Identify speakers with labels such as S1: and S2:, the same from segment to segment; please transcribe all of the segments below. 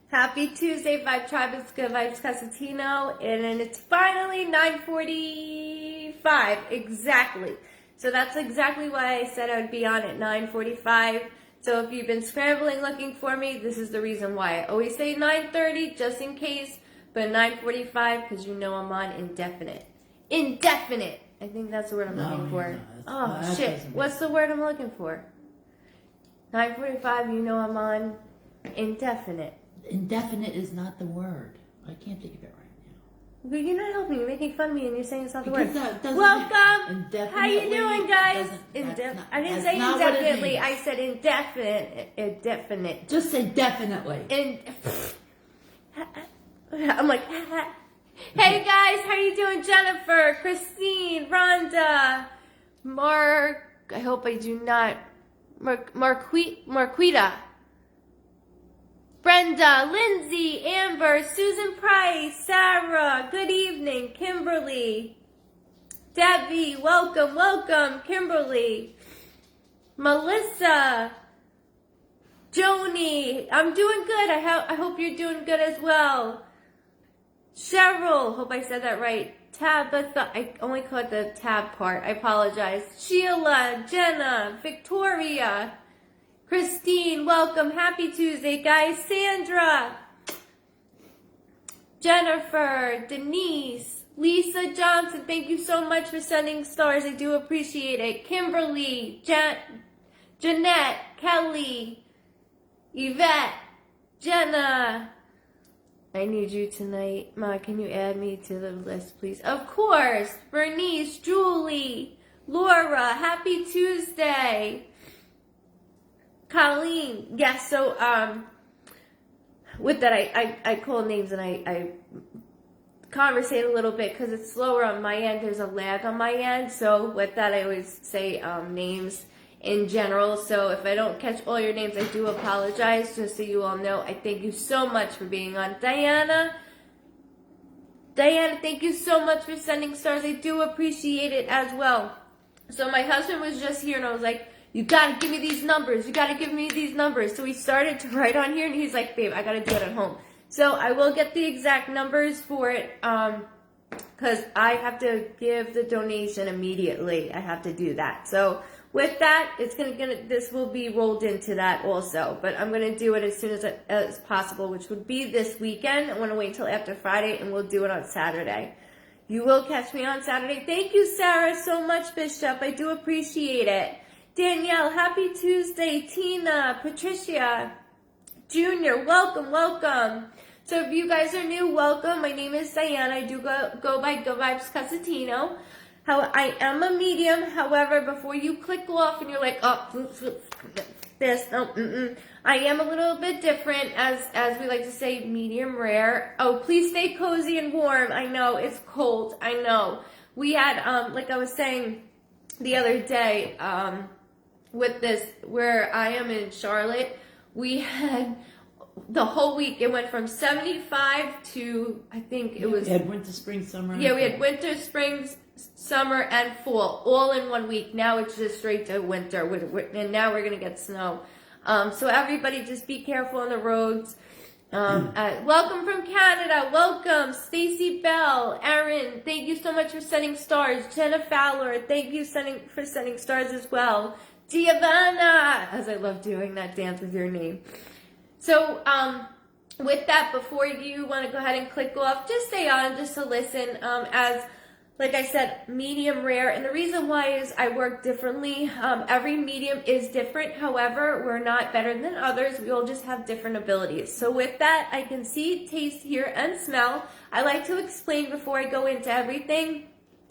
S1: Happy Tuesday, Vibe Tribe. It's Goodvibes Cosentino, and it's finally 9:45 exactly. So that's exactly why I said I would be on at 9:45. So if you've been scrambling looking for me, this is the reason why. I always say 9:30 just in case, but 9:45 because you know I'm on indefinite. Indefinite. I think that's the word I'm looking for. Oh shit! What's the word I'm looking for? 9:45. You know I'm on indefinite.
S2: Indefinite is not the word. I can't think of it right now.
S1: But you're not helping. You're making fun of me, and you're saying it's not the word.
S2: Welcome.
S1: How you doing, guys? I didn't say indefinitely. I said indefinite. Indefinite.
S2: Just say definitely.
S1: I'm like, hey guys, how you doing? Jennifer, Christine, Rhonda, Mark. I hope I do not. Marquita. Brenda, Lindsay, Amber, Susan Price, Sarah, good evening, Kimberly, Debbie, welcome, Kimberly, Melissa, Joni, I'm doing good, I hope you're doing good as well, Cheryl, hope I said that right, Tabitha, I only caught the tab part, I apologize, Sheila, Jenna, Victoria, Christine, welcome. Happy Tuesday, guys. Sandra, Jennifer, Denise, Lisa Johnson, thank you so much for sending stars. I do appreciate it. Kimberly, Jeanette, Kelly, Yvette, Jenna. I need you tonight. Ma, can you add me to the list, please? Of course. Bernice, Julie, Laura, happy Tuesday. Colleen, yes, so with that I call names and I conversate a little bit because it's slower on my end. There's a lag on my end, so with that I always say names in general. So if I don't catch all your names, I do apologize, just so you all know. I thank you so much for being on. Diana, thank you so much for sending stars. I do appreciate it as well. So my husband was just here and I was like, you gotta give me these numbers. You gotta give me these numbers. So he started to write on here and he's like, babe, I gotta do it at home. So I will get the exact numbers for it because I have to give the donation immediately. I have to do that. So with that, this will be rolled into that also. But I'm gonna do it as soon as possible, which would be this weekend. I want to wait until after Friday and we'll do it on Saturday. You will catch me on Saturday. Thank you, Sarah, so much, Bishop. I do appreciate it. Danielle, happy Tuesday. Tina, Patricia, Junior, welcome. So if you guys are new, welcome. My name is Diana. I do go by Goodvibes Cosentino. I am a medium. However, before you click off and you're like, oh, this, no, I am a little bit different, as we like to say, medium rare. Oh, please stay cozy and warm. I know, it's cold. I know. We had, like I was saying the other day, with this, where I am in Charlotte, we had the whole week, it went from 75 to, I think it was...
S2: We had winter, spring, summer.
S1: Yeah, we had winter, spring, summer, and fall, all in 1 week. Now it's just straight to winter, and now we're going to get snow. So everybody just be careful on the roads. Welcome from Canada. Welcome. Stacy Bell. Erin, thank you so much for sending stars. Jenna Fowler, thank you for sending stars as well. Giovanna, as I love doing that dance with your name. So, with that, before you want to go ahead and click off, just stay on just to listen. As, like I said, medium rare. And the reason why is I work differently. Every medium is different. However, we're not better than others. We all just have different abilities. So with that, I can see, taste, hear, and smell. I like to explain before I go into everything,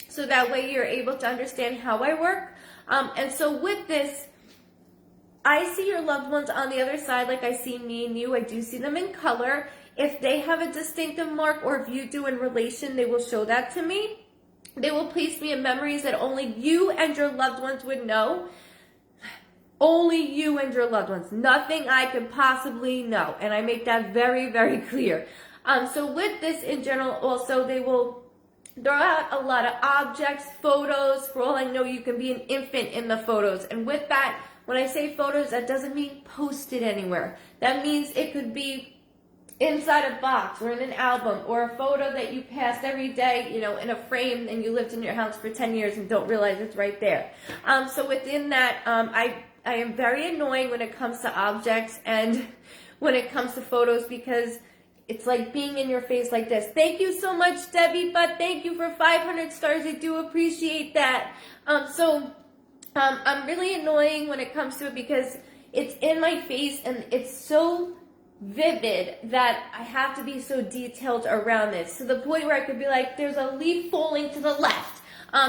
S1: so that way you're able to understand how I work. And so with this, I see your loved ones on the other side like I see me and you. I do see them in color. If they have a distinctive mark, or if you do in relation, they will show that to me. They will place me in memories that only you and your loved ones would know. Only you and your loved ones. Nothing I could possibly know. And I make that very, very clear. So with this in general, also, they will throw out a lot of objects, photos. For all I know, you can be an infant in the photos. And with that, when I say photos, that doesn't mean posted anywhere. That means it could be inside a box or in an album, or a photo that you passed every day, you know, in a frame, and you lived in your house for 10 years and don't realize it's right there. So within that, I am very annoying when it comes to objects and when it comes to photos, because it's like being in your face like this. Thank you so much, Debbie, but thank you for 500 stars. I do appreciate that. I'm really annoying when it comes to it because it's in my face and it's so vivid that I have to be so detailed around this, to the point where I could be like, there's a leaf falling to the left.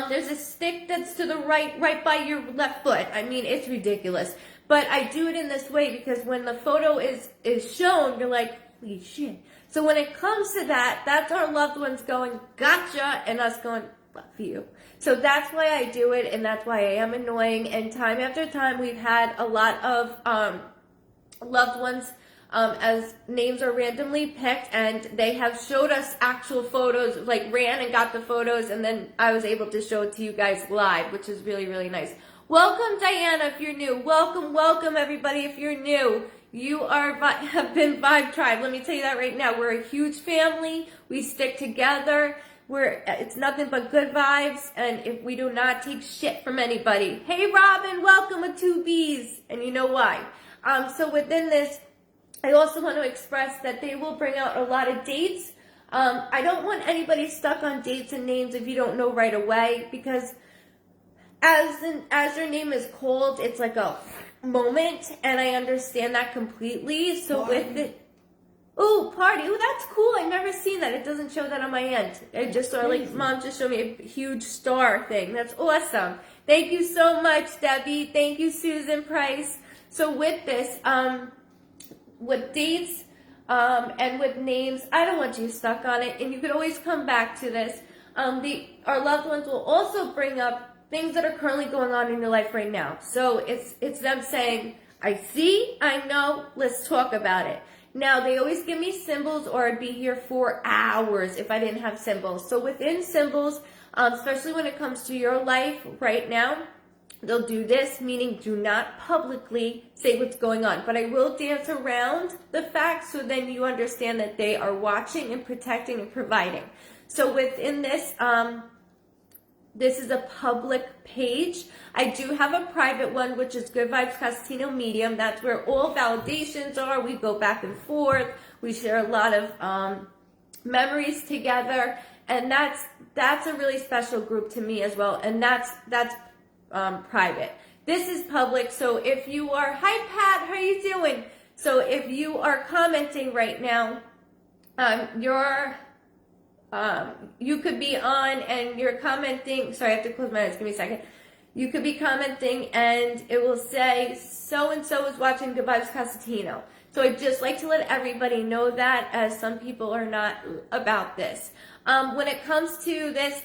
S1: There's a stick that's to the right by your left foot. I mean, it's ridiculous. But I do it in this way because when the photo is shown, you're like, holy shit. So when it comes to that, that's our loved ones going, gotcha, and us going, love you. So that's why I do it, and that's why I am annoying. And time after time, we've had a lot of loved ones as names are randomly picked, and they have showed us actual photos, like ran and got the photos, and then I was able to show it to you guys live, which is really, really nice. Welcome, Diana, if you're new. Welcome, everybody, if you're new. You have been Vibe Tribe. Let me tell you that right now. We're a huge family. We stick together. It's nothing but good vibes, and if we do not take shit from anybody. Hey, Robin, welcome with 2 B's, and you know why. So within this, I also want to express that they will bring out a lot of dates. I don't want anybody stuck on dates and names if you don't know right away, because as your name is called, it's like a moment, and I understand that completely. So
S2: Party.
S1: with it, ooh, party, ooh, that's cool. I've never seen that. It doesn't show that on my end. I just saw, like, Mom just showed me a huge star thing. That's awesome. Thank you so much, Debbie. Thank you, Susan Price. So with this, with dates and with names, I don't want you stuck on it, and you could always come back to this. Our loved ones will also bring up things that are currently going on in your life right now. So it's them saying, I see, I know, let's talk about it. Now, they always give me symbols, or I'd be here for hours if I didn't have symbols. So within symbols, especially when it comes to your life right now, they'll do this, meaning do not publicly say what's going on. But I will dance around the facts so then you understand that they are watching and protecting and providing. So within this, this is a public page. I do have a private one, which is Goodvibes Cosentino Medium. That's where all validations are. We go back and forth. We share a lot of memories together, and that's a really special group to me as well. And that's private. This is public. So if you are, hi Pat, how are you doing? So if you are commenting right now, you could be on and you're commenting. Sorry, I have to close my eyes. Give me a second. You could be commenting and it will say, so-and-so is watching Goodvibes Cosentino. So I'd just like to let everybody know that, as some people are not about this. When it comes to this,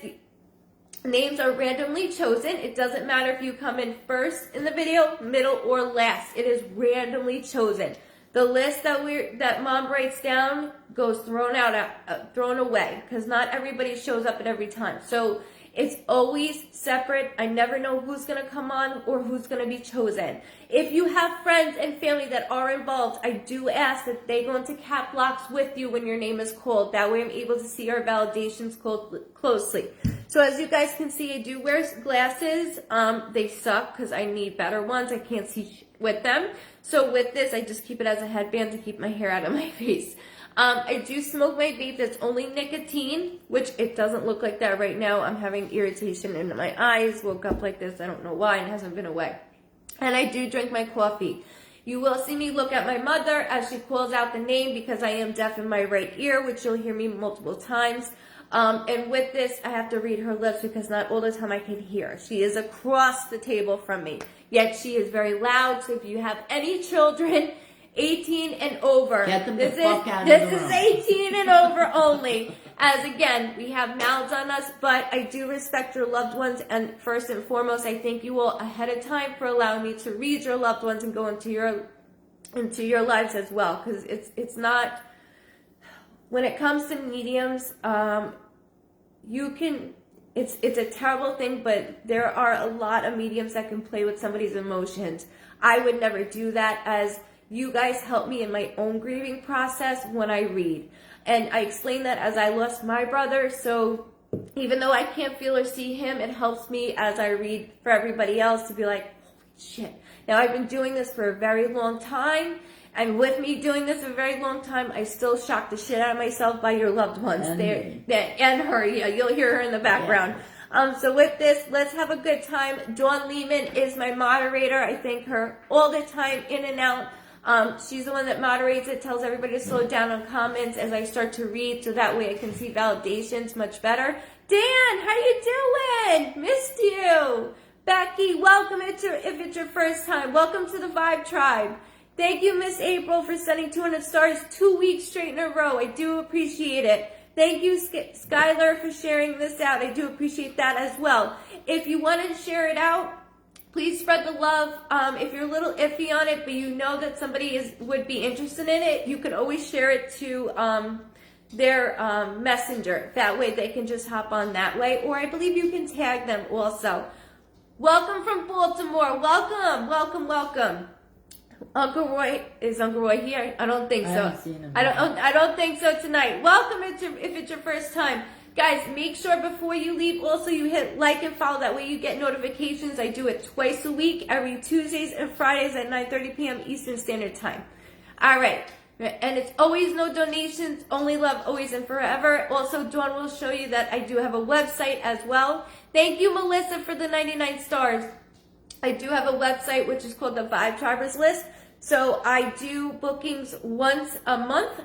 S1: names are randomly chosen. It doesn't matter if you come in first in the video, middle, or last. It is randomly chosen. The list that Mom writes down goes thrown away, because not everybody shows up at every time. So it's always separate. I never know who's going to come on or who's going to be chosen. If you have friends and family that are involved, I do ask that they go into cap locks with you when your name is called. That way I'm able to see our validations closely. So as you guys can see, I do wear glasses. They suck because I need better ones. I can't see with them. So with this, I just keep it as a headband to keep my hair out of my face. I do smoke my vape that's only nicotine, which it doesn't look like that right now. I'm having irritation in my eyes. Woke up like this. I don't know why, and it hasn't been away. And I do drink my coffee. You will see me look at my mother as she calls out the name, because I am deaf in my right ear, which you'll hear me multiple times. And with this, I have to read her lips because not all the time I can hear. She is across the table from me, yet she is very loud. So if you have any children 18 and over,
S2: get them
S1: this
S2: the fuck out
S1: is
S2: of the room.
S1: 18 and over only. As again, we have mouths on us, but I do respect your loved ones. And first and foremost, I thank you all ahead of time for allowing me to read your loved ones and go into your lives as well. Because it's not, when it comes to mediums, it's a terrible thing, but there are a lot of mediums that can play with somebody's emotions. I would never do that, as you guys help me in my own grieving process when I read. And I explained that as I lost my brother, so even though I can't feel or see him, it helps me as I read for everybody else to be like, holy shit. Now, I've been doing this for a very long time, and with me doing this a very long time, I still shock the shit out of myself by your loved ones. And her, yeah, you'll hear her in the background. Yeah. So with this, let's have a good time. Dawn Lehman is my moderator. I thank her all the time, in and out. She's the one that moderates it, tells everybody to slow down on comments as I start to read, so that way I can see validations much better. Dan, how you doing? Missed you. Becky, welcome if it's your first time. Welcome to the Vibe Tribe. Thank you, Miss April, for sending 200 stars 2 weeks straight in a row. I do appreciate it. Thank you, Skylar, for sharing this out. I do appreciate that as well. If you want to share it out, please spread the love. If you're a little iffy on it, but you know that somebody would be interested in it, you can always share it to their messenger. That way they can just hop on that way. Or I believe you can tag them also. Welcome from Baltimore. Welcome, welcome, welcome. Uncle Roy, is Uncle Roy here? I don't think so.
S2: I haven't seen him.
S1: I don't think so tonight. Welcome if it's your first time. Guys, make sure before you leave also you hit like and follow. That way you get notifications. I do it twice a week, every Tuesdays and Fridays at 9:30 p.m. Eastern Standard Time. All right. And it's always no donations, only love, always and forever. Also, Dawn will show you that I do have a website as well. Thank you, Melissa, for the 99 stars. I do have a website which is called the Vibe Tribers List. So I do bookings once a month,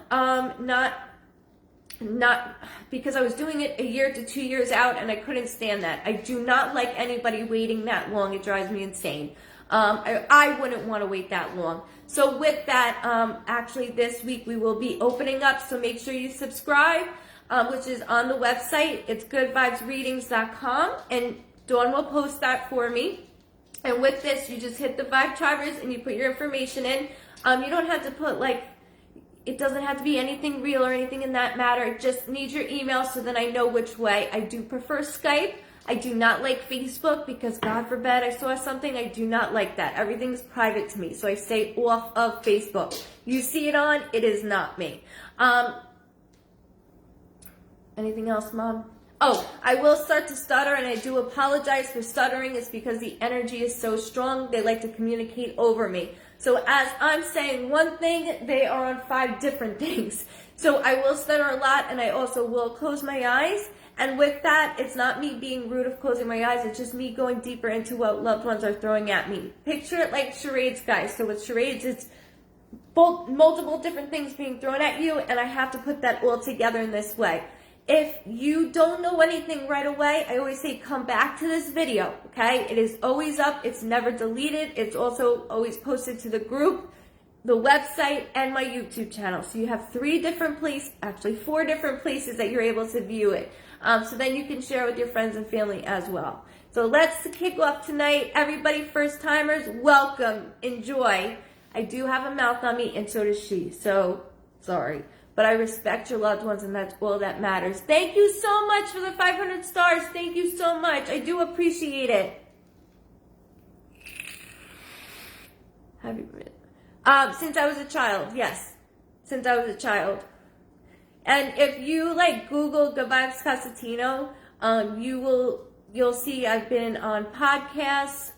S1: not because I was doing it a year to 2 years out and I couldn't stand that. I do not like anybody waiting that long. It drives me insane. I wouldn't want to wait that long. So with that, actually this week we will be opening up. So make sure you subscribe, which is on the website. It's goodvibesreadings.com, and Dawn will post that for me. And with this, you just hit the Vibe Tribers and you put your information in. You don't have to put it doesn't have to be anything real or anything in that matter. Just need your email so then I know which way. I do prefer Skype. I do not like Facebook because God forbid I saw something. I do not like that. Everything's private to me. So I stay off of Facebook. You see it on, it is not me. Anything else, Mom? Oh, I will start to stutter, and I do apologize for stuttering. It's because the energy is so strong. They like to communicate over me. So as I'm saying one thing, they are on 5 different things. So I will stutter a lot, and I also will close my eyes. And with that, it's not me being rude of closing my eyes. It's just me going deeper into what loved ones are throwing at me. Picture it like charades, guys. So with charades, it's multiple different things being thrown at you, and I have to put that all together in this way. If you don't know anything right away, I always say come back to this video, okay? It is always up. It's never deleted. It's also always posted to the group, the website, and my YouTube channel. So you have 3 different places, actually 4 different places that you're able to view it. So then you can share with your friends and family as well. So let's kick off tonight. Everybody, first timers, welcome, enjoy. I do have a mouth on me, and so does she. So sorry. But I respect your loved ones, and that's all that matters. Thank you so much for the 500 stars. Thank you so much. I do appreciate it. Happy birthday. Since I was a child, yes. Since I was a child. And if you Google Goodvibes Cosentino, you'll see I've been on podcasts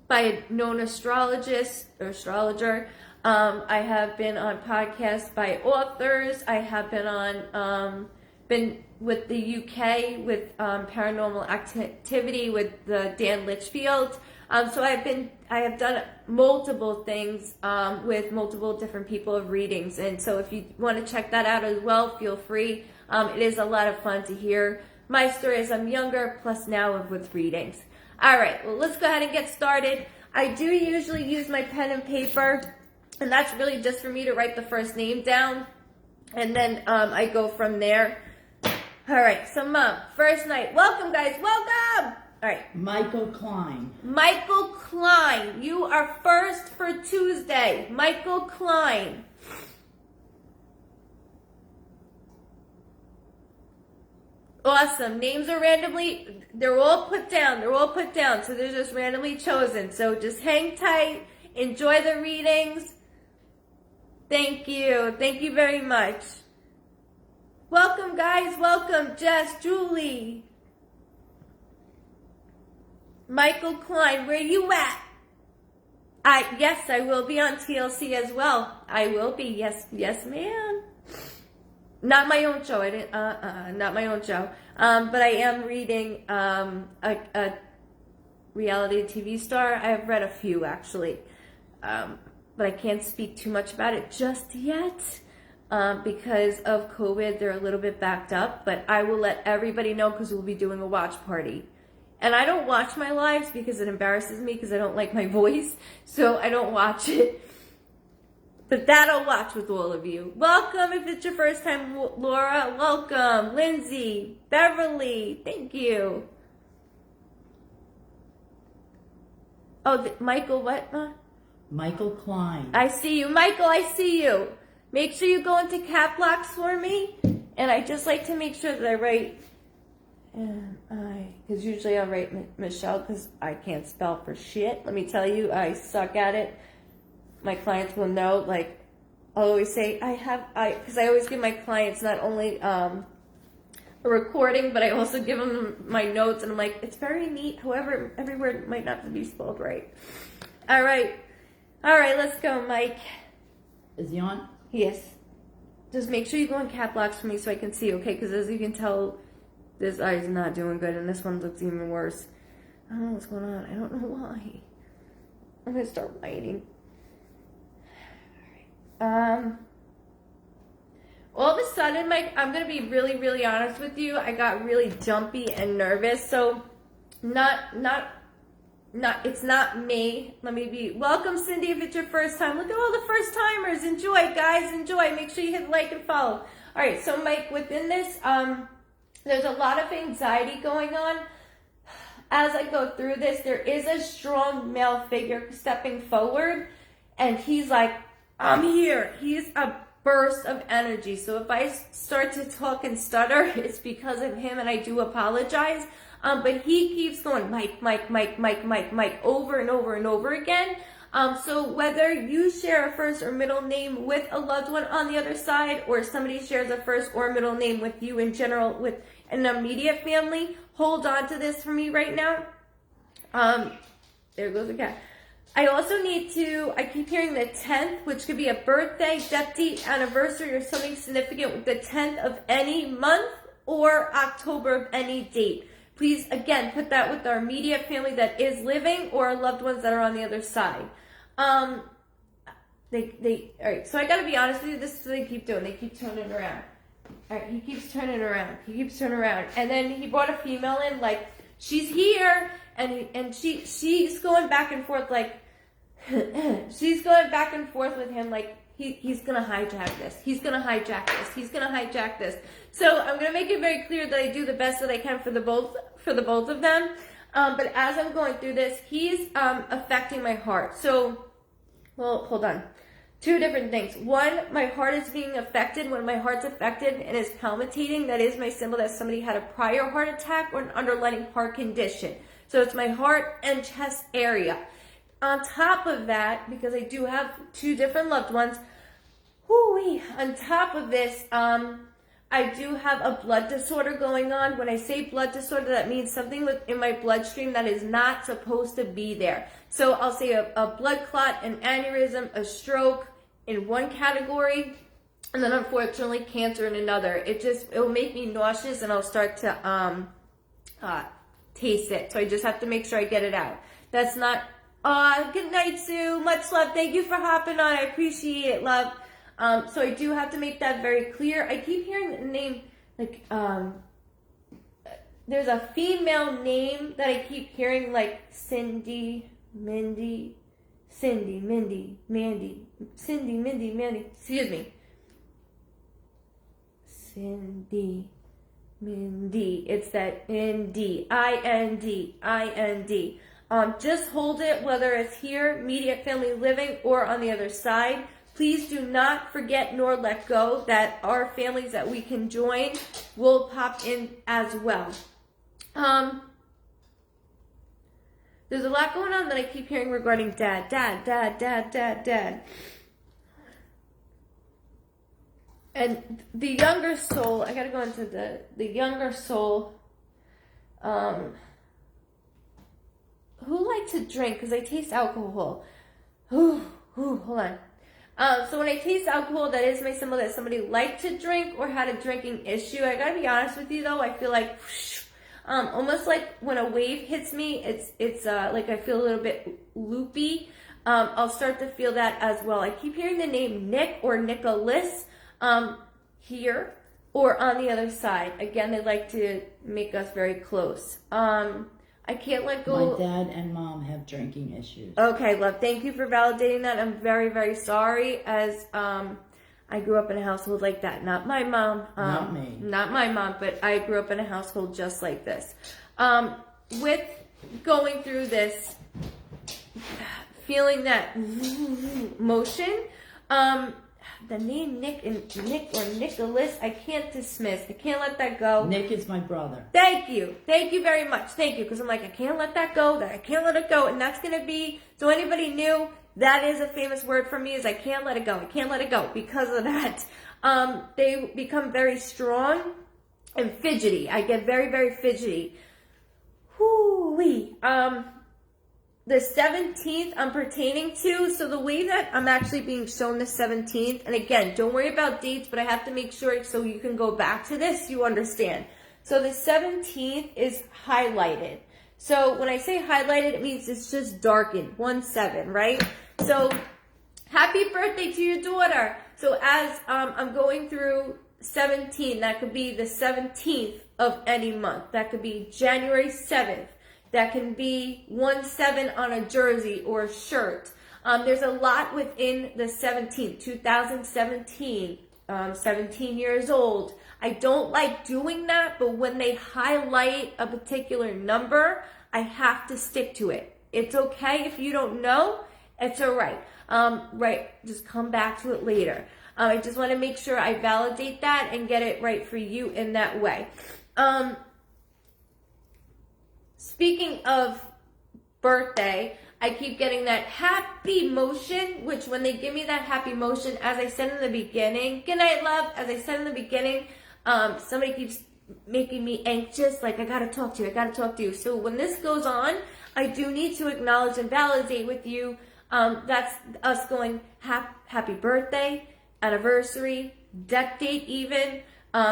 S1: by a known astrologist or astrologer. I have been on podcasts by authors. I have been on, been with the UK with Paranormal Activity with the Dan Litchfield. So I have done multiple things with multiple different people of readings. And so if you want to check that out as well, feel free. It is a lot of fun to hear my story as I'm younger, plus now with readings. All right, well, let's go ahead and get started. I do usually use my pen and paper. And that's really just for me to write the first name down. And then I go from there. All right, so Mom, first night. Welcome, guys. Welcome. All right.
S2: Michael Klein.
S1: Michael Klein. You are first for Tuesday. Michael Klein. Awesome. Names are randomly, they're all put down. They're all put down. So they're just randomly chosen. So just hang tight. Enjoy the readings. Thank you. Thank you very much. Welcome, guys. Welcome, Jess, Julie. Michael Klein, where you at? Yes, I will be on TLC as well. I will be. Yes, ma'am. Not my own show. Not my own show. But I am reading a reality TV star. I have read a few actually, but I can't speak too much about it just yet because of COVID. They're a little bit backed up, but I will let everybody know because we'll be doing a watch party. And I don't watch my lives because it embarrasses me because I don't like my voice, so I don't watch it. But that I'll watch with all of you. Welcome if it's your first time, Laura. Welcome. Lindsay, Beverly, thank you. Oh, Michael, what?
S2: Michael Klein.
S1: I see you. Michael, I see you. Make sure you go into cap locks for me. And I just like to make sure that I write, because usually I write Michelle because I can't spell for shit. Let me tell you, I suck at it. My clients will know, like, I'll always say, because I always give my clients not only a recording, but I also give them my notes, and I'm like, it's very neat, however, every word might not be spelled right. All right, let's go, Mike.
S2: Is he on?
S1: Yes. Just make sure you go in cap locks for me so I can see, okay? Because as you can tell, this eye is not doing good, and this one looks even worse. I don't know what's going on. I don't know why. I'm going to start writing. All of a sudden, Mike, I'm going to be really, really honest with you. I got really jumpy and nervous. So, it's not me. Let me be. Welcome, Cindy, if it's your first time. Look at all the first timers. Enjoy, guys. Enjoy. Make sure you hit like and follow. All right. So, Mike, within this, there's a lot of anxiety going on. As I go through this, there is a strong male figure stepping forward, and he's like, I'm here. He's a burst of energy. So if I start to talk and stutter, it's because of him, and I do apologize. But he keeps going, Mike, over and over and over again. So whether you share a first or middle name with a loved one on the other side, or somebody shares a first or middle name with you in general, with an immediate family, hold on to this for me right now. There goes the cat. I also I keep hearing the 10th, which could be a birthday, death date, anniversary, or something significant with the 10th of any month or October of any date. Please, again, put that with our immediate family that is living or loved ones that are on the other side. All right, so I gotta be honest with you, this is what they keep doing. They keep turning around. All right, he keeps turning around. And then he brought a female in, like, she's here, and she's going back and forth, like, she's going back and forth with him, like, he's gonna hijack this. He's gonna hijack this. So I'm gonna make it very clear that I do the best that I can for the both of them. But as I'm going through this, he's affecting my heart. So, well, hold on. Two different things. One, my heart is being affected. When my heart's affected and is palpitating, that is my symbol that somebody had a prior heart attack or an underlying heart condition. So it's my heart and chest area. On top of that, because I do have two different loved ones, on top of this, I do have a blood disorder going on. When I say blood disorder, that means something in my bloodstream that is not supposed to be there. So I'll say a blood clot, an aneurysm, a stroke in one category, and then unfortunately cancer in another. It will make me nauseous, and I'll start to taste it. So I just have to make sure I get it out. That's not. Good night, Sue. Much love. Thank you for hopping on. I appreciate it, love. So I do have to make that very clear. I keep hearing the name, like, there's a female name that I keep hearing, like Cindy, Mandy. Excuse me. Cindy, Mindy. It's that N-D. I-N-D. Just hold it, whether it's here, immediate family living, or on the other side. Please do not forget nor let go that our families that we can join will pop in as well. There's a lot going on that I keep hearing regarding dad, dad, dad, dad, dad, dad. And the younger soul, I gotta go into the younger soul, who like to drink, because I taste alcohol. Hold on. So when I taste alcohol, that is my symbol that somebody liked to drink or had a drinking issue. I gotta be honest with you though, I feel like, almost like when a wave hits me, it's like I feel a little bit loopy. I'll start to feel that as well. I keep hearing the name Nick or Nicholas, here or on the other side. Again, they like to make us very close. I can't let go.
S2: My dad and mom have drinking issues.
S1: Okay, love. Thank you for validating that. I'm very, very sorry, as I grew up in a household like that. Not my mom.
S2: Not me.
S1: Not my mom, but I grew up in a household just like this. With going through this, feeling that motion, the name Nick or Nicholas, I can't dismiss. I can't let that go.
S2: Nick is my brother.
S1: Thank you. Thank you very much. Thank you. Because I'm like, I can't let that go. I can't let it go. And that's going to be, so anybody new, that is a famous word for me, is I can't let it go. I can't let it go because of that. They become very strong and fidgety. I get very, very fidgety. Whoo-wee. The 17th I'm pertaining to, so the way that I'm actually being shown the 17th, and again, don't worry about dates, but I have to make sure so you can go back to this, you understand. So the 17th is highlighted. So when I say highlighted, it means it's just darkened, 1-7, right? So happy birthday to your daughter. So as I'm going through 17, that could be the 17th of any month. That could be January 7th. That can be 1-7 on a jersey or a shirt. There's a lot within the 17th, 2017, 17 years old. I don't like doing that, but when they highlight a particular number, I have to stick to it. It's okay if you don't know. It's all right. Right, just come back to it later. I just want to make sure I validate that and get it right for you in that way. Speaking of birthday, I keep getting that happy motion, which when they give me that happy motion, as I said in the beginning, good night, love, as I said in the beginning, somebody keeps making me anxious, like I gotta talk to you. So when this goes on, I do need to acknowledge and validate with you, that's us going happy birthday, anniversary, death date even,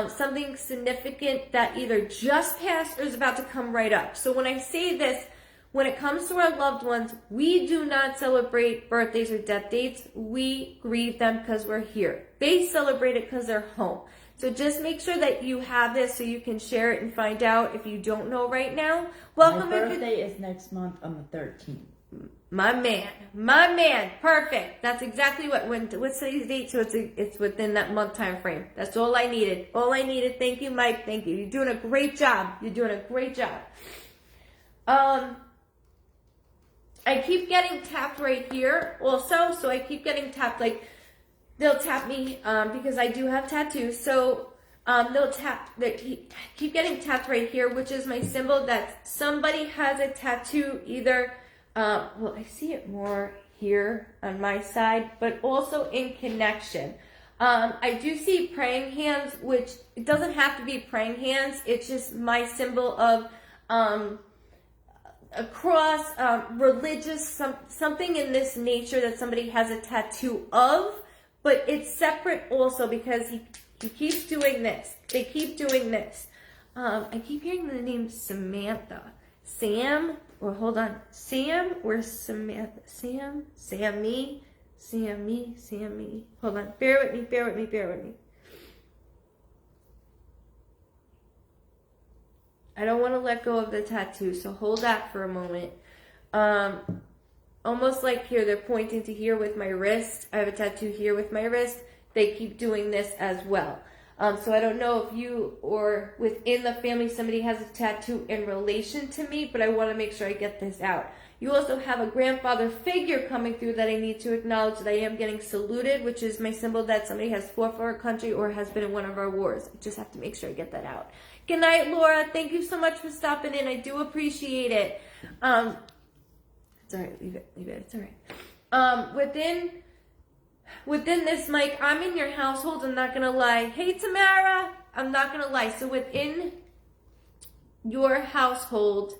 S1: something significant that either just passed or is about to come right up. So when I say this, when it comes to our loved ones, we do not celebrate birthdays or death dates. We grieve them because we're here. They celebrate it because they're home. So just make sure that you have this so you can share it and find out if you don't know right now. Welcome.
S2: My birthday is next month on the 13th.
S1: My man, perfect. That's exactly what's today's date, so it's within that month time frame. That's all I needed. Thank you, Mike. Thank you. You're doing a great job. I keep getting tapped right here also, so I keep getting tapped, like they'll tap me because I do have tattoos. So keep getting tapped right here, which is my symbol that somebody has a tattoo either. Well, I see it more here on my side, but also in connection. I do see praying hands, which it doesn't have to be praying hands. It's just my symbol of a cross, religious, something in this nature that somebody has a tattoo of, but it's separate also because he keeps doing this. They keep doing this. I keep hearing the name Samantha. Sam or Samantha? Sammy. Hold on. Bear with me. I don't want to let go of the tattoo, so hold that for a moment. Almost like here, they're pointing to here with my wrist. I have a tattoo here with my wrist. They keep doing this as well. So I don't know if you or within the family somebody has a tattoo in relation to me, but I want to make sure I get this out. You also have a grandfather figure coming through that I need to acknowledge that I am getting saluted, which is my symbol that somebody has fought for our country or has been in one of our wars. I just have to make sure I get that out. Good night, Laura. Thank you so much for stopping in. I do appreciate it. It's all right. Leave it. It's all right. Within this, Mike, I'm in your household. I'm not gonna lie. Hey, Tamara. I'm not gonna lie. So within your household,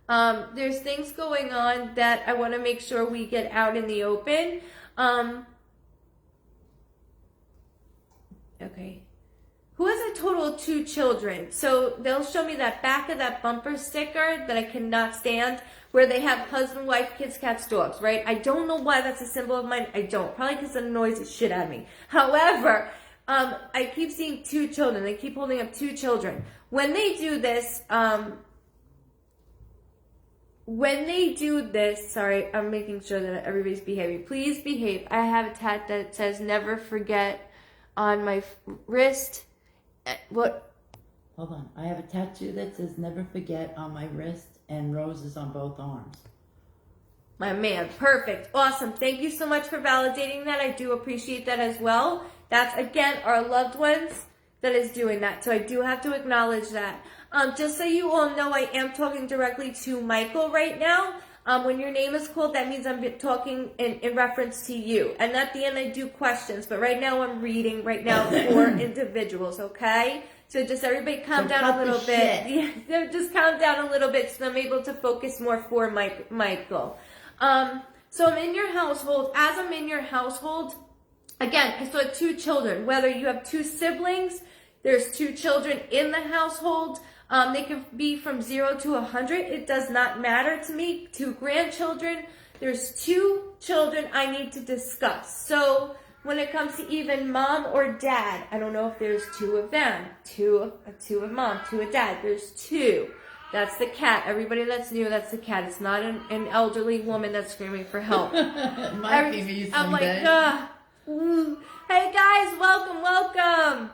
S1: there's things going on that I want to make sure we get out in the open. Okay. Who has a total of 2 children? So they'll show me that back of that bumper sticker that I cannot stand, where they have husband, wife, kids, cats, dogs, right? I don't know why that's a symbol of mine. I don't. Probably because it annoys the shit out of me. However, I keep seeing 2 children. They keep holding up 2 children. When they do this, sorry, I'm making sure that everybody's behaving. Please behave. I have a tat that says never forget on my wrist. What?
S2: Hold on. I have a tattoo that says never forget on my wrist and roses on both arms.
S1: My man. Perfect. Awesome. Thank you so much for validating that. I do appreciate that as well. That's, again, our loved ones that is doing that. So I do have to acknowledge that. Just so you all know, I am talking directly to Michael right now. When your name is called, that means I'm talking in reference to you. And at the end, I do questions. But right now, I'm reading right now for individuals, okay? So just everybody calm down a little bit. Yeah, just calm down a little bit so I'm able to focus more for Michael. So I'm in your household. As I'm in your household, again, I saw 2 children. Whether you have 2 siblings, there's 2 children in the household. They can be from 0 to 100. It does not matter to me. 2 grandchildren. There's 2 children I need to discuss. So when it comes to even mom or dad, I don't know if there's 2 of them. 2 of mom, 2 of dad. There's 2. That's the cat. Everybody that's new, that's the cat. It's not an elderly woman that's screaming for help.
S2: Might be me someday.
S1: I'm like, hey guys, welcome.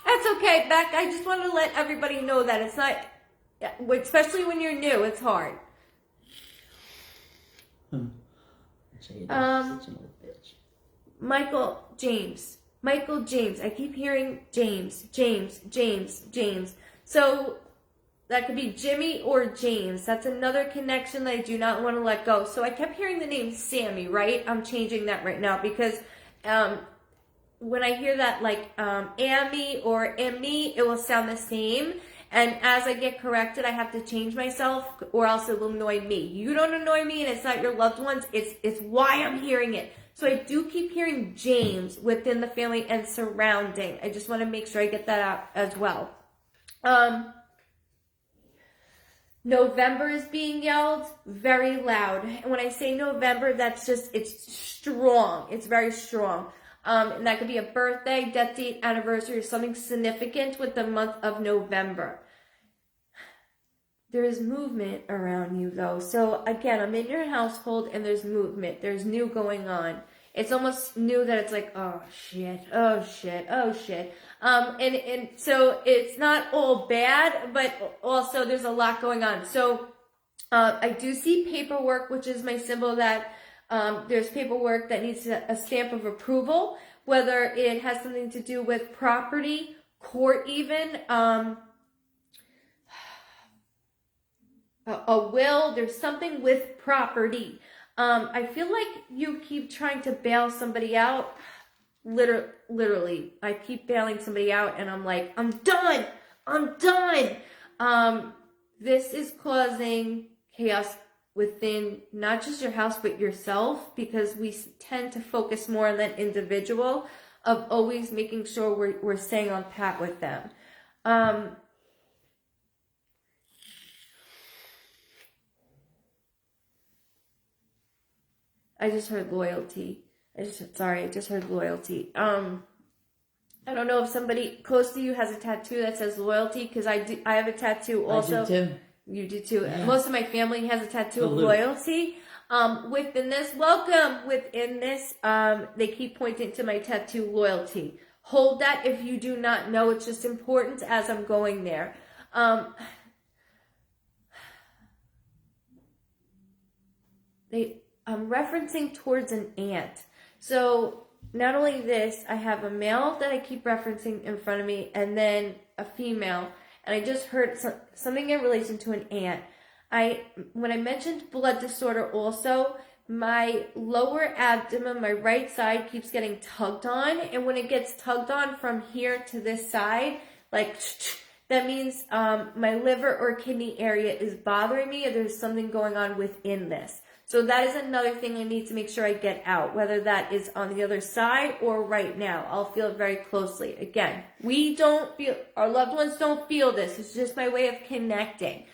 S1: That's okay, Beck. I just wanted to let everybody know that it's not, especially when you're new, it's hard.
S2: Such an old bitch.
S1: Michael James. I keep hearing James. So that could be Jimmy or James. That's another connection that I do not want to let go. So I kept hearing the name Sammy, right? I'm changing that right now because when I hear that like Amy or Emmy, it will sound the same. And as I get corrected, I have to change myself or else it will annoy me. You don't annoy me and it's not your loved ones. It's why I'm hearing it. So I do keep hearing James within the family and surrounding. I just want to make sure I get that out as well. November is being yelled very loud. And when I say November, that's just, it's strong. It's very strong. And that could be a birthday, death date, anniversary, or something significant with the month of November. There is movement around you though. So again, I'm in your household and there's movement. There's new going on. It's almost new that it's like, oh shit. And so it's not all bad, but also there's a lot going on. So I do see paperwork, which is my symbol that there's paperwork that needs a stamp of approval, whether it has something to do with property, court even, a will. There's something with property. I feel like you keep trying to bail somebody out. Literally, I keep bailing somebody out and I'm like, I'm done. This is causing chaos within not just your house, but yourself, because we tend to focus more on that individual of always making sure we're staying on pat with them. I just heard loyalty. I just heard loyalty. I don't know if somebody close to you has a tattoo that says loyalty, because I have a tattoo also.
S2: I do too.
S1: You do too.
S2: Yeah.
S1: Most of my family has a tattoo of loyalty. Within this, they keep pointing to my tattoo, loyalty. Hold that if you do not know. It's just important as I'm going there. I'm referencing towards an aunt. So not only this, I have a male that I keep referencing in front of me, and then a female. And I just heard something in relation to an aunt. when I mentioned blood disorder also, my lower abdomen, my right side keeps getting tugged on. And when it gets tugged on from here to this side, like, that means my liver or kidney area is bothering me, or there's something going on within this. So that is another thing I need to make sure I get out, whether that is on the other side or right now. I'll feel it very closely. Again, our loved ones don't feel this. It's just my way of connecting.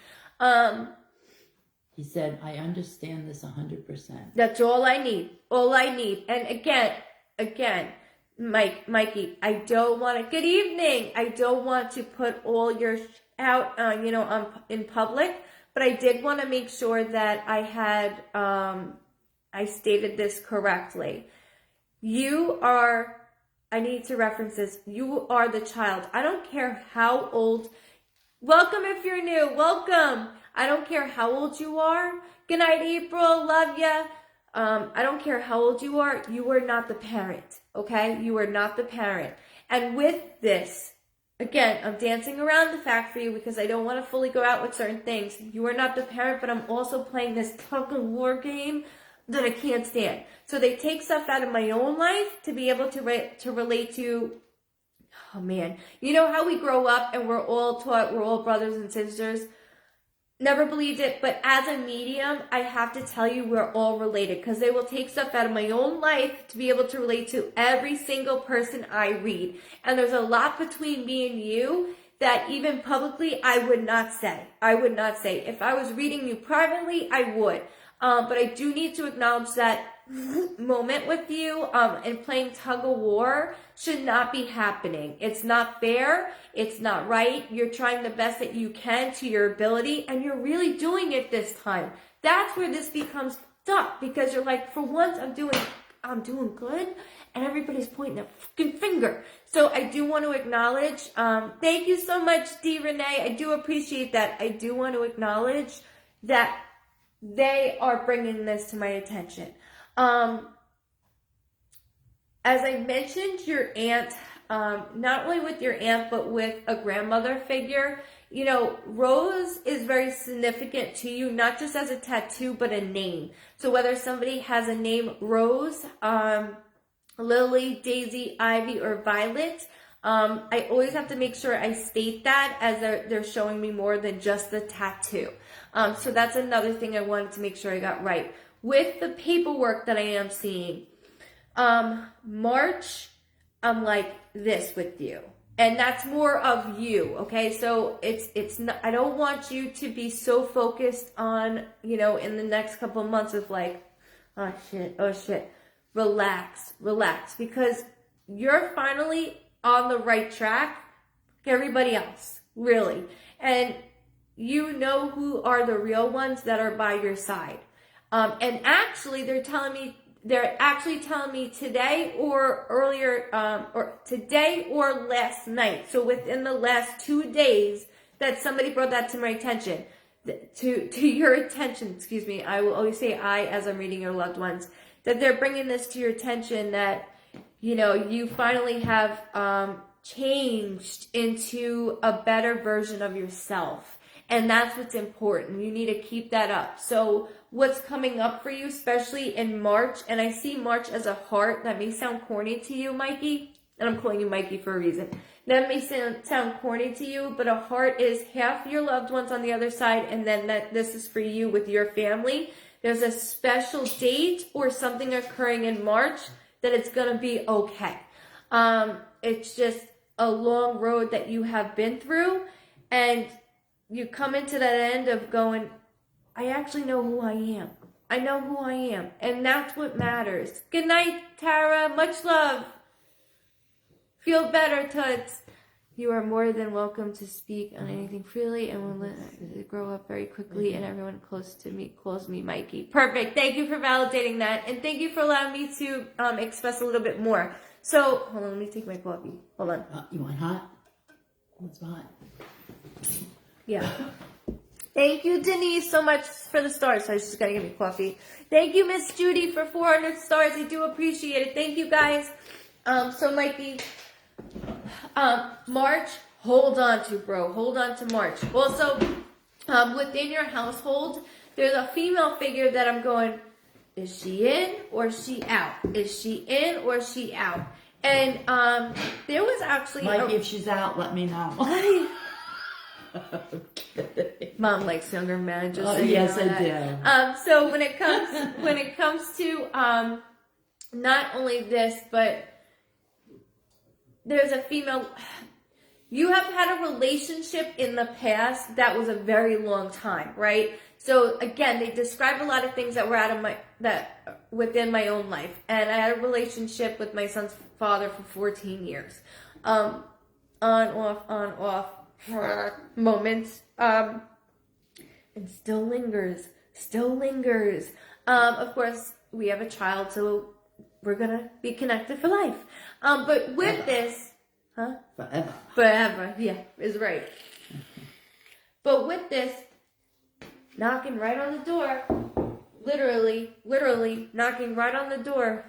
S2: He said, I understand this 100%.
S1: That's all I need. All I need. And again, Mikey, I don't want to, good evening. I don't want to put all your out, in public, but I did want to make sure that I had, I stated this correctly. I need to reference this. You are the child. I don't care how old. Welcome if you're new. Welcome. I don't care how old you are. Good night, April. Love ya. I don't care how old you are. You are not the parent. Okay? You are not the parent. And with this, again, I'm dancing around the fact for you because I don't want to fully go out with certain things. You are not the parent, but I'm also playing this tug of war game that I can't stand. So they take stuff out of my own life to be able to relate to. Oh man, you know how we grow up and we're all taught we're all brothers and sisters? Never believed it, but as a medium, I have to tell you we're all related because they will take stuff out of my own life to be able to relate to every single person I read. And there's a lot between me and you that even publicly I would not say. If I was reading you privately, I would. But I do need to acknowledge that moment with you and playing tug of war should not be happening. It's not fair. It's not right. You're trying the best that you can to your ability, and you're really doing it this time. That's where this becomes tough because you're like, for once I'm doing good, and everybody's pointing their fucking finger. So I do want to acknowledge. Thank you so much, D. Renee. I do appreciate that. I do want to acknowledge that they are bringing this to my attention. As I mentioned, your aunt, not only with your aunt, but with a grandmother figure, Rose is very significant to you, not just as a tattoo, but a name. So whether somebody has a name Rose, Lily, Daisy, Ivy, or Violet, I always have to make sure I state that as they're showing me more than just the tattoo. So that's another thing I wanted to make sure I got right. With the paperwork that I am seeing, March, I'm like this with you. And that's more of you, okay? So it's not, I don't want you to be so focused on, in the next couple of months of like, oh shit. Relax, because you're finally on the right track. Everybody else, really. And you know who are the real ones that are by your side. And actually, they're actually telling me today or earlier, or today or last night. So within the last 2 days that somebody brought that to my attention, to your attention, excuse me. I will always say I as I'm reading your loved ones, that they're bringing this to your attention that, you finally have, changed into a better version of yourself. And that's what's important. You need to keep that up. So what's coming up for you, especially in March, and I see March as a heart. That may sound corny to you, Mikey, and I'm calling you Mikey for a reason. That may sound corny to you, but a heart is half your loved ones on the other side, and then this is for you with your family. There's a special date or something occurring in March that it's going to be okay. It's just a long road that you have been through, and you come into that end of going, I actually know who I am. I know who I am. And that's what matters. Good night, Tara. Much love. Feel better, Toots. You are more than welcome to speak on anything freely and will grow up very quickly, and everyone close to me calls me Mikey. Perfect. Thank you for validating that. And thank you for allowing me to express a little bit more. So, hold on. Let me take my coffee. Hold on.
S2: You want hot? What's hot?
S1: Yeah. Thank you, Denise, so much for the stars. So I was just going to give me coffee. Thank you, Miss Judy, for 400 stars. I do appreciate it. Thank you, guys. So, Mikey, March, hold on to, bro. Hold on to March. Also, within your household, there's a female figure that I'm going, is she in or is she out? Is she in or is she out? And there was actually
S2: Mikey, if she's out, let me know. Okay.
S1: Mom likes younger men. Just so
S2: yes,
S1: you know
S2: I
S1: do. So when it comes to not only this, but there's a female. You have had a relationship in the past that was a very long time, right? So again, they describe a lot of things that were out of within my own life, and I had a relationship with my son's father for 14 years, on off moments, and still lingers. Of course, we have a child, so we're gonna be connected for life. But with this, forever, yeah, is right. But with this, knocking right on the door, literally knocking right on the door,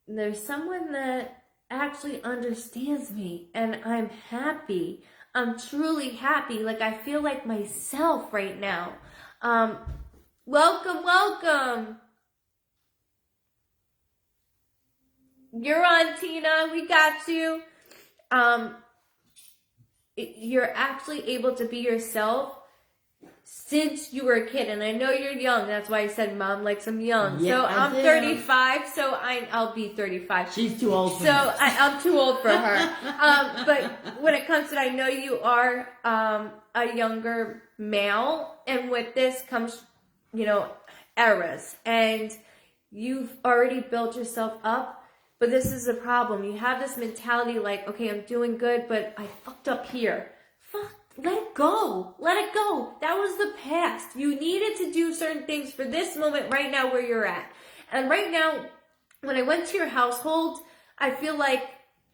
S1: there's someone that actually understands me, and I'm happy. I'm truly happy. Like, I feel like myself right now. Welcome. You're on, Tina. We got you. You're actually able to be yourself since you were a kid, and I know you're young. That's why I said Mom likes them young.
S2: Yeah,
S1: so I'm
S2: do.
S1: 35, so I'll be 35.
S2: She's too old for
S1: so
S2: me.
S1: I'm too old for her. But when it comes to, I know you are a younger male, and with this comes, eras, and you've already built yourself up. But this is the problem. You have this mentality like, okay, I'm doing good, but I fucked up here. Let it go. That was the past. You needed to do certain things for this moment right now where you're at. And right now, when I went to your household, I feel like,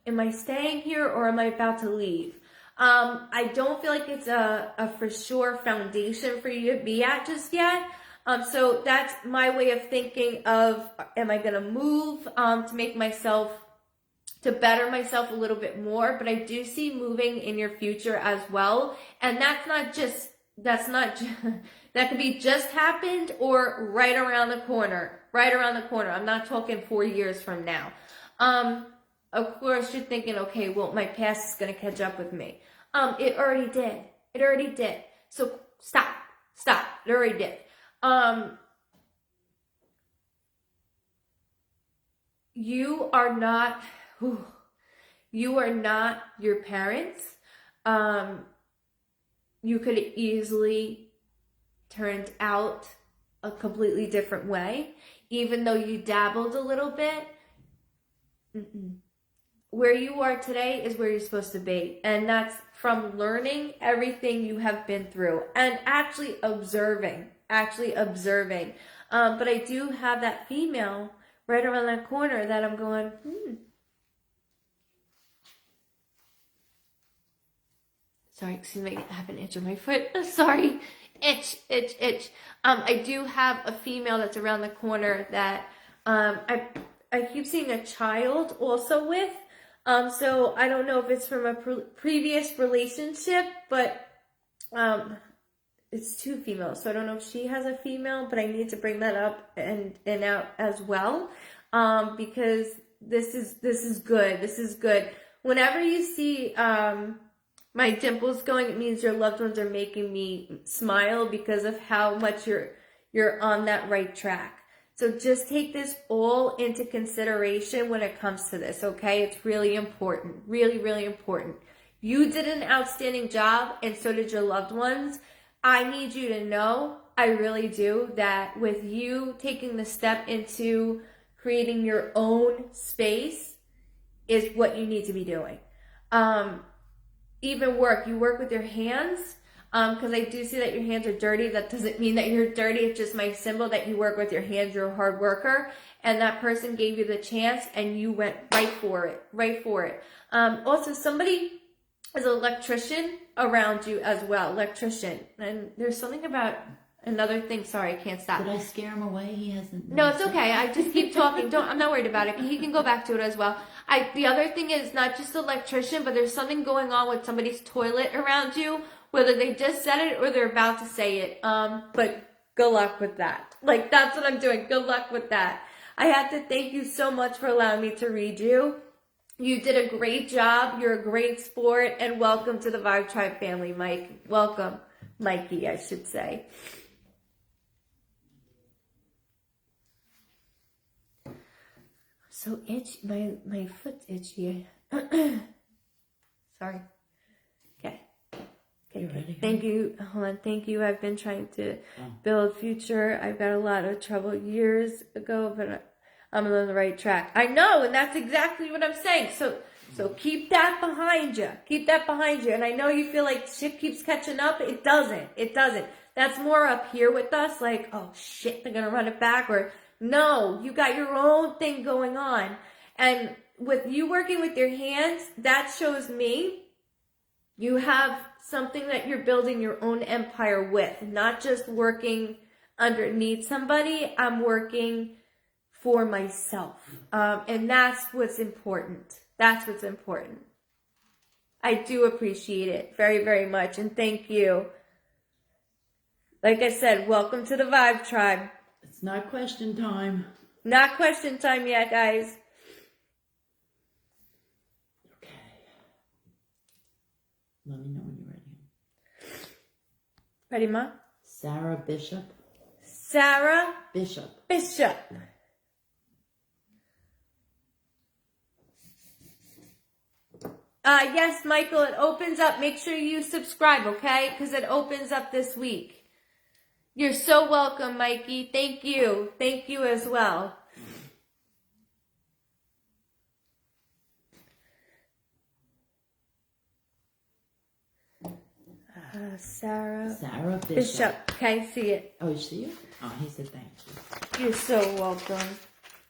S1: am I staying here or am I about to leave? I don't feel like it's a for sure foundation for you to be at just yet. So that's my way of thinking of, am I going to move to better myself a little bit more? But I do see moving in your future as well. And that could be just happened or right around the corner. I'm not talking 4 years from now. Of course you're thinking, okay, well, my past is going to catch up with me. It already did. So stop. It already did. You are not your parents. You could easily turned out a completely different way, even though you dabbled a little bit. Where you are today is where you're supposed to be, and that's from learning everything you have been through and actually observing. But I do have that female right around that corner that I'm going, Sorry, excuse me, I have an itch on my foot. Sorry. Itch. I do have a female that's around the corner that I keep seeing a child also with. So I don't know if it's from a previous relationship, but it's two females. So I don't know if she has a female, but I need to bring that up and out as well, because this is good. Whenever you see my dimples going, it means your loved ones are making me smile because of how much you're on that right track. So just take this all into consideration when it comes to this, okay? It's really important, really, really important. You did an outstanding job, and so did your loved ones. I need you to know, I really do, that with you taking the step into creating your own space is what you need to be doing. Even you work with your hands, because I do see that your hands are dirty. That doesn't mean that you're dirty. It's just my symbol that you work with your hands. You're a hard worker, and that person gave you the chance, and you went right for it. Also, somebody is an electrician around you as well. And there's something about another thing. Sorry, I can't stop.
S2: Did I scare him away? He hasn't.
S1: No, it's okay. I just keep talking. I'm not worried about it. He can go back to it as well. The other thing is not just the electrician, but there's something going on with somebody's toilet around you whether they just said it or they're about to say it. But good luck with that. Like, that's what I'm doing. Good luck with that. I have to thank you so much for allowing me to read you. You did a great job. You're a great sport. And welcome to the Vibe Tribe family, Mike. Welcome, Mikey, I should say. So itchy. My foot's itchy. Sorry. Okay.
S2: You ready?
S1: Thank you. Hold on. Thank you. I've been trying to build future. I've got a lot of trouble years ago, but I'm on the right track. I know, and that's exactly what I'm saying. So keep that behind you. Keep that behind you. And I know you feel like shit keeps catching up. It doesn't. It doesn't. That's more up here with us. Like, oh shit, they're gonna run it back. Or no, you got your own thing going on. And with you working with your hands, that shows me you have something that you're building your own empire with. Not just working underneath somebody. I'm working for myself. And that's what's important. That's what's important. I do appreciate it very, very much. And thank you. Like I said, welcome to the Vibe Tribe.
S2: It's not question time.
S1: Not question time yet, guys.
S2: Okay. Let me know when you're ready.
S1: Ready, Ma?
S2: Sarah Bishop.
S1: Sarah
S2: Bishop.
S1: Bishop. Yes, Michael, it opens up. Make sure you subscribe, okay? Because it opens up this week. You're so welcome, Mikey. Thank you. Thank you as well. Sarah
S2: Bishop.
S1: Bishop. Okay, see it.
S2: Oh, you see it? Oh, he said thank you.
S1: You're so welcome.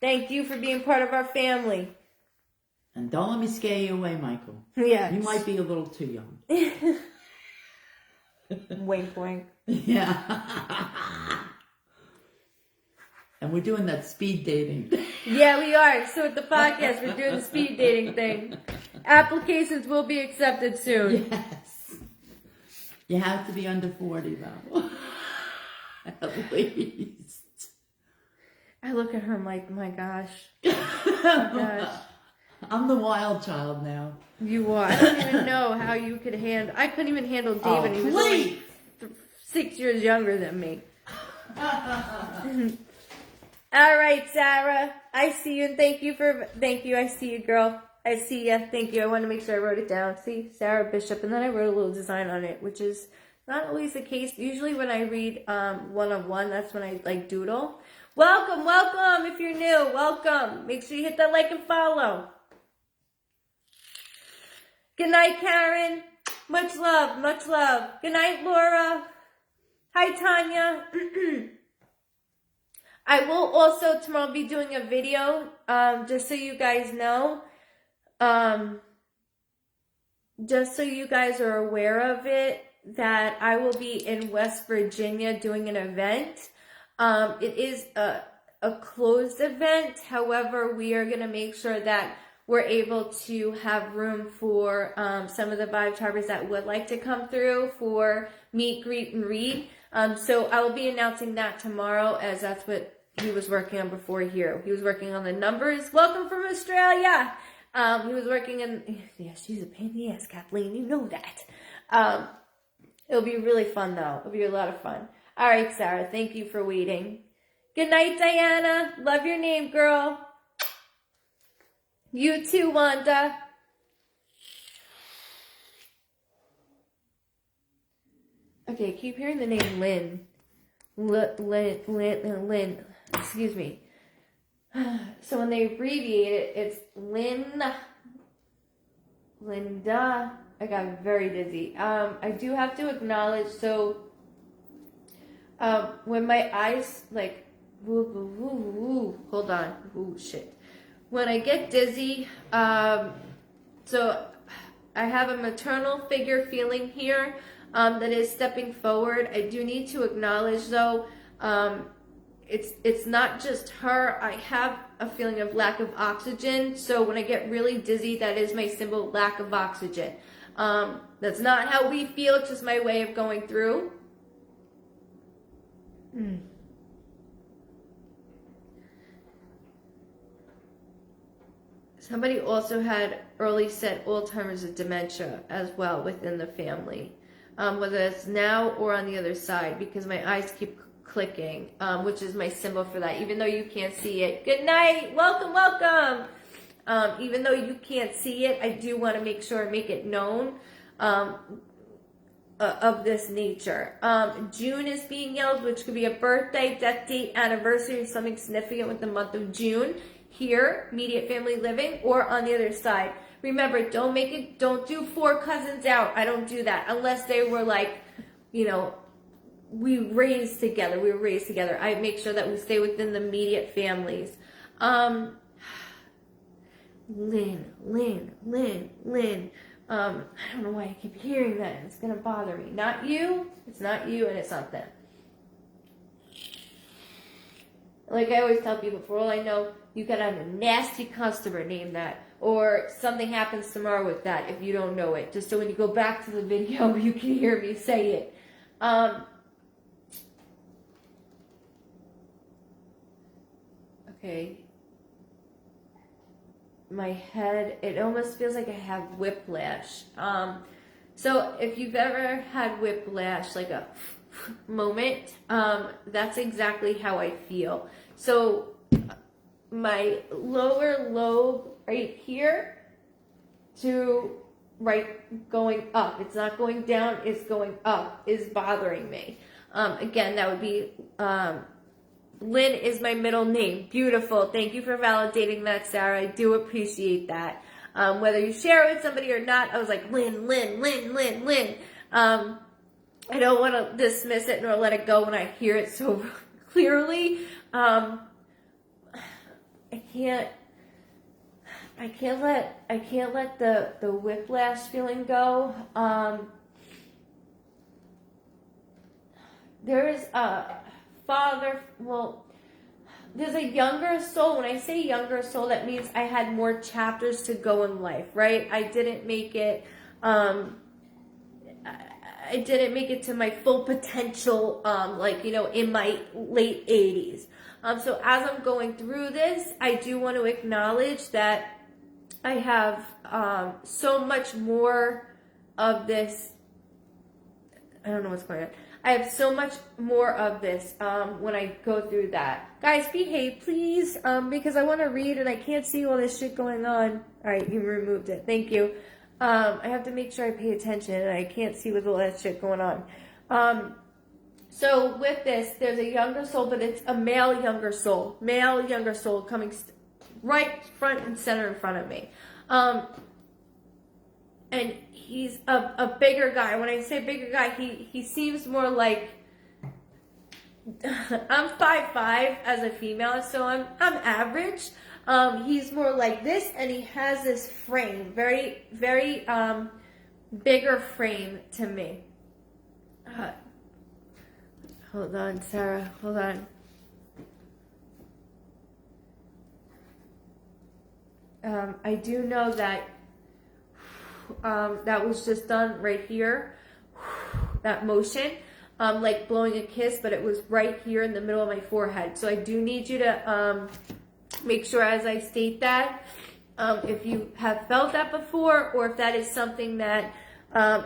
S1: Thank you for being part of our family.
S2: And don't let me scare you away, Michael.
S1: Yes.
S2: You might be a little too young.
S1: Wink, wink.
S2: Yeah. And we're doing that speed dating.
S1: Yeah, we are. So with the podcast, we're doing the speed dating thing. Applications will be accepted soon.
S2: Yes. You have to be under 40, though. At least.
S1: I look at her, I'm like, my gosh. Oh my gosh.
S2: I'm the wild child now.
S1: You are. I don't even know how you could handle. I couldn't even handle David.
S2: Oh,
S1: he was only 6 years younger than me. All right, Sarah. I see you, and thank you. I see you, girl. I see you. Thank you. I want to make sure I wrote it down. See, Sarah Bishop, and then I wrote a little design on it, which is not always the case. Usually when I read one-on-one, that's when I like doodle. Welcome, welcome. If you're new, welcome. Make sure you hit that like and follow. Good night, Karen. Much love, much love. Good night, Laura. Hi, Tanya. I will also tomorrow be doing a video, just so you guys know. Just so you guys are aware of it, that I will be in West Virginia doing an event. It is a closed event. However, we are going to make sure that we're able to have room for some of the Vibe Tribers that would like to come through for meet, greet, and read. So I will be announcing that tomorrow, as that's what he was working on before here. He was working on the numbers. Welcome from Australia. He was working in, yeah, she's a pain in the ass, Kathleen. You know that. It'll be really fun, though. It'll be a lot of fun. All right, Sarah. Thank you for waiting. Good night, Diana. Love your name, girl. You too, Wanda. Okay, I keep hearing the name Lynn. Lynn. Excuse me. So when they abbreviate it, it's Linda. I got very dizzy. I do have to acknowledge, so when my eyes, like, hold on. Ooh, shit. When I get dizzy, so I have a maternal figure feeling here that is stepping forward. I do need to acknowledge, though, it's not just her. I have a feeling of lack of oxygen. So when I get really dizzy, that is my symbol, lack of oxygen. That's not how we feel. It's just my way of going through. Somebody also had early set Alzheimer's and dementia as well within the family, whether it's now or on the other side, because my eyes keep clicking, which is my symbol for that, even though you can't see it. Good night. Welcome, welcome. Even though you can't see it, I do want to make sure and make it known of this nature. June is being yelled, which could be a birthday, death date, anniversary, or something significant with the month of June. Here, immediate family living, or on the other side. Remember, don't do 4 cousins out. I don't do that unless they were like, we were raised together. I make sure that we stay within the immediate families. Lynn. I don't know why I keep hearing that. It's gonna bother me. Not you. It's not you, and it's not them. Like I always tell people, for all I know, you could have a nasty customer named that, or something happens tomorrow with that if you don't know it. Just so when you go back to the video, you can hear me say it. Okay. My head, it almost feels like I have whiplash. So if you've ever had whiplash, like a moment, that's exactly how I feel. So my lower lobe right here to right going up, it's not going down, it's going up, is bothering me. Again, that would be Lynn is my middle name. Beautiful. Thank you for validating that, Sarah. I do appreciate that. Whether you share it with somebody or not, I was like, Lynn. I don't want to dismiss it nor let it go when I hear it so clearly. I can't let the whiplash feeling go. There is a father, there's a younger soul. When I say younger soul, that means I had more chapters to go in life, right? I didn't make it to my full potential, in my late 80s. So as I'm going through this, I do want to acknowledge that I have so much more of this. I don't know what's going on. I have so much more of this when I go through that. Guys, behave, please, because I want to read and I can't see all this shit going on. All right, you removed it. Thank you. I have to make sure I pay attention, and I can't see with all that shit going on. So with this, there's a younger soul, but it's a male younger soul coming right front and center in front of me. And he's a bigger guy. When I say bigger guy, he seems more like, I'm 5'5" as a female, so I'm average. He's more like this, and he has this frame, very, very bigger frame to me. Hold on, Sarah. Hold on. I do know that that was just done right here. That motion, like blowing a kiss, but it was right here in the middle of my forehead. So I do need you to make sure as I state that, if you have felt that before, or if that is something that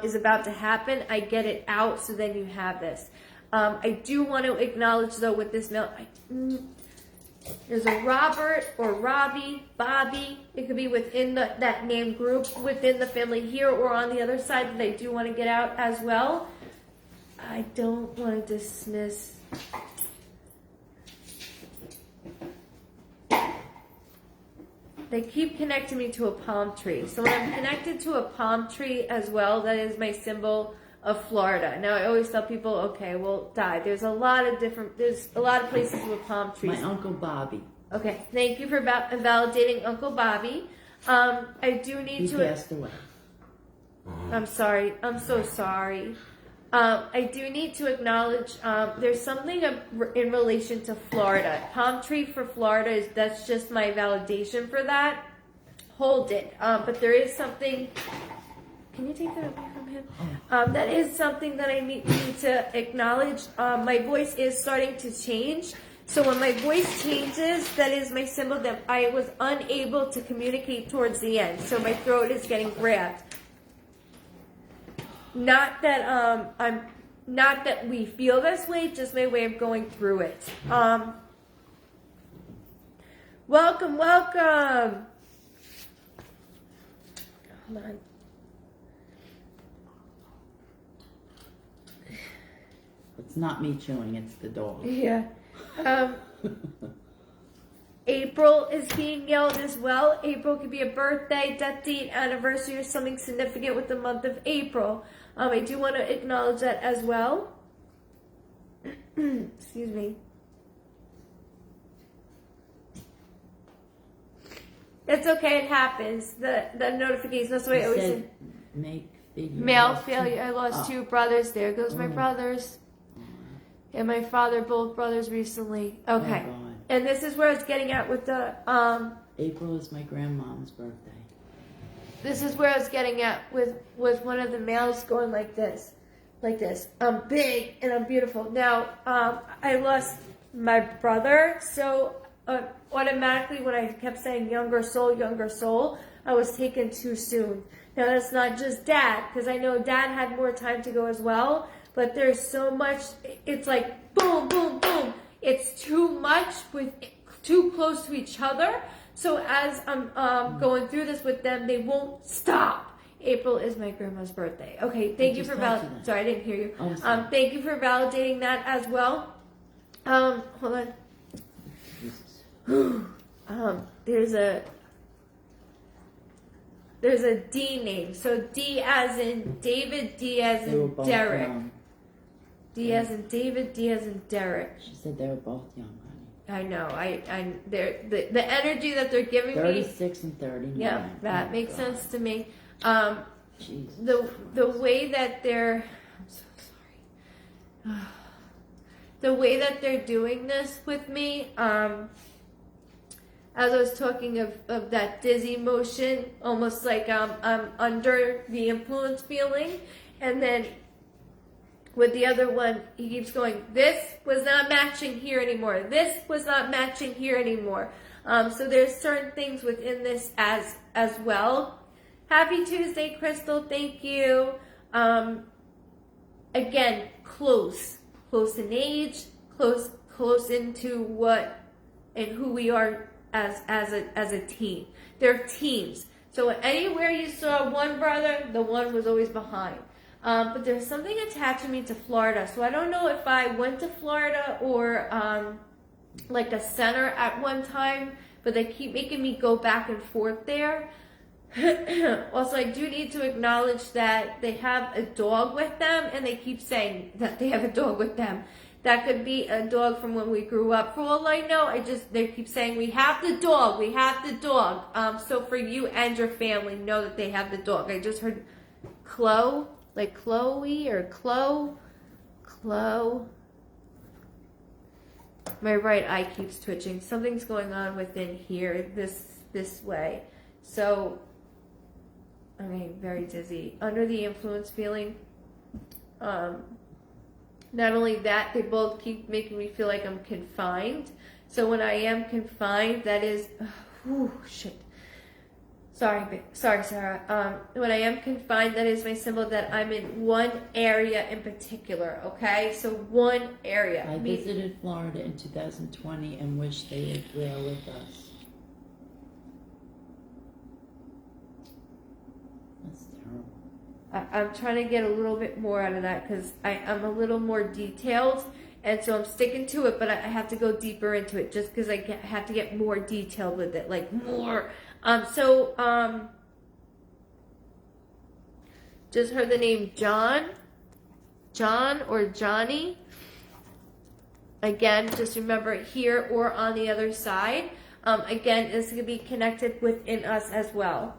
S1: is about to happen, I get it out so then you have this. I do want to acknowledge, though, with this male, there's a Robert or Robbie, Bobby. It could be within that name group, within the family here or on the other side, that I do want to get out as well. I don't want to dismiss. They keep connecting me to a palm tree. So when I'm connected to a palm tree as well, that is my symbol of Florida. Now I always tell people, okay, well, there's a lot of places with palm trees.
S2: My Uncle Bobby.
S1: Okay, thank you for validating Uncle Bobby. I do need to.
S2: He passed away.
S1: I'm sorry. I'm so sorry. I do need to acknowledge there's something in relation to Florida. Palm tree for Florida, that's just my validation for that. Hold it. But there is something Can you take that away from him? That is something that I need to acknowledge. My voice is starting to change. So when my voice changes, that is my symbol that I was unable to communicate towards the end. So my throat is getting grabbed. Not that we feel this way, just my way of going through it. Welcome. Hold on.
S2: It's not me chewing, it's the dog.
S1: Yeah. April is being yelled as well. April could be a birthday, death date, anniversary, or something significant with the month of April. I do want to acknowledge that as well. Excuse me. It's okay, it happens. The notification, that's what I always say. Male failure. I lost 2 brothers. There goes my brothers. And my father, both brothers recently. Okay.
S2: Oh,
S1: and this is where I was getting at with the
S2: April is my grandmom's birthday.
S1: This is where I was getting at with one of the males going like this. I'm big and I'm beautiful. Now, I lost my brother, so automatically when I kept saying younger soul, I was taken too soon. Now that's not just dad, because I know dad had more time to go as well, but there's so much, it's like boom, boom, boom. It's too much with too close to each other. So as I'm going through this with them, they won't stop. April is my grandma's birthday. Okay, thank you for validating. Sorry, I didn't hear you. Thank you for validating that as well. Hold on. There's a D name. So D as in David, D as in Derek. D as in David, D as in Derek.
S2: She said they were both young, honey.
S1: I know. The energy that they're giving
S2: 36 and 39.
S1: Yeah, that makes sense to me.
S2: Jesus.
S1: The way that they're, I'm so sorry. The way that they're doing this with me, as I was talking of that dizzy motion, almost like I'm under the influence feeling, and then with the other one, he keeps going, this was not matching here anymore. This was not matching here anymore. So there's certain things within this as well. Happy Tuesday, Crystal. Thank you. Again, close in age, close into what and who we are as a team. They're teams. So anywhere you saw one brother, the one was always behind. But there's something attaching me to Florida. So I don't know if I went to Florida or like a center at one time, but they keep making me go back and forth there. Also, I do need to acknowledge that they have a dog with them, and they keep saying that they have a dog with them. That could be a dog from when we grew up. For all I know, they keep saying, we have the dog, we have the dog. So for you and your family, know that they have the dog. I just heard Chloe, like Chloe or Chloe. My right eye keeps twitching. Something's going on within here, this way. So, I'm getting very dizzy. Under the influence feeling. Not only that, they both keep making me feel like I'm confined. So when I am confined, that is, shit. Sorry, Sarah. When I am confined, that is my symbol that I'm in one area in particular, okay? So one area.
S2: I visited Florida in 2020 and wish they lived there with us. That's terrible.
S1: I'm trying to get a little bit more out of that because I'm a little more detailed, and so I'm sticking to it, but I have to go deeper into it just because I have to get more detailed with it, like more. Just heard the name John or Johnny. Again, just remember here or on the other side. Again, this could be connected within us as well.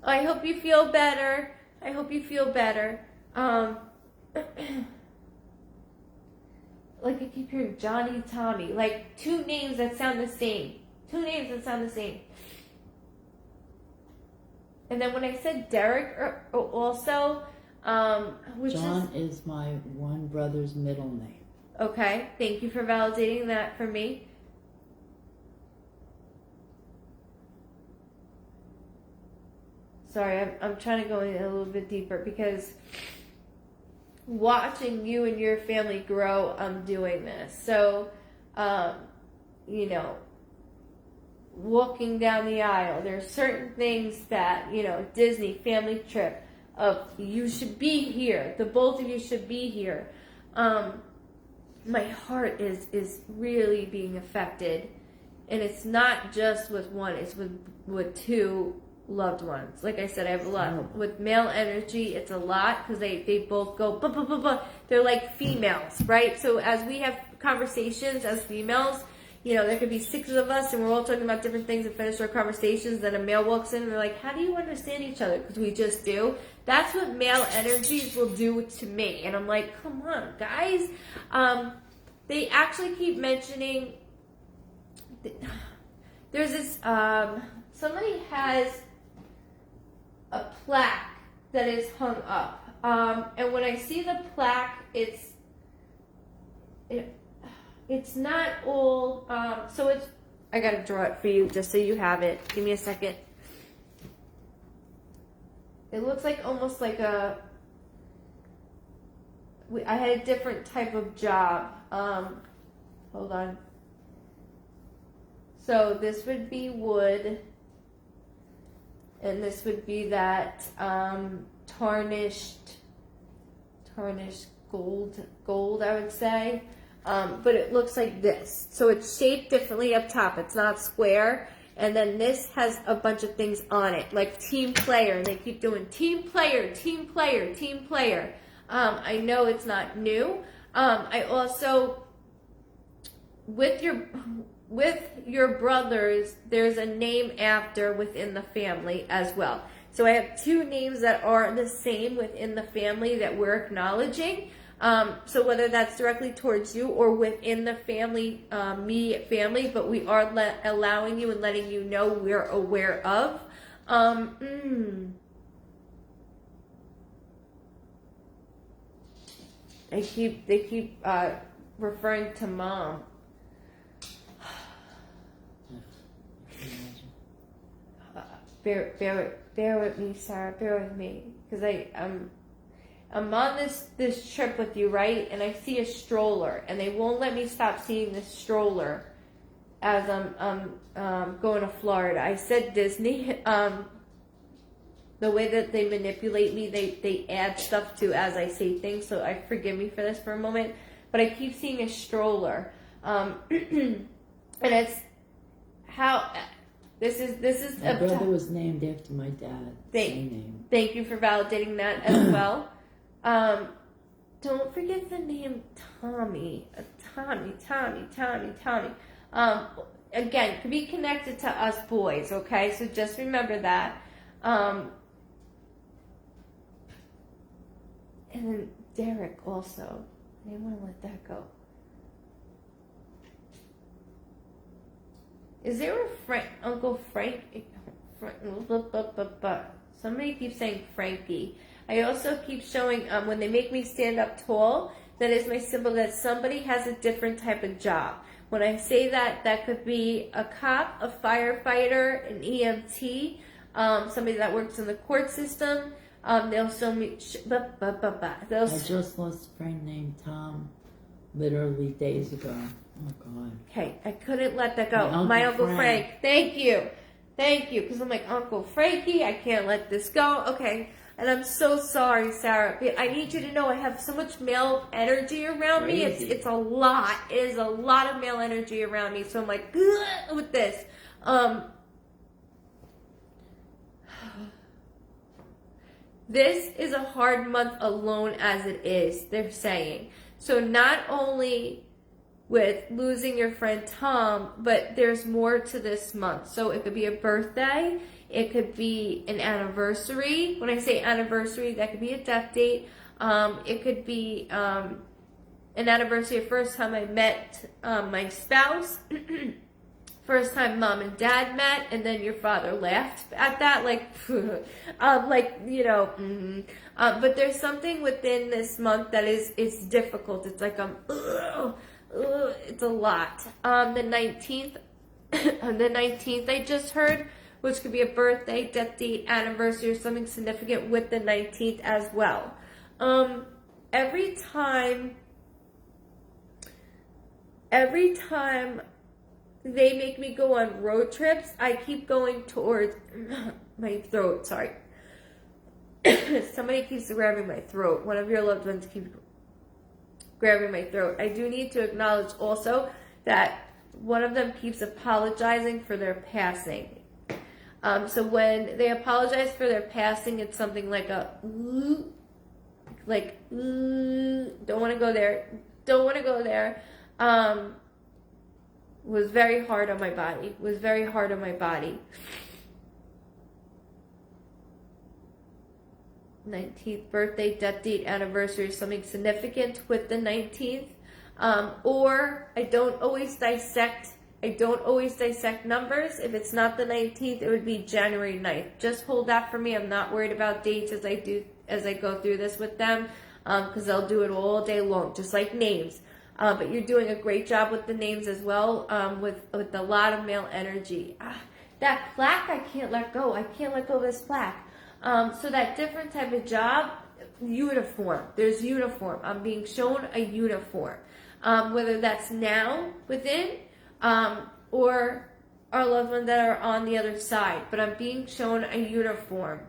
S1: I hope you feel better. Like I keep hearing Johnny, Tommy, like two names that sound the same. And then when I said Derek also, which
S2: John is my one brother's middle name.
S1: Okay, thank you for validating that for me. Sorry, I'm trying to go in a little bit deeper because watching you and your family grow, I'm doing this. So, you know, walking down the aisle, there's certain things that, you know, Disney family trip of you should be here. The both of you should be here. My heart is really being affected, and it's not just with one, it's with two loved ones. Like I said, I have a lot with male energy. It's a lot because they both go bah, bah, bah, bah. They're like females, right? So as we have conversations as females, you know, there could be 6 of us and we're all talking about different things and finish our conversations. Then a male walks in and we're like, how do you understand each other? Because we just do. That's what male energies will do to me. And I'm like, come on, guys. They actually keep mentioning, there's this, somebody has a plaque that is hung up. And when I see the plaque, it's not all, so it's, I gotta draw it for you just so you have it. Give me a second. It looks like almost like I had a different type of job. Hold on. So this would be wood, and this would be that tarnished gold, I would say. But it looks like this. So it's shaped differently up top. It's not square. And then this has a bunch of things on it, like team player. And they keep doing team player, team player, team player. I know it's not new. I also, with your brothers, there's a name after within the family as well. So I have 2 names that are the same within the family that we're acknowledging. So whether that's directly towards you or within the family, immediate family, but we are allowing you and letting you know we're aware of. They keep referring to mom. Bear with me, Sarah. Bear with me, because I'm on this trip with you, right? And I see a stroller, and they won't let me stop seeing this stroller as I'm going to Florida. I said Disney. The way that they manipulate me, they add stuff to as I say things. So forgive me for this for a moment, but I keep seeing a stroller, and it's how. This is
S2: my brother was named after my dad.
S1: Thank you for validating that as well. Don't forget the name Tommy. Tommy. Again, could be connected to us boys, okay? So just remember that. And then Derek also. I didn't want to let that go. Is there a Uncle Frank? Somebody keeps saying Frankie. I also keep showing, when they make me stand up tall, that is my symbol that somebody has a different type of job. When I say that, that could be a cop, a firefighter, an EMT, somebody that works in the court system. They'll show me,
S2: I just lost a friend named Tom literally days ago. Oh, God.
S1: Okay, I couldn't let that go. My Uncle Frank. Thank you. Because I'm like, Uncle Frankie, I can't let this go. Okay, and I'm so sorry, Sarah. I need you to know I have so much male energy around me. It's a lot. It is a lot of male energy around me. So I'm like, ugh, with this. This is a hard month alone as it is, they're saying. So not only with losing your friend Tom, but there's more to this month. So it could be a birthday, it could be an anniversary. When I say anniversary, that could be a death date. It could be an anniversary of first time I met my spouse. first time mom and dad met, and then your father laughed at that, like, but there's something within this month that it's difficult. It's like it's a lot. The 19th, the 19th I just heard, which could be a birthday, death date, anniversary, or something significant with the 19th as well. Every time they make me go on road trips, I keep going towards my throat. Sorry. Somebody keeps grabbing my throat. One of your loved ones keeps grabbing my throat. I do need to acknowledge also that one of them keeps apologizing for their passing. So when they apologize for their passing, it's something like don't want to go there. Don't want to go there. Was very hard on my body. 19th birthday, death date, anniversary, something significant with the 19th. Or I don't always dissect numbers. If it's not the 19th, it would be January 9th. Just hold that for me. I'm not worried about dates as I go through this with them, because they'll do it all day long, just like names. But you're doing a great job with the names as well, with a lot of male energy. That plaque, I can't let go. I can't let go of this plaque. So that different type of job, uniform. There's uniform. I'm being shown a uniform. Whether that's now within, or our loved ones that are on the other side. But I'm being shown a uniform.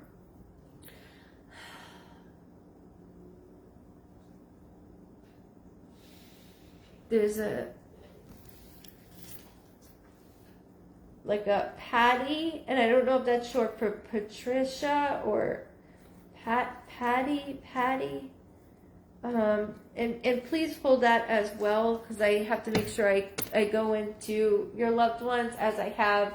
S1: There's a Patty, and I don't know if that's short for Patricia or Patty. And please hold that as well, because I have to make sure I go into your loved ones as I have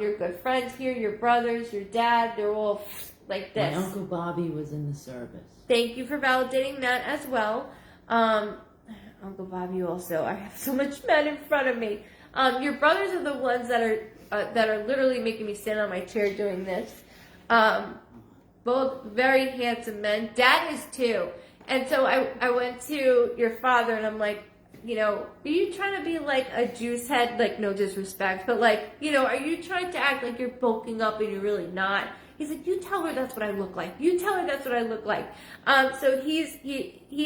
S1: your good friends here, your brothers, your dad. They're all like this.
S2: My Uncle Bobby was in the service.
S1: Thank you for validating that as well. Uncle Bobby also. I have so much men in front of me. Your brothers are the ones that are literally making me stand on my chair doing this. Both very handsome men. Dad is too. And so I went to your father and I'm like, are you trying to be like a juice head? Like, no disrespect, but like, are you trying to act like you're bulking up and you're really not? He's like, you tell her that's what I look like. You tell her that's what I look like. So he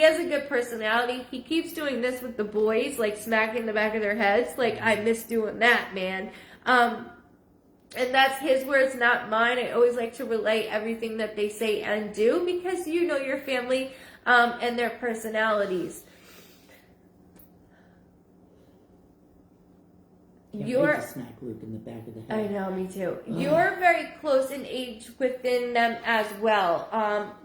S1: has a good personality. He keeps doing this with the boys, like smacking the back of their heads. Like, I miss doing that, man. And that's his words, not mine. I always like to relay everything that they say and do, because you know your family and their personalities.
S2: You're smack Luke in the back of the head.
S1: I know, me too. You're very close in age within them as well.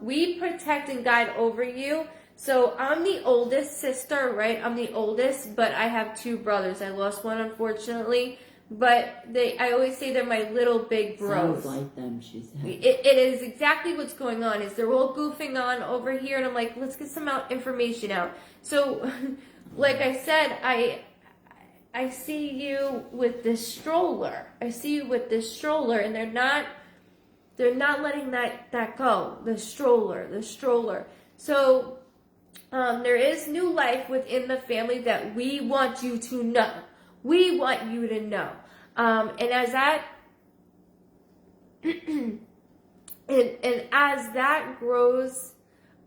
S1: We protect and guide over you. So I'm the oldest sister, right? I'm the oldest, but I have two brothers. I lost one, unfortunately. But I always say they're my little big bros.
S2: Sounds like them, she said.
S1: It is exactly what's going on. Is they're all goofing on over here, and I'm like, let's get some information out. So, like I said, I see you with this stroller. And they're not letting that go. The stroller. So, there is new life within the family that we want you to know. We want you to know. And as that and as that grows,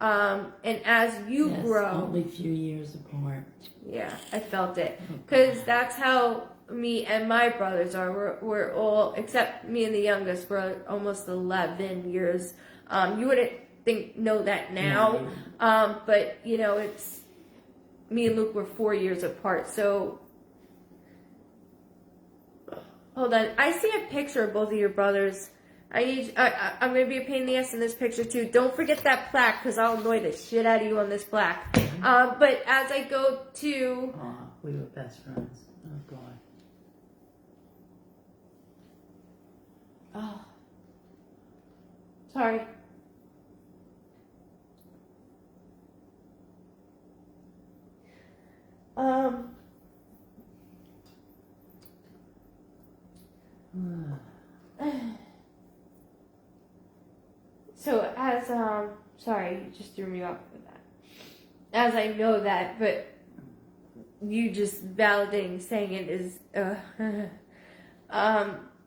S1: and as you grow,
S2: only a few years apart.
S1: Yeah, I felt it, because that's how me and my brothers are. We're all, except me and the youngest, we're almost 11 years. You wouldn't know that now, but it's me and Luke were 4 years apart. So hold on, I see a picture of both of your brothers. I'm gonna be a pain in the ass in this picture too. Don't forget that plaque, because I'll annoy the shit out of you on this plaque. But as I go to...
S2: we were best friends. Oh, God.
S1: Oh. Sorry. So as sorry, you just threw me off with that. As I know that, but you just validating saying it is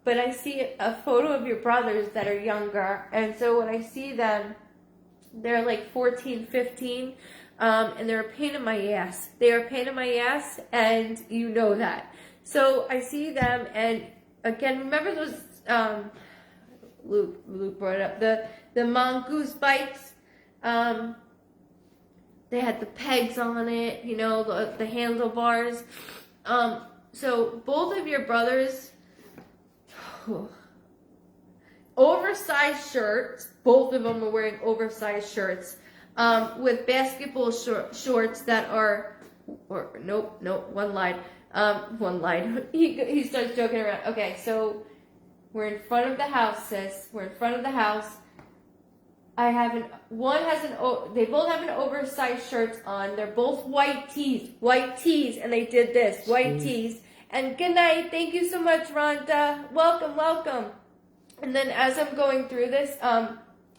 S1: but I see a photo of your brothers that are younger, and so when I see them, they're like 14, 15, and they're a pain in my ass. They are a pain in my ass, and you know that. So I see them, and again, remember those, Luke brought up, the mongoose bikes? They had the pegs on it, you know, the handlebars. So both of your brothers, oversized shirts, both of them are wearing oversized shirts, with basketball shorts that are, one line. He starts joking around. Okay, so we're in front of the house, sis. We're in front of the house. They both have an oversized shirts on. They're both white tees, and they did this, white tees. And good night. Thank you so much, Rhonda. Welcome. And then as I'm going through this,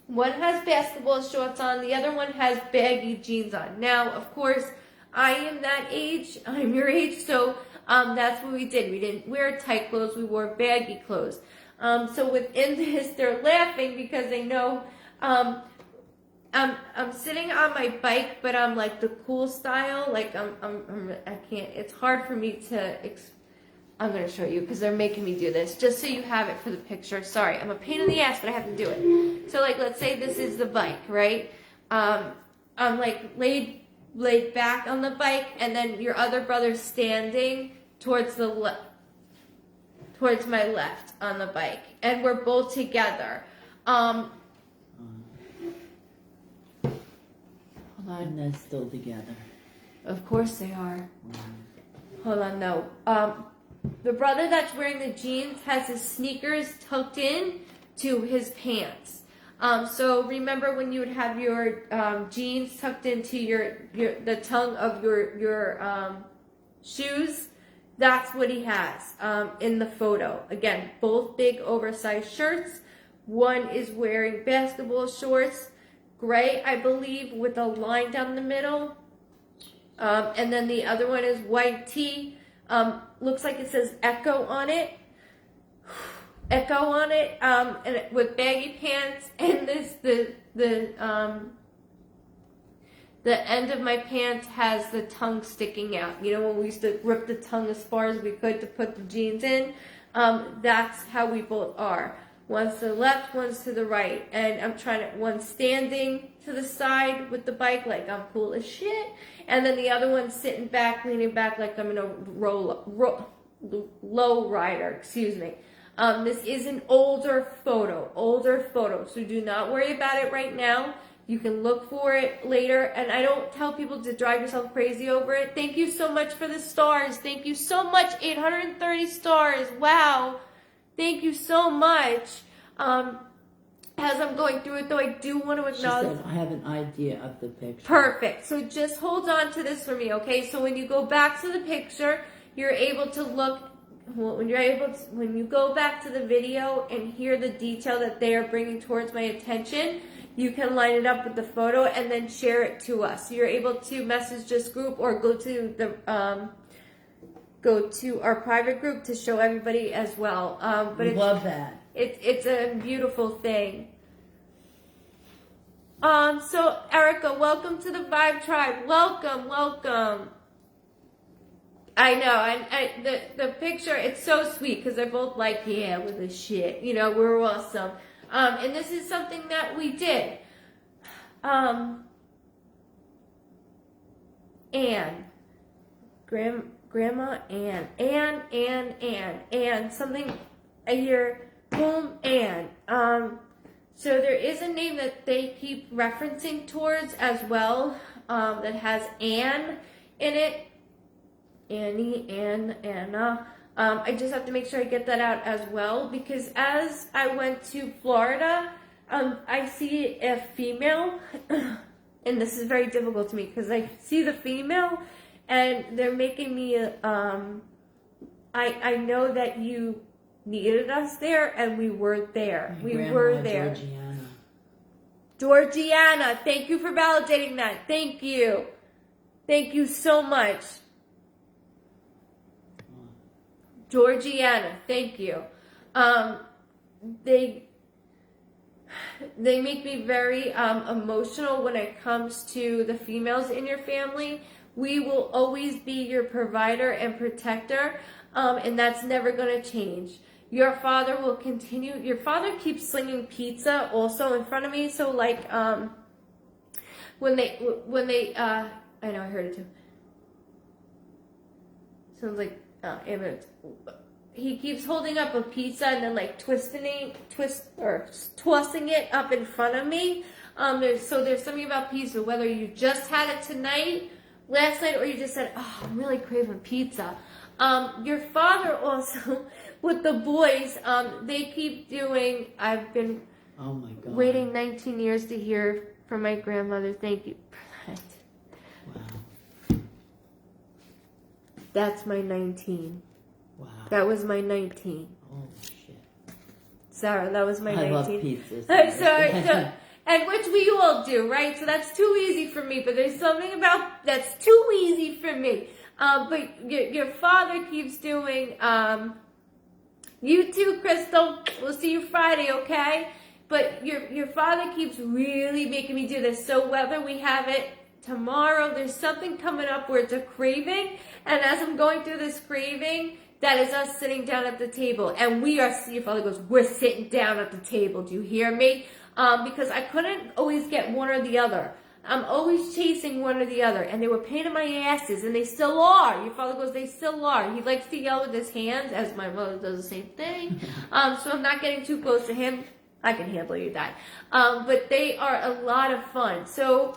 S1: one has basketball shorts on, the other one has baggy jeans on. Now, of course, I am that age, I'm your age, so that's what we did. We didn't wear tight clothes, we wore baggy clothes. So within this, they're laughing because they know I'm sitting on my bike, but I'm like the cool style. Like I can't. It's hard for me to. I'm gonna show you because they're making me do this just so you have it for the picture. Sorry, I'm a pain in the ass, but I have to do it. So like, let's say this is the bike, right? I'm like laid back on the bike, and then your other brother's standing towards my left on the bike, and we're both together. Hold on.
S2: And they're still together.
S1: Of course they are. Hold on, no. The brother that's wearing the jeans has his sneakers tucked in to his pants. So remember when you would have your jeans tucked into the tongue of your shoes? That's what he has in the photo. Again, both big oversized shirts. One is wearing basketball shorts, gray, I believe, with a line down the middle. And then the other one is white tee. Looks like it says Echo on it. And with baggy pants, and the end of my pants has the tongue sticking out. You know, when we used to rip the tongue as far as we could to put the jeans in, that's how we both are. One's to the left, one's to the right. And one's standing to the side with the bike like I'm cool as shit. And then the other one's sitting back, leaning back like I'm in a low rider, excuse me. This is an older photo, so do not worry about it right now. You can look for it later, and I don't tell people to drive yourself crazy over it. Thank you so much for the stars. Thank you so much, 830 stars. Wow. Thank you so much. As I'm going through it, though, I do want to acknowledge...
S2: She said, I have an idea of the picture.
S1: Perfect. So just hold on to this for me, okay? So when you go back to the picture, you're able to look... When you go back to the video and hear the detail that they are bringing towards my attention, you can line it up with the photo and then share it to us. You're able to message this group or go to our private group to show everybody as well. But
S2: love that.
S1: It's a beautiful thing. So Erica, welcome to the Vibe Tribe. Welcome. I know, and the picture, it's so sweet because they're both like, yeah, with the shit, you know, we're awesome. And this is something that we did. Anne, Grandma Anne, something I hear, boom, Anne. So there is a name that they keep referencing towards as well, that has Anne in it. Annie, Anna. I just have to make sure I get that out as well, because as I went to Florida, I see a female, and this is very difficult to me because I see the female, and they're making me, I know that you needed us there, and we were there.
S2: My grandma, Georgiana.
S1: Georgiana, thank you for validating that. Thank you. Thank you so much. Georgiana, thank you. They make me very emotional when it comes to the females in your family. We will always be your provider and protector, and that's never going to change. Your father will continue. Your father keeps slinging pizza also in front of me. So like when they I know I heard it too. Sounds like he keeps holding up a pizza and then like tossing it up in front of me. There's something about pizza, whether you just had it tonight, last night, or you just said, "Oh, I'm really craving pizza." Your father also, with the boys, they keep doing. I've been waiting 19 years to hear from my grandmother. Thank you for that.
S2: Wow.
S1: That's my 19.
S2: Wow.
S1: That was my 19.
S2: Oh shit.
S1: Sarah, that was my 19.
S2: I love pizzas.
S1: So, and which we all do, right? So that's too easy for me, but there's something about that's too easy for me. But your father keeps doing, you too, Crystal. We'll see you Friday, okay? But your father keeps really making me do this. So whether we have it tomorrow, there's something coming up where it's a craving. And as I'm going through this craving, that is us sitting down at the table. And your father goes, we're sitting down at the table. Do you hear me? Because I couldn't always get one or the other. I'm always chasing one or the other. And they were pain in my asses, and they still are. Your father goes, they still are. He likes to yell with his hands, as my mother does the same thing. So I'm not getting too close to him. I can handle you that. But they are a lot of fun. So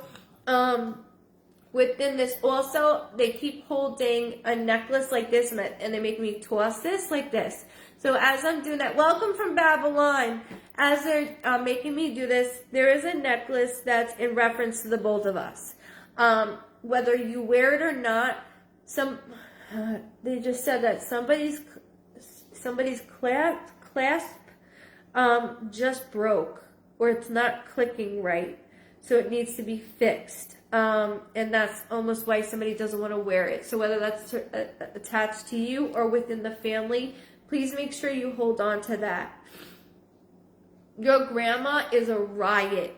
S1: within this also, they keep holding a necklace like this, and they make me toss this like this. So as I'm doing that, welcome from Babylon. As they're making me do this, there is a necklace that's in reference to the both of us. Whether you wear it or not, they just said that somebody's clasp just broke, or it's not clicking right, so it needs to be fixed. And that's almost why somebody doesn't want to wear it. So whether that's attached to you or within the family, please make sure you hold on to that. Your grandma is a riot.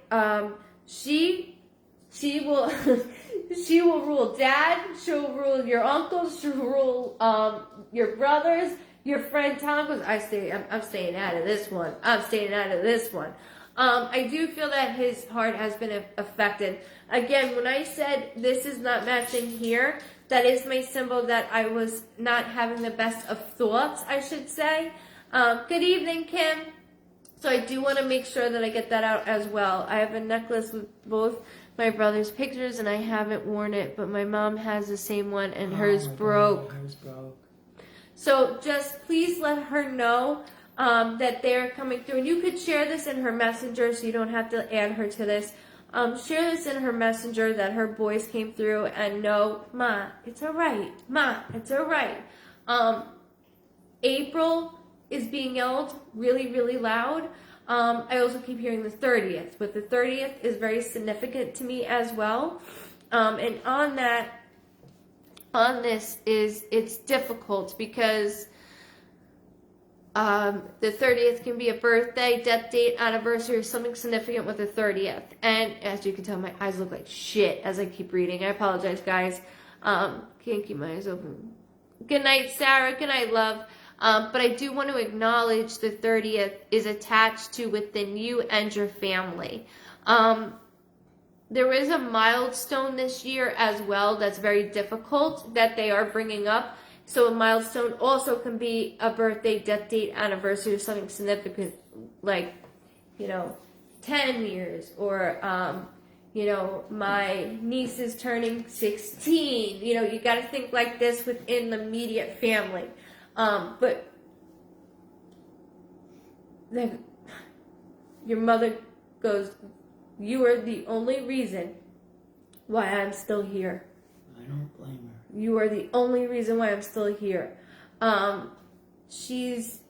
S1: She will she will rule Dad. She'll rule your uncles. She'll rule your brothers. Your friend Tom goes, I'm staying out of this one. I'm staying out of this one. I do feel that his heart has been affected. Again, when I said this is not matching here, that is my symbol that I was not having the best of thoughts, I should say. Good evening, Kim. So I do want to make sure that I get that out as well. I have a necklace with both my brother's pictures, and I haven't worn it, but my mom has the same one, and hers broke.
S2: Hers broke.
S1: So just please let her know that they're coming through. And you could share this in her messenger, so you don't have to add her to this. Share this in her messenger that her boys came through, and know, Ma, it's all right. Ma, it's all right. April is being yelled really, really loud. I also keep hearing the 30th, but the 30th is very significant to me as well. And on this it's difficult because the 30th can be a birthday, death date, anniversary, or something significant with the 30th. And as you can tell, my eyes look like shit as I keep reading. I apologize, guys. Can't keep my eyes open. Good night, Sarah. Good night, love. But I do want to acknowledge the 30th is attached to within you and your family. There is a milestone this year as well that's very difficult that they are bringing up. So a milestone also can be a birthday, death date, anniversary, or something significant, like, 10 years, or, my niece is turning 16. You got to think like this within the immediate family. But then your mother goes, you are the only reason why I'm still here.
S2: I don't blame her.
S1: You are the only reason why I'm still here. She's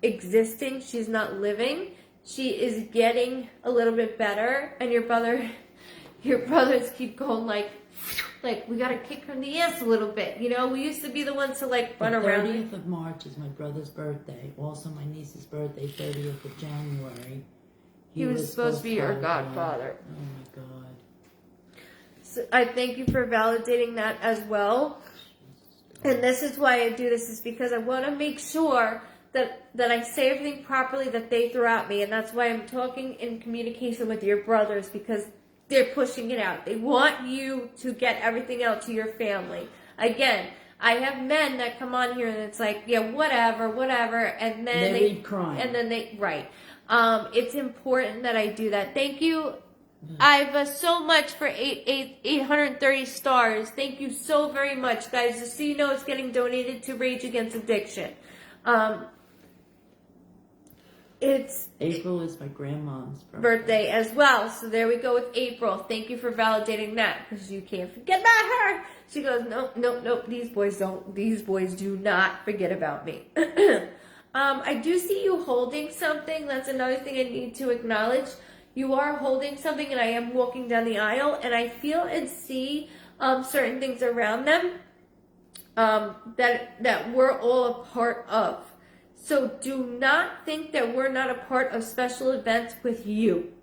S1: existing. She's not living. she is getting a little bit better, and your brothers keep going like we gotta kick her in the ass a little bit. You know, we used to be the ones to like run around.
S2: The 30th of March is my brother's birthday. Also my niece's birthday, 30th of January.
S1: He was supposed to be your godfather.
S2: Oh my God.
S1: So I thank you for validating that as well. And this is why I do this, is because I want to make sure that I say everything properly that they throw at me. And that's why I'm talking in communication with your brothers, because they're pushing it out. They want you to get everything out to your family. Again, I have men that come on here and it's like, yeah, whatever. And then
S2: they read crying.
S1: And then right. It's important that I do that. Thank you, Iva, so much for 830 stars. Thank you so very much, guys. Just so you know, it's getting donated to Rage Against Addiction.
S2: April is my grandma's
S1: birthday as well. So there we go with April. Thank you for validating that, because you can't forget about her. She goes, nope. These boys do not forget about me. I do see you holding something. That's another thing I need to acknowledge. You are holding something, and I am walking down the aisle, and I feel and see certain things around them that we're all a part of. So do not think that we're not a part of special events with you.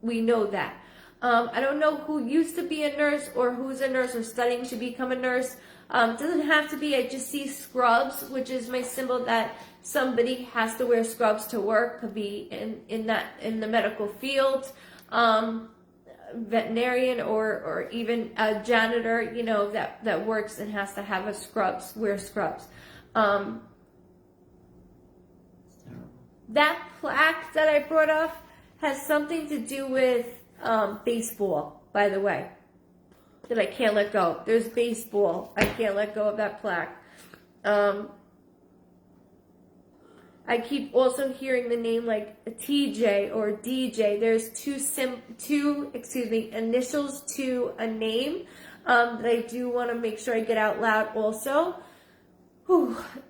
S1: We know that. I don't know who used to be a nurse or who's a nurse or studying to become a nurse. Doesn't have to be. I just see scrubs, which is my symbol that somebody has to wear scrubs to work. Could be in the medical field, veterinarian, or even a janitor. You know, that works and has to have wear scrubs. That plaque that I brought up has something to do with baseball, by the way, that I can't let go. There's baseball. I can't let go of that plaque. I keep also hearing the name like TJ or DJ. There's two initials to a name that I do want to make sure I get out loud also.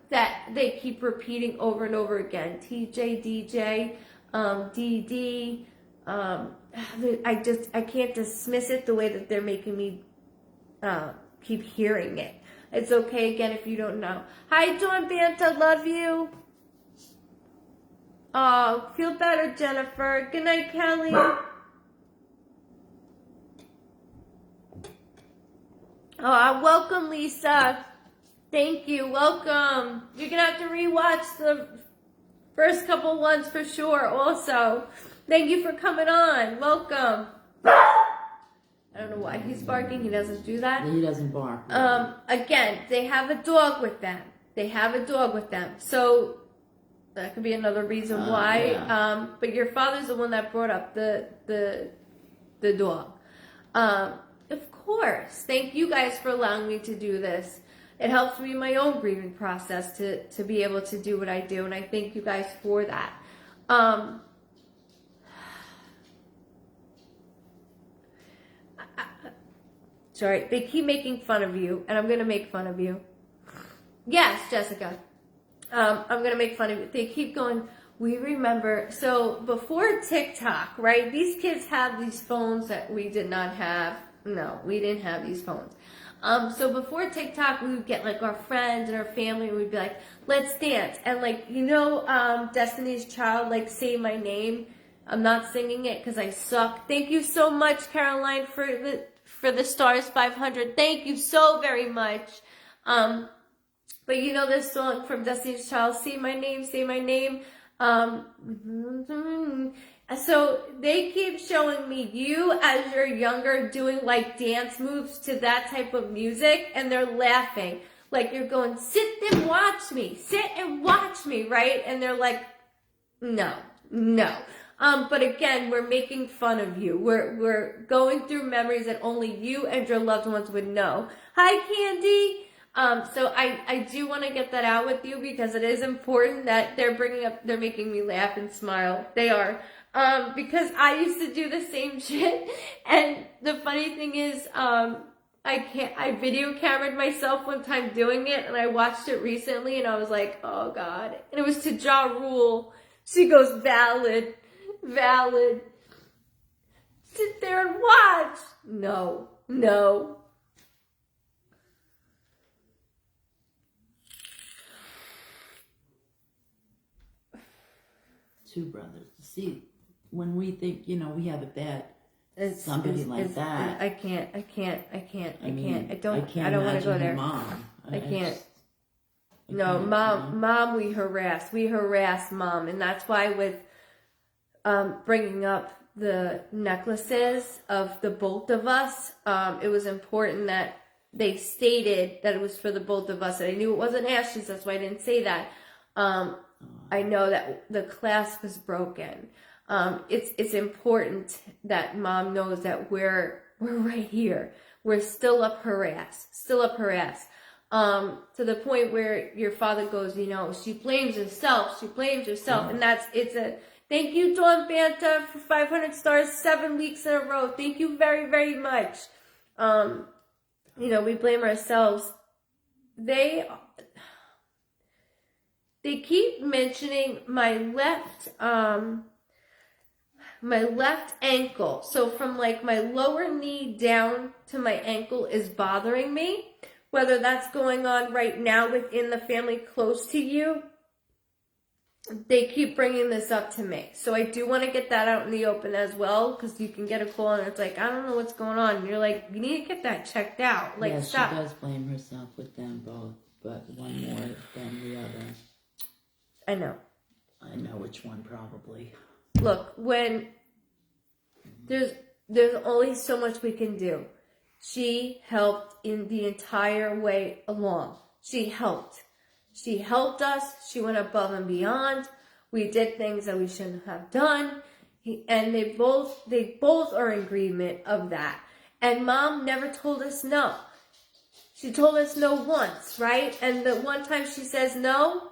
S1: That they keep repeating over and over again. TJ, DJ, DD. I can't dismiss it the way that they're making me keep hearing it. It's okay again if you don't know. Hi, Dawn Banta, love you. Oh, feel better, Jennifer. Good night, Kelly. Welcome, Lisa. Thank you. Welcome. You're going to have to rewatch the first couple ones for sure also. Thank you for coming on. Welcome. I don't know why he's barking. He doesn't do that.
S2: He doesn't bark.
S1: Again, they have a dog with them. So that could be another reason why. Yeah. But your father's the one that brought up the dog. Of course. Thank you guys for allowing me to do this. It helps me in my own grieving process to be able to do what I do, and I thank you guys for that. Sorry, they keep making fun of you, and I'm going to make fun of you. Yes, Jessica. I'm going to make fun of you. They keep going, we remember. So before TikTok, right, these kids have these phones that we did not have. No, we didn't have these phones. So before TikTok, we would get like our friends and our family, and we'd be like, let's dance. And like, you know, Destiny's Child, like Say My Name. I'm not singing it because I suck. Thank you so much, Caroline, for the stars 500. Thank you so very much. But you know this song from Destiny's Child, Say My Name, Say My Name. So they keep showing me you as you're younger doing like dance moves to that type of music, and they're laughing. Like you're going, sit and watch me, right? And they're like, no. But again, we're making fun of you. We're going through memories that only you and your loved ones would know. Hi, Candy. So I do want to get that out with you because it is important that they're making me laugh and smile. They are. Because I used to do the same shit. And the funny thing is, I video cameraed myself one time doing it, and I watched it recently, and I was like, oh God. And it was to Ja Rule. She goes, valid. valid. Sit there and watch. No.
S2: Two brothers. See, when we think, we have it bad,
S1: It's
S2: somebody like that.
S1: I can't. I don't want to
S2: imagine
S1: go there.
S2: Mom.
S1: I can't.
S2: I
S1: No,
S2: can't,
S1: mom, we harass mom, and that's why with bringing up the necklaces of the both of us, it was important that they stated that it was for the both of us. And I knew it wasn't Ashley's, that's why I didn't say that. I know that the clasp was broken. It's important that mom knows that we're right here. We're still up her ass. To the point where your father goes, she blames herself. And it's a thank you, Dawn Banta, for 500 stars, 7 weeks in a row. Thank you very, very much. We blame ourselves. They keep mentioning my left ankle. So from like my lower knee down to my ankle is bothering me. Whether that's going on right now within the family close to you, they keep bringing this up to me. So I do want to get that out in the open as well, because you can get a call and it's like, I don't know what's going on. And you're like, you need to get that checked out. Like, stop.
S2: She does blame herself with them both, but one more than the other.
S1: I know
S2: which one probably.
S1: Look, when there's only so much we can do. She helped in the entire way along. She helped us. She went above and beyond. We did things that we shouldn't have done. And they both are in agreement of that. And mom never told us no. She told us no once, right? And the one time she says no,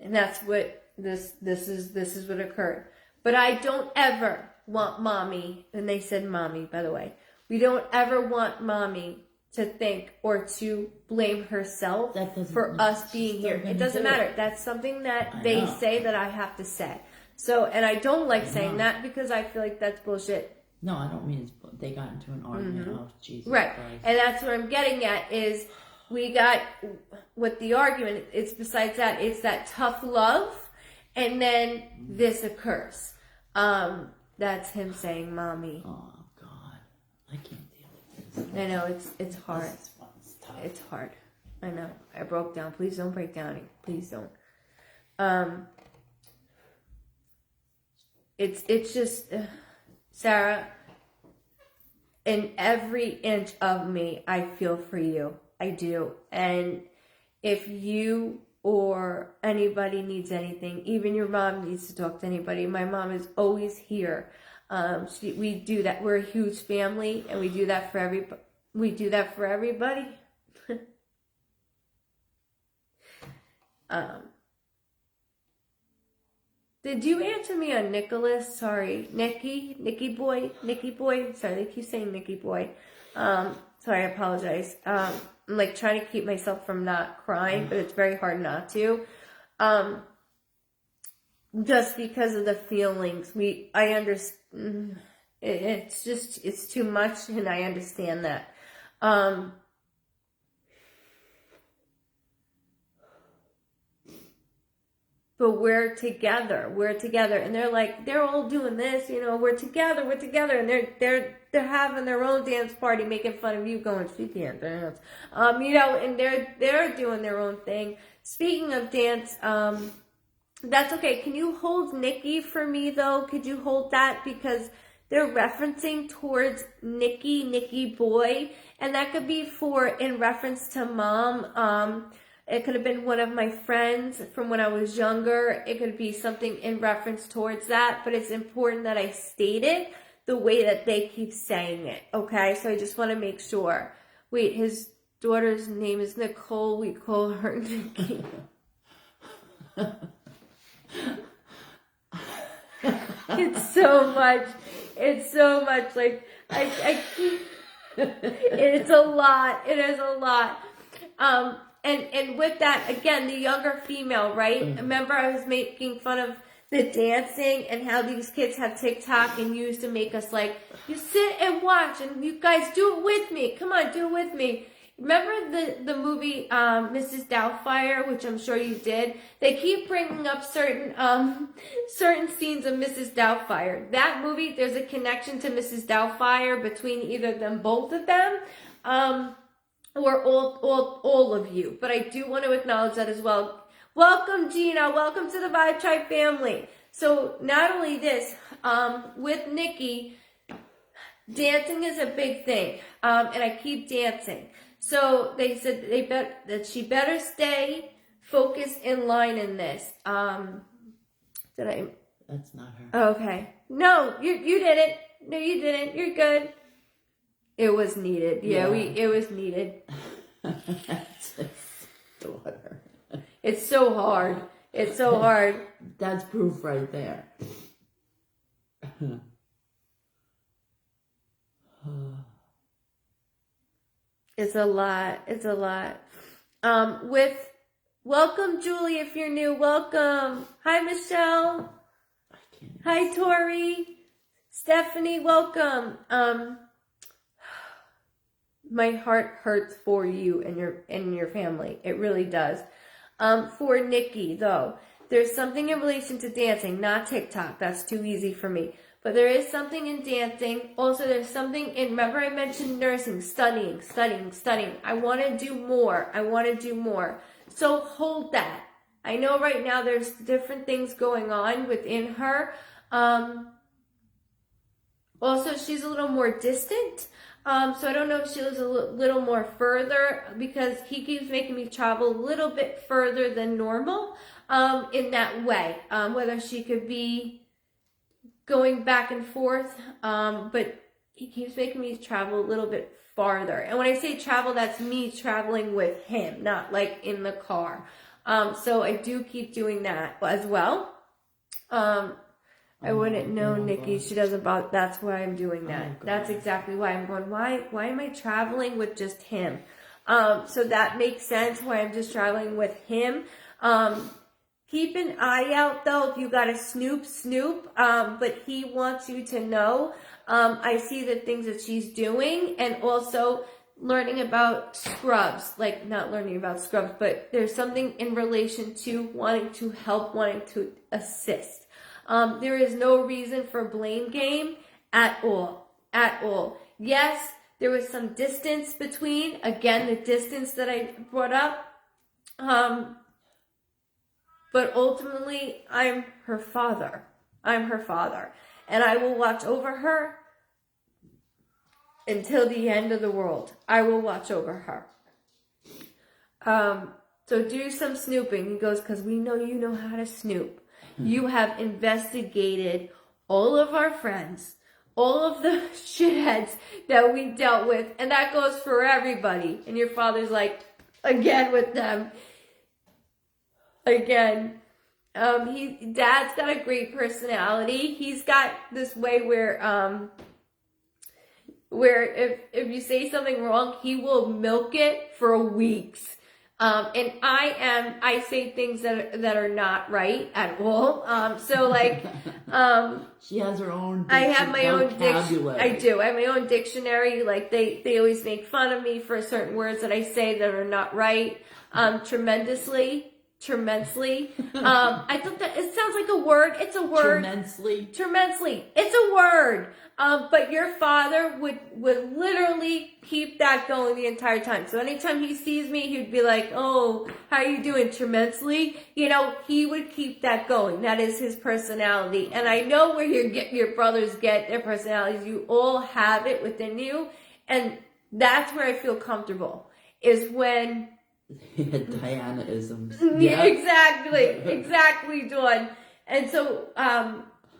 S1: and that's what this is what occurred. But I don't ever want mommy, and they said mommy, by the way. We don't ever want mommy to think or to blame herself for us being here. It doesn't matter. That's something that they say that I have to say. So, and I don't like saying that because I feel like that's bullshit.
S2: No, I don't mean they got into an argument. Oh, Jesus
S1: right.
S2: Christ.
S1: And that's what I'm getting at is we got with the argument. It's besides that, it's that tough love, and then this occurs. That's him saying, "Mommy."
S2: Oh God, I can't deal with this.
S1: I know it's hard.
S2: This one's tough.
S1: It's hard. I know. I broke down. Please don't break down. Please don't. It's just Sarah. In every inch of me, I feel for you. I do. And if you or anybody needs anything, even your mom needs to talk to anybody, my mom is always here. We do that. We're a huge family, and we do that for everybody. Did you answer me on Nicholas? Sorry, Nicky boy. Sorry, they keep saying Nicky boy. Sorry, I apologize. I'm like trying to keep myself from not crying, but it's very hard not to. Just because of the feelings. I understand. It's too much, and I understand that. But we're together, and they're all doing this, we're together, and they're having their own dance party, making fun of you, going, she can't dance, and they're doing their own thing. Speaking of dance, that's okay. Can you hold Nikki for me though? Could you hold that, because they're referencing towards Nikki boy, and that could be in reference to mom. It could have been one of my friends from when I was younger. It could be something in reference towards that. But it's important that I state it the way that they keep saying it. Okay? So I just want to make sure. Wait, his daughter's name is Nicole. We call her Nikki. It's so much. Like, I keep... It's a lot. It is a lot. And with that, again, the younger female, right? Remember I was making fun of the dancing and how these kids have TikTok and used to make us like, you sit and watch and you guys do it with me. Come on, do it with me. Remember the movie Mrs. Doubtfire, which I'm sure you did? They keep bringing up certain scenes of Mrs. Doubtfire. That movie, there's a connection to Mrs. Doubtfire between either them, both of them, or all of you. But I do want to acknowledge that as well. Welcome, Gina. Welcome to the Vibe Tribe family. So not only this, with Nikki, dancing is a big thing, and I keep dancing. So they said that she better stay focused in line in this. Did I?
S2: That's not her.
S1: Okay. No, you didn't. No, you didn't. You're good. It was needed. Yeah. It was needed.
S2: That's his daughter.
S1: It's so hard. It's so hard.
S2: That's proof right there.
S1: It's a lot. It's a lot. Welcome, Julie, if you're new. Welcome. Hi, Michelle. Hi, Tori. Stephanie, welcome. My heart hurts for you and your family. It really does. For Nikki, though, there's something in relation to dancing, not TikTok. That's too easy for me. But there is something in dancing. Also, there's something in, remember I mentioned nursing, studying. I want to do more. So hold that. I know right now there's different things going on within her. Also, she's a little more distant. So I don't know if she lives a little more further because he keeps making me travel a little bit further than normal in that way. Whether she could be going back and forth, but he keeps making me travel a little bit farther. And when I say travel, that's me traveling with him, not like in the car. So I do keep doing that as well. I wouldn't know, Nikki. She doesn't bother. That's why I'm doing that. That's exactly why I'm going. Why am I traveling with just him? So that makes sense why I'm just traveling with him. Keep an eye out though if you got a snoop. But he wants you to know. I see the things that she's doing and also learning about scrubs. Like not learning about scrubs, but there's something in relation to wanting to help, wanting to assist. There is no reason for blame game at all. Yes, there was some distance between, again, the distance that I brought up. But ultimately, I'm her father. And I will watch over her until the end of the world. I will watch over her. So do some snooping. He goes, because we know you know how to snoop. You have investigated all of our friends, all of the shitheads that we dealt with, and that goes for everybody. And your father's like, again with them. Again. Dad's got a great personality. He's got this way where if you say something wrong, he will milk it for weeks. And I say things that are not right at all. So like,
S2: she has her own.
S1: I have my own
S2: vocabulary.
S1: I do. I have my own dictionary. Like they always make fun of me for certain words that I say that are not right. Tremendously. I thought that it sounds like a word. It's a word. Tremendously. It's a word. But your father would literally keep that going the entire time. So anytime he sees me, he'd be like, "Oh, how are you doing?" Tremendously. You know, he would keep that going. That is his personality. And I know where your brothers get their personalities. You all have it within you. And that's where I feel comfortable. Is when
S2: Diana-isms.
S1: Yeah, exactly, Dawn. And so,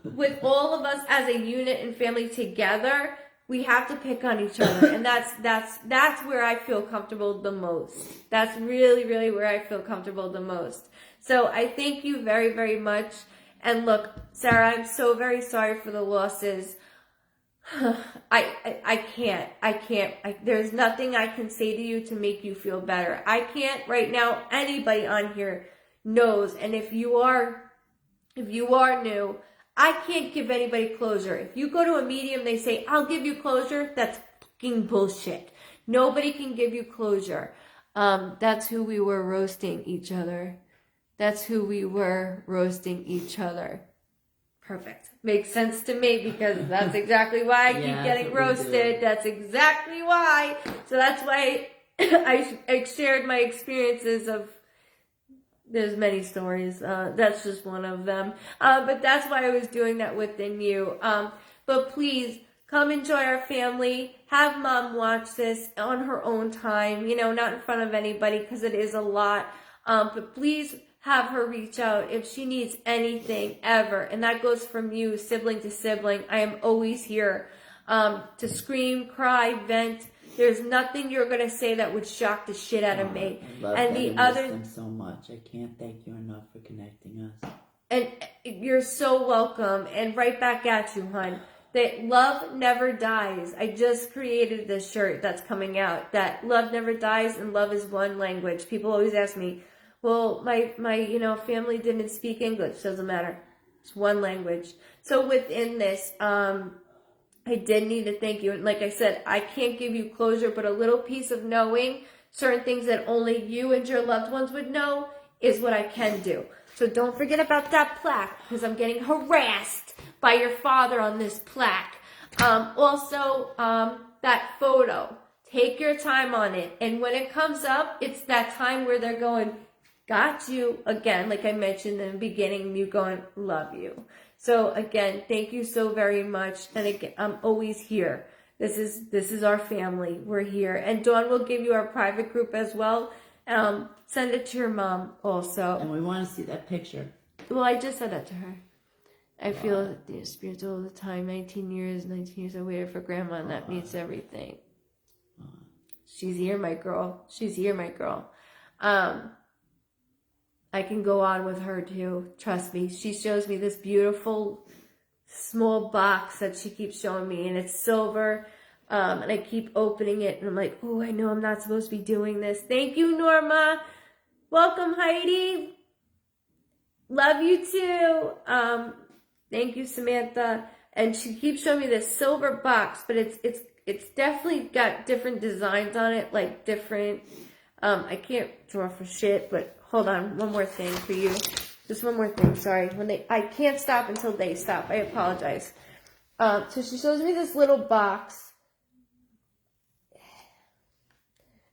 S1: with all of us as a unit and family together, we have to pick on each other, and that's where I feel comfortable the most. That's really, really where I feel comfortable the most. So I thank you very, very much. And look, Sarah, I'm so very sorry for the losses. I can't. There's nothing I can say to you to make you feel better. I can't right now. Anybody on here knows. And if you are new, I can't give anybody closure. If you go to a medium, they say, I'll give you closure. That's fucking bullshit. Nobody can give you closure. That's who we were roasting each other. That's who we were roasting each other. Perfect. Makes sense to me because that's exactly why I keep getting roasted. That's exactly why. So that's why I shared my experiences of, there's many stories. That's just one of them. But that's why I was doing that within you. But please come enjoy our family. Have mom watch this on her own time, not in front of anybody because it is a lot. But please have her reach out if she needs anything ever. And that goes from you, sibling to sibling. I am always here to scream, cry, vent. There's nothing you're going to say that would shock the shit out of me.
S2: I love
S1: and the other
S2: them so much. I can't thank you enough for connecting us.
S1: And you're so welcome. And right back at you, hon. That love never dies. I just created this shirt that's coming out. That love never dies and love is one language. People always ask me, well, my family didn't speak English. Doesn't matter. It's one language. So within this, I did need to thank you. And like I said, I can't give you closure, but a little piece of knowing certain things that only you and your loved ones would know is what I can do. So don't forget about that plaque because I'm getting harassed by your father on this plaque. Also, that photo. Take your time on it. And when it comes up, it's that time where they're going, got you. Again, like I mentioned in the beginning, you going, love you. So again, thank you so very much. And again, I'm always here. This is our family. We're here. And Dawn will give you our private group as well. Send it to your mom also.
S2: And we want to see that picture.
S1: Well, I just said that to her. I feel the spirits all the time. 19 years I waited for grandma, and that means everything. She's here, my girl. She's here, my girl. I can go on with her too. Trust me. She shows me this beautiful small box that she keeps showing me, and it's silver. And I keep opening it, and I'm like, oh, I know I'm not supposed to be doing this. Thank you, Norma. Welcome, Heidi. Love you too. Thank you, Samantha. And she keeps showing me this silver box, but it's definitely got different designs on it, like different. I can't draw for shit, but hold on, one more thing for you. Just one more thing. Sorry, I can't stop until they stop. I apologize. So she shows me this little box.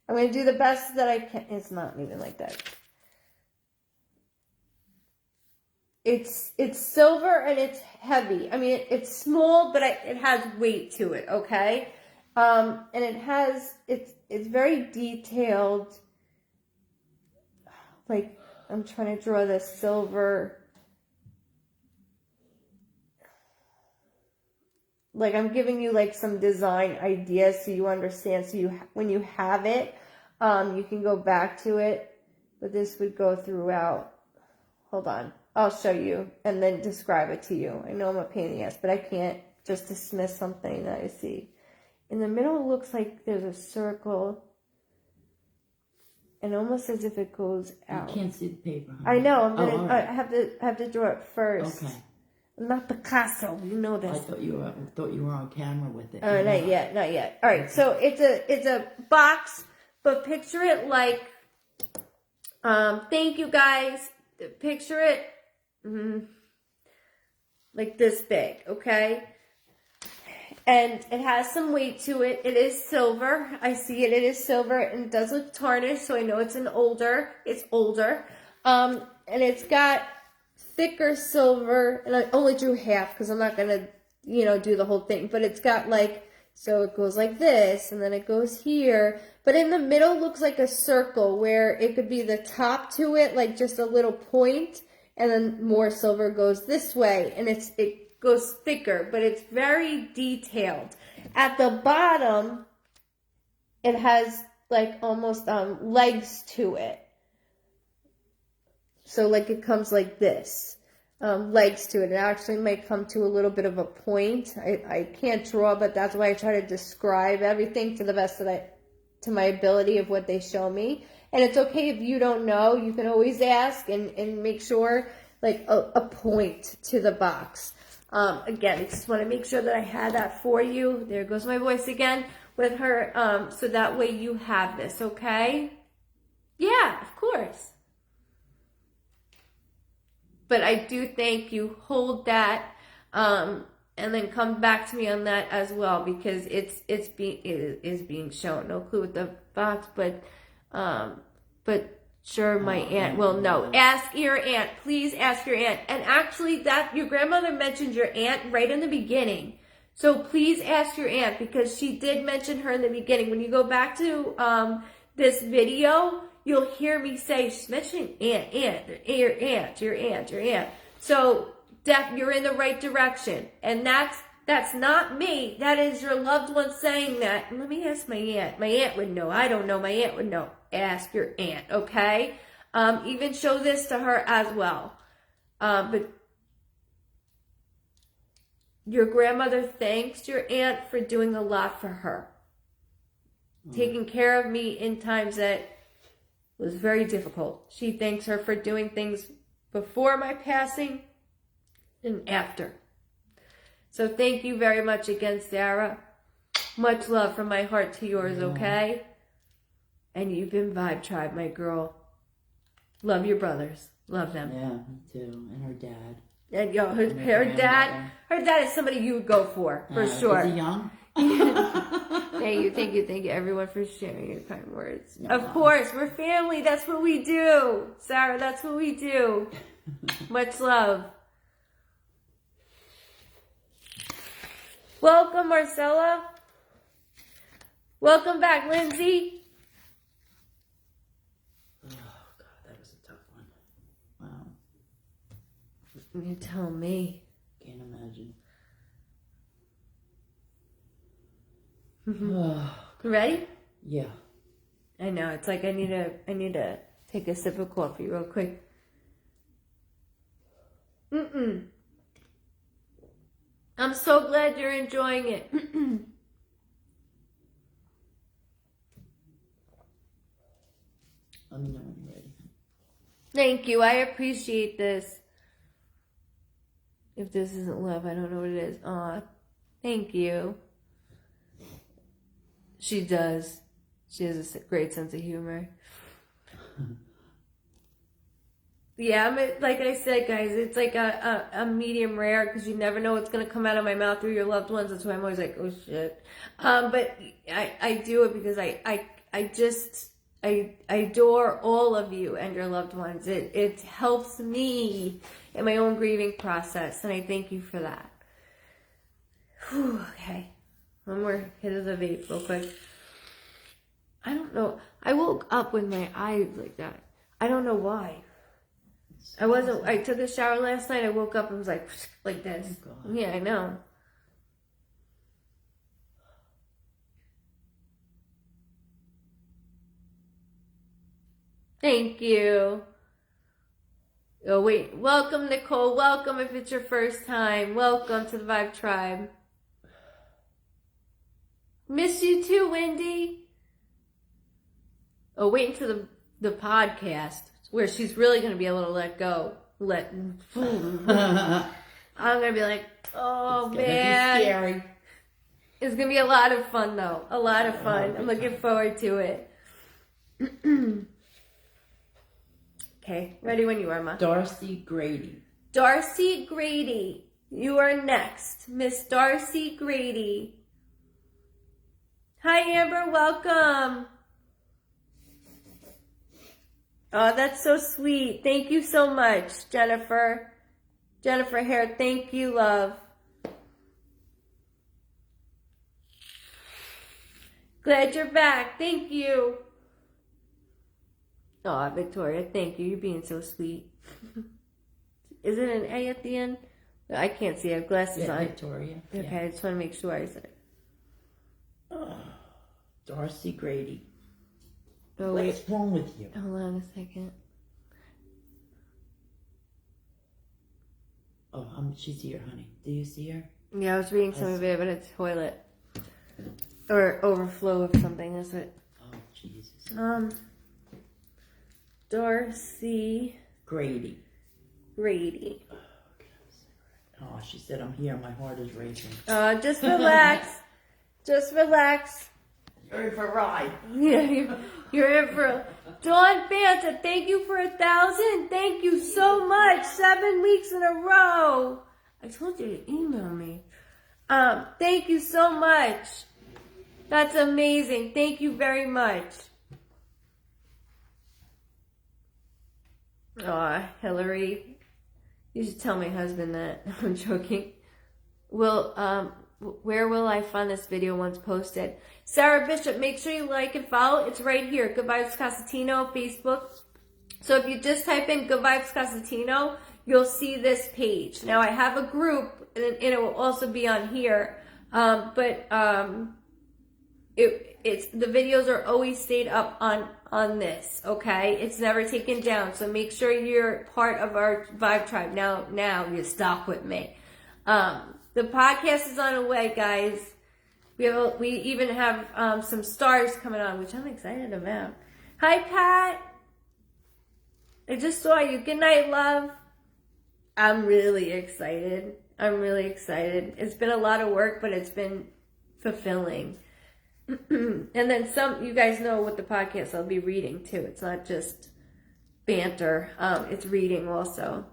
S1: I'm going to do the best that I can. It's not even like that. It's silver and it's heavy. I mean, it's small, but it has weight to it, okay? And it's very detailed. Like, I'm trying to draw this silver. Like, I'm giving you, like, some design ideas so you understand. So when you have it, you can go back to it. But this would go throughout. Hold on. I'll show you and then describe it to you. I know I'm a pain in the ass, but I can't just dismiss something that I see. In the middle, it looks like there's a circle. And almost as if it goes out.
S2: I can't see the paper.
S1: Huh? I know.
S2: Right.
S1: I have to draw it first.
S2: Okay.
S1: I'm not Picasso. You know this.
S2: I thought you were on camera with it.
S1: Oh, not yet. All right. So it's a box, but picture it like. Thank you guys. Picture it like this big, okay? And it has some weight to it. It is silver. I see it. It is silver, and it does look tarnished, so I know it's older. It's older. And it's got thicker silver, and I only drew half because I'm not gonna, do the whole thing. But it's got so it goes like this, and then it goes here. But in the middle looks like a circle where it could be the top to it, like just a little point, and then more silver goes this way, and it goes thicker, but it's very detailed. At the bottom, it has like almost legs to it. So like it comes like this. legs to it. It actually might come to a little bit of a point. I can't draw, but that's why I try to describe everything to the best of to my ability of what they show me. And it's okay if you don't know. You can always ask and make sure, like, a point to the box. Again, I just want to make sure that I had that for you. There goes my voice again with her. So that way you have this, okay? Yeah, of course. But I do think you hold that, and then come back to me on that as well, because it is being shown. No clue with the box, but sure, my aunt will know. Ask your aunt, please ask your aunt. And actually, that your grandmother mentioned your aunt right in the beginning, so please ask your aunt, because she did mention her in the beginning. When you go back to this video, you'll hear me say, she's mentioning your aunt. So, you're in the right direction. And that's not me. That is your loved one saying that. Let me ask my aunt. My aunt would know. I don't know. My aunt would know. Ask your aunt, okay? Even show this to her as well. But your grandmother thanks your aunt for doing a lot for her. Taking care of me in times that was very difficult. She thanks her for doing things before my passing and after. So thank you very much again, Sarah. Much love from my heart to yours, okay? And you've been Vibe Tribe, my girl. Love your brothers. Love them.
S2: Yeah, me too. And her dad.
S1: And her dad is somebody you would go for sure.
S2: Is he young?
S1: Thank you, everyone, for sharing your kind words. No. Of course, we're family. That's what we do, Sarah. That's what we do. Much love. Welcome, Marcella. Welcome back, Lindsay.
S2: Oh God, that was a tough one. Wow.
S1: You tell me.
S2: Can't imagine.
S1: Ready?
S2: Yeah.
S1: I know. It's like I need to take a sip of coffee real quick. I'm so glad you're enjoying it.
S2: Let me know when you're ready.
S1: Thank you. I appreciate this. If this isn't love, I don't know what it is. Aw, thank you. She does. She has a great sense of humor. Yeah, like I said, guys, it's like a medium rare, because you never know what's going to come out of my mouth through your loved ones. That's why I'm always like, oh shit. But I do it because I adore all of you and your loved ones. It helps me in my own grieving process, and I thank you for that. Whew, okay. One more hit of the vape real quick. I don't know. I woke up with my eyes like that. I don't know why. I took a shower last night. I woke up and was like this.
S2: Oh,
S1: yeah, I know. Thank you. Oh, wait. Welcome, Nicole. Welcome if it's your first time. Welcome to the Vibe Tribe. Miss you too, Wendy. Oh, wait until the podcast where she's really going to be able to let go. I'm going to be like, oh,
S2: it's
S1: man.
S2: Be scary.
S1: It's going to be a lot of fun, though. A lot of fun. I'm looking forward to it. Okay, ready when you are, Ma.
S2: Darcy Grady.
S1: Darcy Grady. You are next. Miss Darcy Grady. Hi, Amber. Welcome. Oh, that's so sweet. Thank you so much, Jennifer. Jennifer Hare, thank you, love. Glad you're back. Thank you. Oh, Victoria, thank you. You're being so sweet. Is it an A at the end? I can't see. I have glasses on.
S2: Victoria.
S1: Okay,
S2: yeah.
S1: I just want to make sure I said it.
S2: Oh, Darcy Grady.
S1: Oh, wait.
S2: What's wrong with you?
S1: Hold on a second.
S2: Oh, she's here, honey. Do you see her?
S1: Yeah, I was reading some of it, but it's toilet. Or overflow of something, that's it.
S2: Oh, Jesus.
S1: Darcy
S2: Grady. Oh, she said, I'm here. My heart is racing.
S1: Just relax. Just relax.
S2: You're in for a ride.
S1: Yeah, you're in for a... Dawn Banta, thank you for 1,000. Thank you so much. 7 weeks in a row. I told you to email me. Thank you so much. That's amazing. Thank you very much. Aw, Hillary. You should tell my husband that. I'm joking. Where will I find this video once posted? Sarah Bishop, make sure you like and follow. It's right here. Goodvibes Cosentino, Facebook. So if you just type in Goodvibes Cosentino, you'll see this page. Now I have a group, and it will also be on here. It's the videos are always stayed up on this, okay? It's never taken down. So make sure you're part of our Vibe Tribe. Now you stop with me. The podcast is on the way, guys. We even have some stars coming on, which I'm excited about. Hi, Pat. I just saw you. Good night, love. I'm really excited. It's been a lot of work, but it's been fulfilling. And then you guys know with the podcast I'll be reading too. It's not just banter. It's reading also.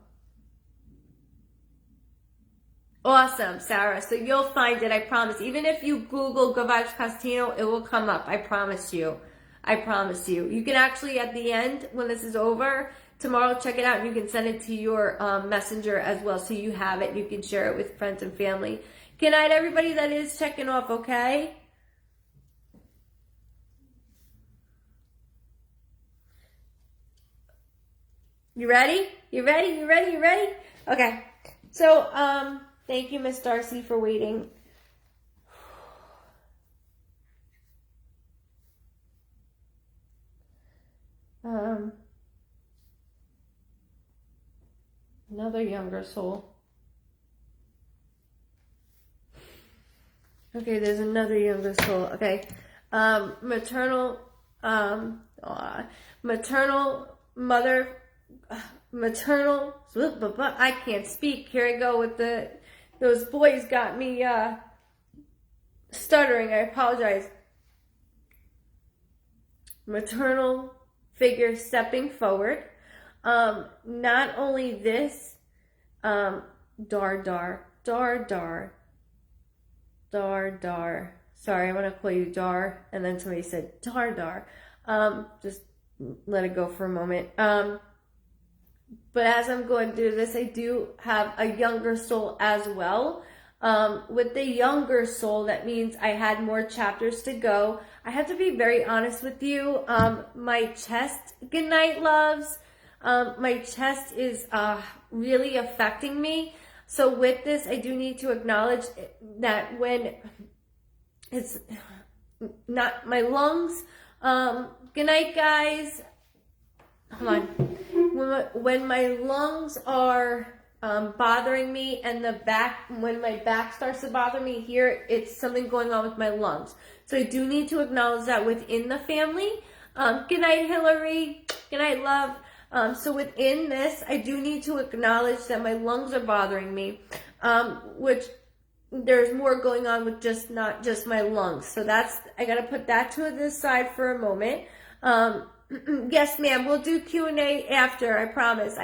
S1: Awesome, Sarah. So you'll find it, I promise. Even if you Google Goodvibes Cosentino, it will come up. I promise you. You can actually, at the end, when this is over, tomorrow, check it out, and you can send it to your messenger as well, so you have it. You can share it with friends and family. Good night, everybody that is checking off, okay? You ready? Okay. So, thank you, Miss Darcy, for waiting. Another younger soul. Okay, there's another younger soul. Okay. Maternal I can't speak. Here I go with those boys got me stuttering. I apologize. Maternal figure stepping forward. Not only this, Dar. Sorry, I want to call you Dar, and then somebody said Dar. Just let it go for a moment. But as I'm going through this, I do have a younger soul as well. With the younger soul, that means I had more chapters to go. I have to be very honest with you. My chest, good night, loves. My chest is really affecting me. So with this, I do need to acknowledge that when it's not my lungs. Good night, guys. Hold on. When my lungs are bothering me and when my back starts to bother me here, it's something going on with my lungs. So I do need to acknowledge that within the family. Good night, Hillary. Good night, love. So within this, I do need to acknowledge that my lungs are bothering me, which there's more going on with not just my lungs. So I got to put that to the side for a moment. Yes, ma'am. We'll do Q&A after. I promise.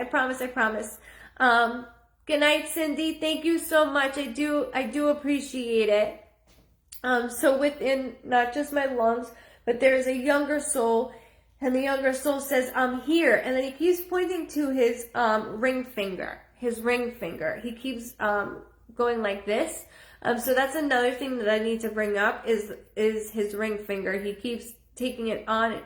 S1: Good night, Cindy. Thank you so much. I do appreciate it. So within not just my lungs, but there's a younger soul, and the younger soul says, I'm here. And then he keeps pointing to his ring finger. He keeps going like this. So that's another thing that I need to bring up is his ring finger. He keeps taking it on,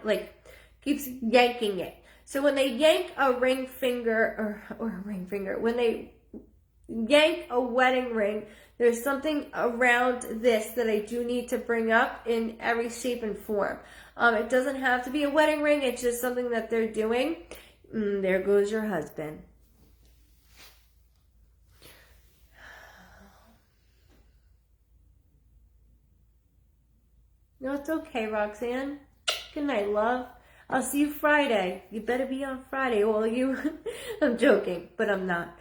S1: keeps yanking it. So when they yank a ring finger, when they yank a wedding ring, there's something around this that I do need to bring up in every shape and form. It doesn't have to be a wedding ring. It's just something that they're doing. There goes your husband. No, it's okay, Roxanne. Good night, love. I'll see you Friday. You better be on Friday, all you. I'm joking, but I'm not.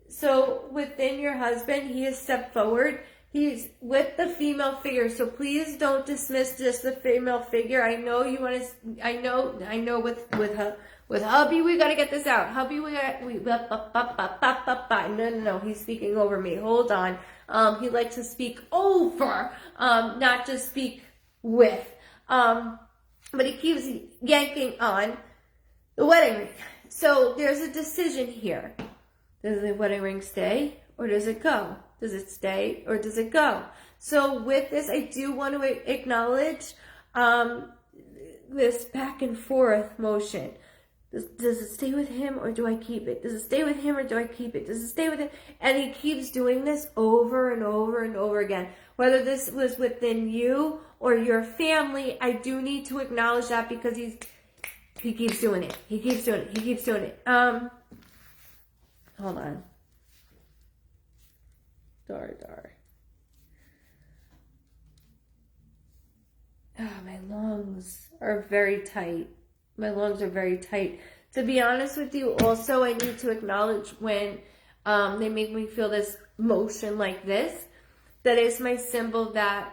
S1: So within your husband, he has stepped forward. He's with the female figure. So please don't dismiss just the female figure. I know you want to. I know. With hubby, we gotta get this out. Hubby, No. He's speaking over me. Hold on. He likes to speak over, not just speak with. But he keeps yanking on the wedding ring. So there's a decision here. Does the wedding ring stay or does it go? Does it stay or does it go? So with this, I do want to acknowledge this back and forth motion. Does it stay with him or do I keep it? Does it stay with him or do I keep it? Does it stay with him? And he keeps doing this over and over and over again. Whether this was within you or your family, I do need to acknowledge that because he keeps doing it. He keeps doing it. He keeps doing it. Hold on. Dar. Oh, my lungs are very tight. My lungs are very tight. To be honest with you, also, I need to acknowledge when they make me feel this motion like this. That is my symbol that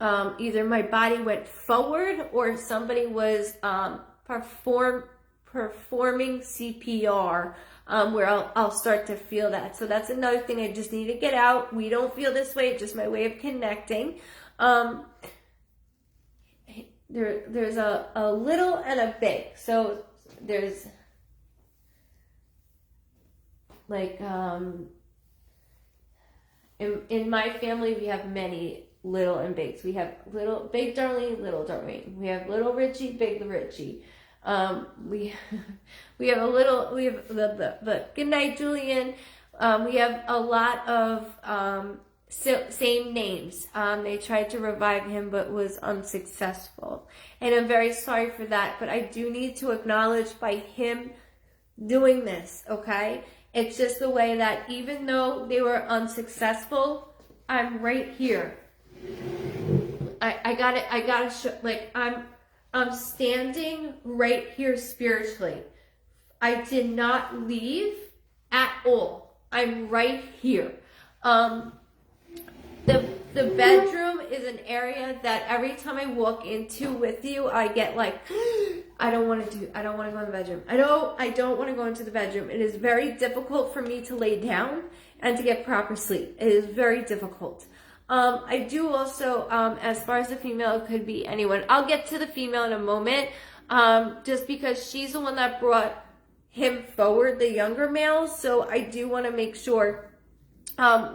S1: either my body went forward or somebody was performing CPR, where I'll start to feel that. So that's another thing I just need to get out. We don't feel this way. It's just my way of connecting. There's a little and a big. So there's like in my family we have many little and bigs. We have little big Darlene, little Darlene. We have little Richie, big Richie. We have the good night Julian. We have a lot of same names. They tried to revive him but was unsuccessful. And I'm very sorry for that, but I do need to acknowledge by him doing this, okay? It's just the way that even though they were unsuccessful, I'm right here. I gotta show, like, I'm standing right here spiritually. I did not leave at all. I'm right here. The bedroom is an area that every time I walk into with you, I get like, I don't want to go in the bedroom. I don't want to go into the bedroom. It is very difficult for me to lay down and to get proper sleep. It is very difficult. I do also, as far as the female, it could be anyone. I'll get to the female in a moment, just because she's the one that brought him forward, the younger male. So I do want to make sure,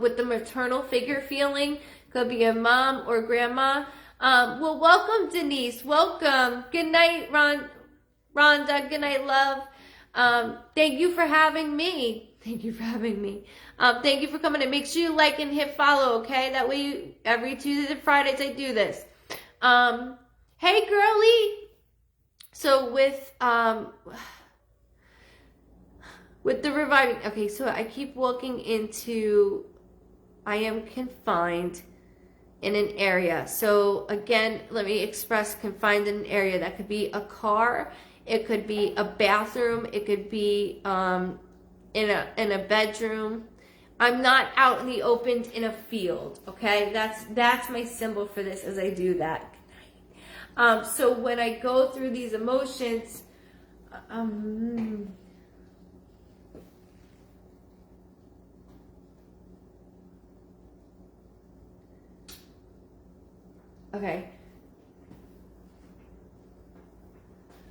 S1: with the maternal figure feeling, could be a mom or grandma. Well, welcome, Denise. Welcome. Good night, Rhonda. Good night, love. Thank you for having me. Thank you for having me. Thank you for coming in. Make sure you like and hit follow, okay? That way, every Tuesdays and Fridays, I do this. Hey, girly. So with the reviving, okay, so I keep walking into, I am confined in an area. So again, let me express confined in an area. That could be a car, it could be a bathroom, it could be in a bedroom. I'm not out in the open in a field, okay? That's my symbol for this as I do that. So when I go through these emotions, okay,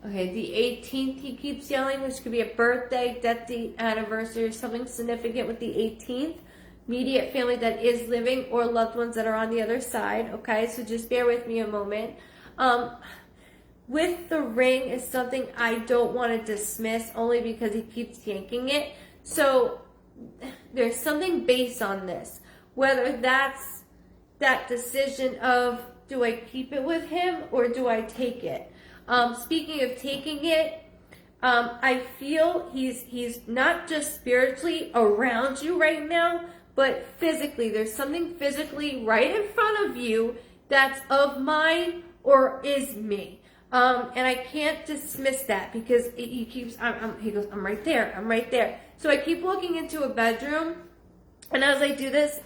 S1: the 18th he keeps yelling, which could be a birthday, death date, anniversary, or something significant with the 18th. Immediate family that is living or loved ones that are on the other side, okay? So just bear with me a moment. With the ring is something I don't want to dismiss only because he keeps yanking it. So there's something based on this. Whether that's that decision of, do I keep it with him or do I take it? Speaking of taking it, I feel he's not just spiritually around you right now, but physically. There's something physically right in front of you that's of mine or is me. And I can't dismiss that because he keeps, he goes, I'm right there, I'm right there. So I keep walking into a bedroom, and as I do this,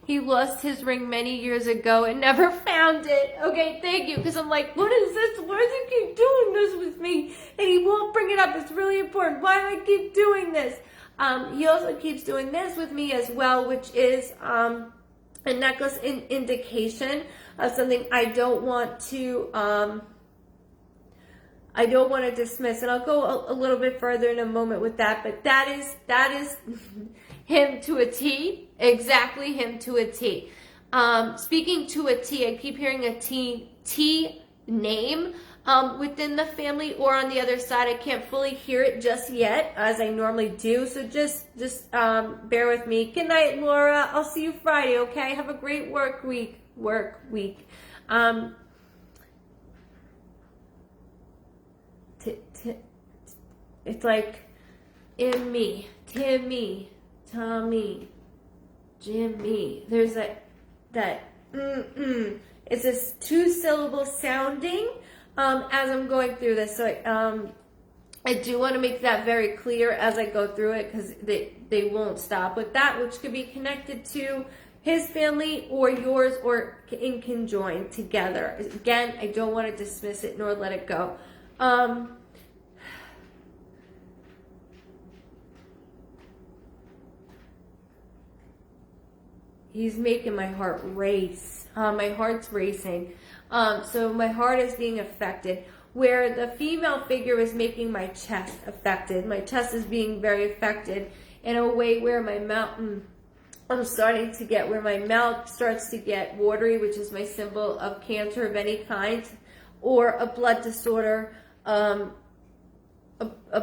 S1: he lost his ring many years ago and never found it. Okay, thank you, because I'm like, what is this? Why does he keep doing this with me? And he won't bring it up. It's really important. Why do I keep doing this? He also keeps doing this with me as well, which is a necklace indication of something I don't want to dismiss, and I'll go a little bit further in a moment with that. But that is him to a T, exactly him to a T. Speaking to a T, I keep hearing a T name within the family or on the other side. I can't fully hear it just yet, as I normally do. So just bear with me. Good night, Laura. I'll see you Friday. Okay. Have a great work week. It's like in me, Timmy, Tommy, Jimmy. There's that it's this 2-syllable sounding as I'm going through this. So I do want to make that very clear as I go through it, because they won't stop with that, which could be connected to his family or yours, or in conjoined together. Again, I don't want to dismiss it nor let it go. He's making my heart race. My heart's racing. So my heart is being affected. Where the female figure is making my chest affected. My chest is being very affected in a way where my mouth, I'm starting to get, where my mouth starts to get watery, which is my symbol of cancer of any kind, or a blood disorder, a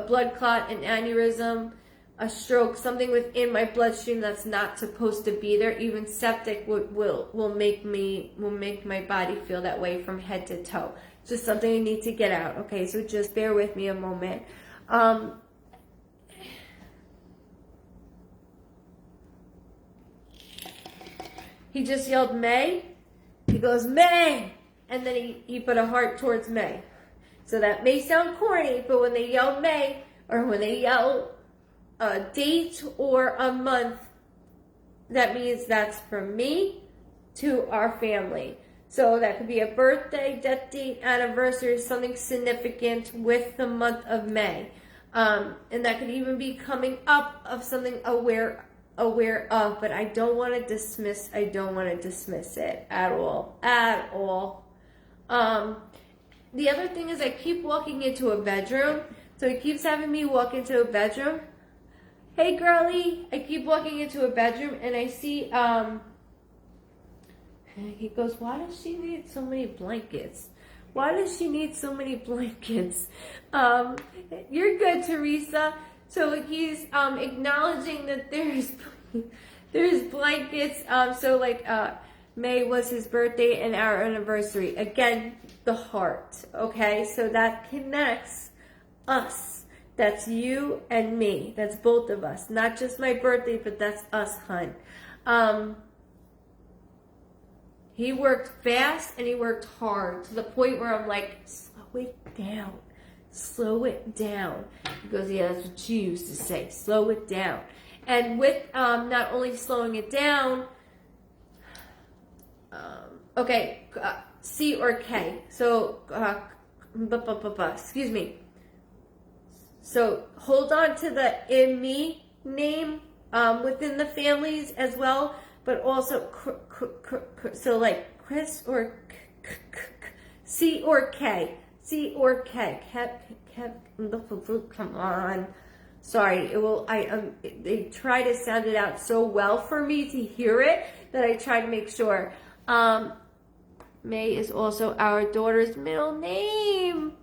S1: blood clot, an aneurysm, a stroke, something within my bloodstream that's not supposed to be there. Even septic will make my body feel that way from head to toe. It's just something I need to get out. Okay, so just bear with me a moment. He just yelled May. He goes May, and then he put a heart towards May. So that may sound corny, but when they yell May, or when they yell a date or a month, that means that's from me to our family. So that could be a birthday, death date, anniversary, something significant with the month of May. And that could even be coming up of something aware of, but I don't want to dismiss it at all. The other thing is I keep walking into a bedroom. So he keeps having me walk into a bedroom. Hey girlie, I keep walking into a bedroom and I see, he goes, why does she need so many blankets? Why does she need so many blankets? You're good, Teresa. So he's acknowledging that there's blankets. So like May was his birthday and our anniversary. Again, the heart. Okay, so that connects us. That's you and me. That's both of us. Not just my birthday, but that's us, hun. He worked fast and he worked hard to the point where I'm like, slow it down. Slow it down. He goes, yeah, that's what you used to say. Slow it down. And with not only slowing it down, okay, C or K. So, excuse me. So hold on to the in me name within the families as well, but also so like Chris or C or K. C or K. Come on. Sorry, it will. They try to sound it out so well for me to hear it that I try to make sure. May is also our daughter's middle name.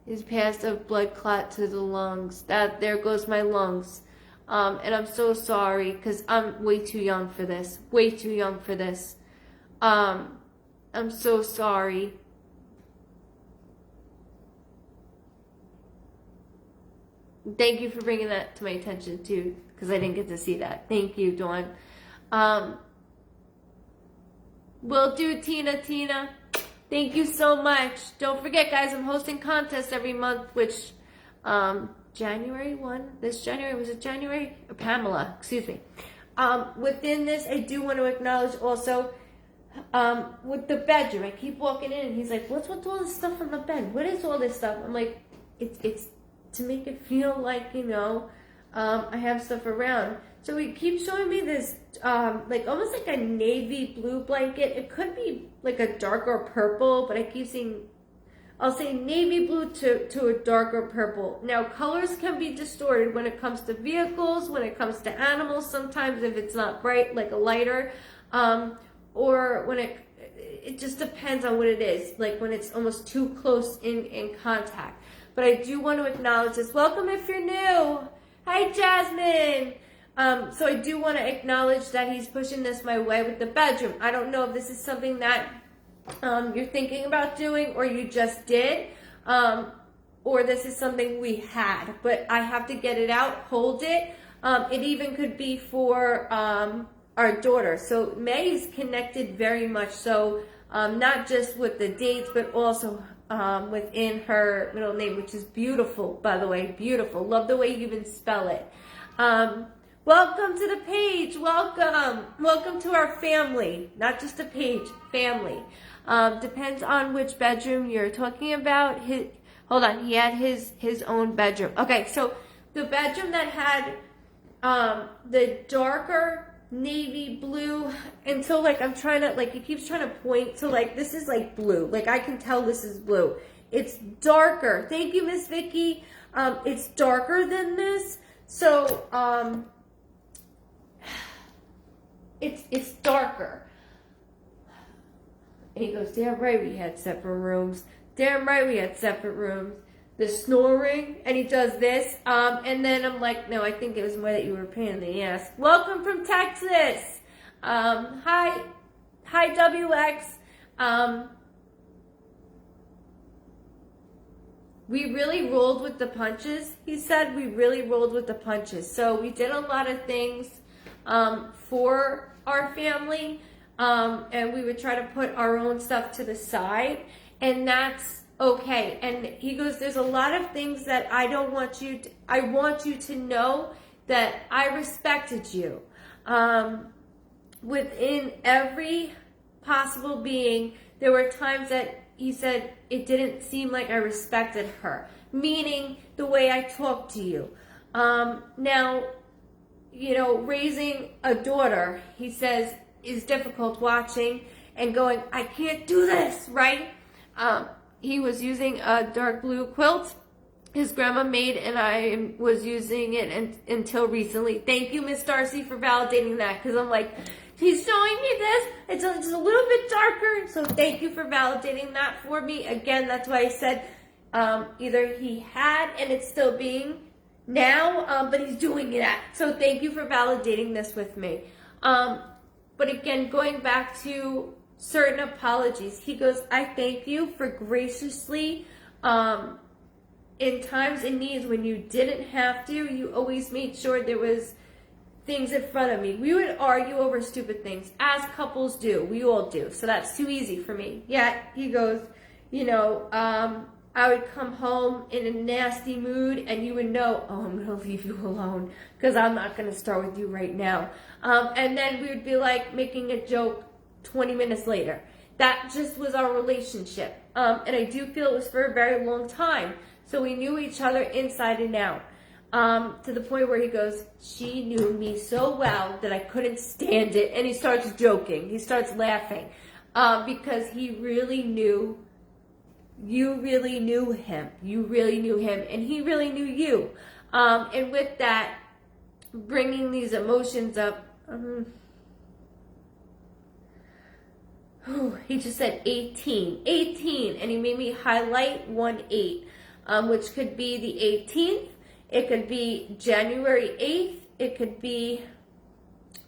S1: His past of blood clot to the lungs. There goes my lungs. And I'm so sorry because I'm way too young for this. Way too young for this. I'm so sorry. Thank you for bringing that to my attention too, because I didn't get to see that. Thank you, Dawn. Will do, Tina. Thank you so much. Don't forget, guys, I'm hosting contests every month, which January 1, this January, was it January? Pamela, excuse me. Within this, I do want to acknowledge also with the bedroom. I keep walking in and he's like, what's with all this stuff on the bed? What is all this stuff? I'm like, it's to make it feel like, you know, I have stuff around. So he keeps showing me this, like almost like a navy blue blanket. It could be like a darker purple, but I keep seeing, I'll say navy blue to a darker purple. Now, colors can be distorted when it comes to vehicles, when it comes to animals, sometimes if it's not bright, like a lighter, or when it just depends on what it is, like when it's almost too close in contact. But I do want to acknowledge this. Welcome if you're new. Hi, Jasmine. So I do want to acknowledge that he's pushing this my way with the bedroom. I don't know if this is something that you're thinking about doing or you just did, or this is something we had, but I have to get it out, hold it. It even could be for our daughter. So May is connected very much so, not just with the dates, but also within her middle name, which is beautiful, by the way, beautiful. Love the way you even spell it. Welcome to the page. Welcome to our family. Not just a page, family. Depends on which bedroom you're talking about. Hold on, he had his own bedroom. Okay, so the bedroom that had the darker navy blue, and so like I'm trying to, like he keeps trying to point, so like this is like blue. Like I can tell this is blue. It's darker. Thank you, Miss Vicky. It's darker than this. So it's darker. And he goes, damn right we had separate rooms. Damn right we had separate rooms. The snoring, and he does this. And then I'm like, no, I think it was more that you were a pain in the ass. Welcome from Texas. Hi WX. We really rolled with the punches. He said we really rolled with the punches. So we did a lot of things for our family. And we would try to put our own stuff to the side, and that's okay. And he goes, there's a lot of things that I want you to know that I respected you. Within every possible being, there were times that he said it didn't seem like I respected her, meaning the way I talked to you. Now, you know, raising a daughter, he says, is difficult watching and going, I can't do this, right? He was using a dark blue quilt his grandma made, and I was using it until recently. Thank you, Miss Darcy, for validating that, because I'm like, he's showing me this. It's a little bit darker, so thank you for validating that for me. Again, that's why I said either he had and it's still being now, but he's doing it. So thank you for validating this with me. But again, going back to certain apologies, he goes, I thank you for graciously, in times and needs when you didn't have to, you always made sure there was things in front of me. We would argue over stupid things, as couples do. We all do. So that's too easy for me. Yeah, he goes, you know, I would come home in a nasty mood and you would know, oh, I'm going to leave you alone because I'm not going to start with you right now. And then we would be like making a joke 20 minutes later. That just was our relationship. And I do feel it was for a very long time. So we knew each other inside and out. To the point where he goes, she knew me so well that I couldn't stand it. And he starts joking. He starts laughing. Because he really knew, you really knew him. You really knew him. And he really knew you. And with that, bringing these emotions up, he just said 18, and he made me highlight 1-8, which could be the 18th, it could be January 8th, it could be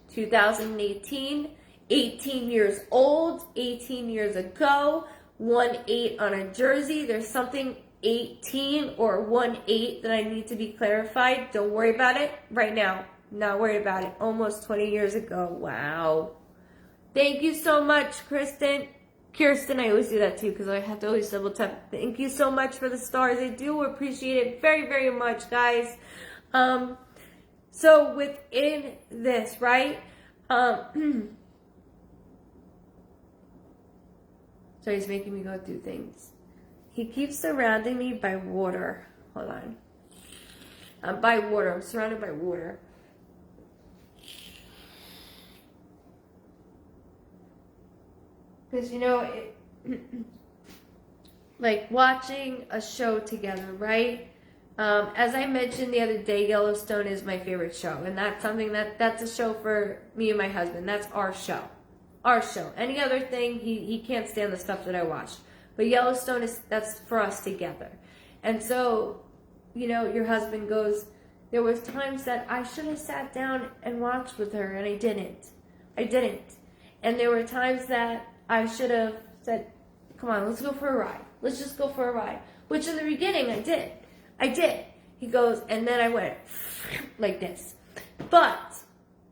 S1: 2018, 18 years old, 18 years ago, 1-8 on a jersey. There's something 18 or 1-8 that I need to be clarified. Don't worry about it right now. Not worried about it. Almost 20 years ago. Wow. Thank you so much, Kirsten. I always do that too because I have to always double tap. Thank you so much for the stars. I do appreciate it very, very much, guys. So within this, right? So he's making me go through things. He keeps surrounding me by water. Hold on. By water. I'm surrounded by water. Because, like watching a show together, right? As I mentioned the other day, Yellowstone is my favorite show. And that's something that's a show for me and my husband. That's our show. Our show. Any other thing, he can't stand the stuff that I watch. But Yellowstone that's for us together. And so, your husband goes, there was times that I should have sat down and watched with her, and I didn't. And there were times that I should have said, come on, let's go for a ride. Let's just go for a ride. Which in the beginning, I did. He goes, and then I went like this. But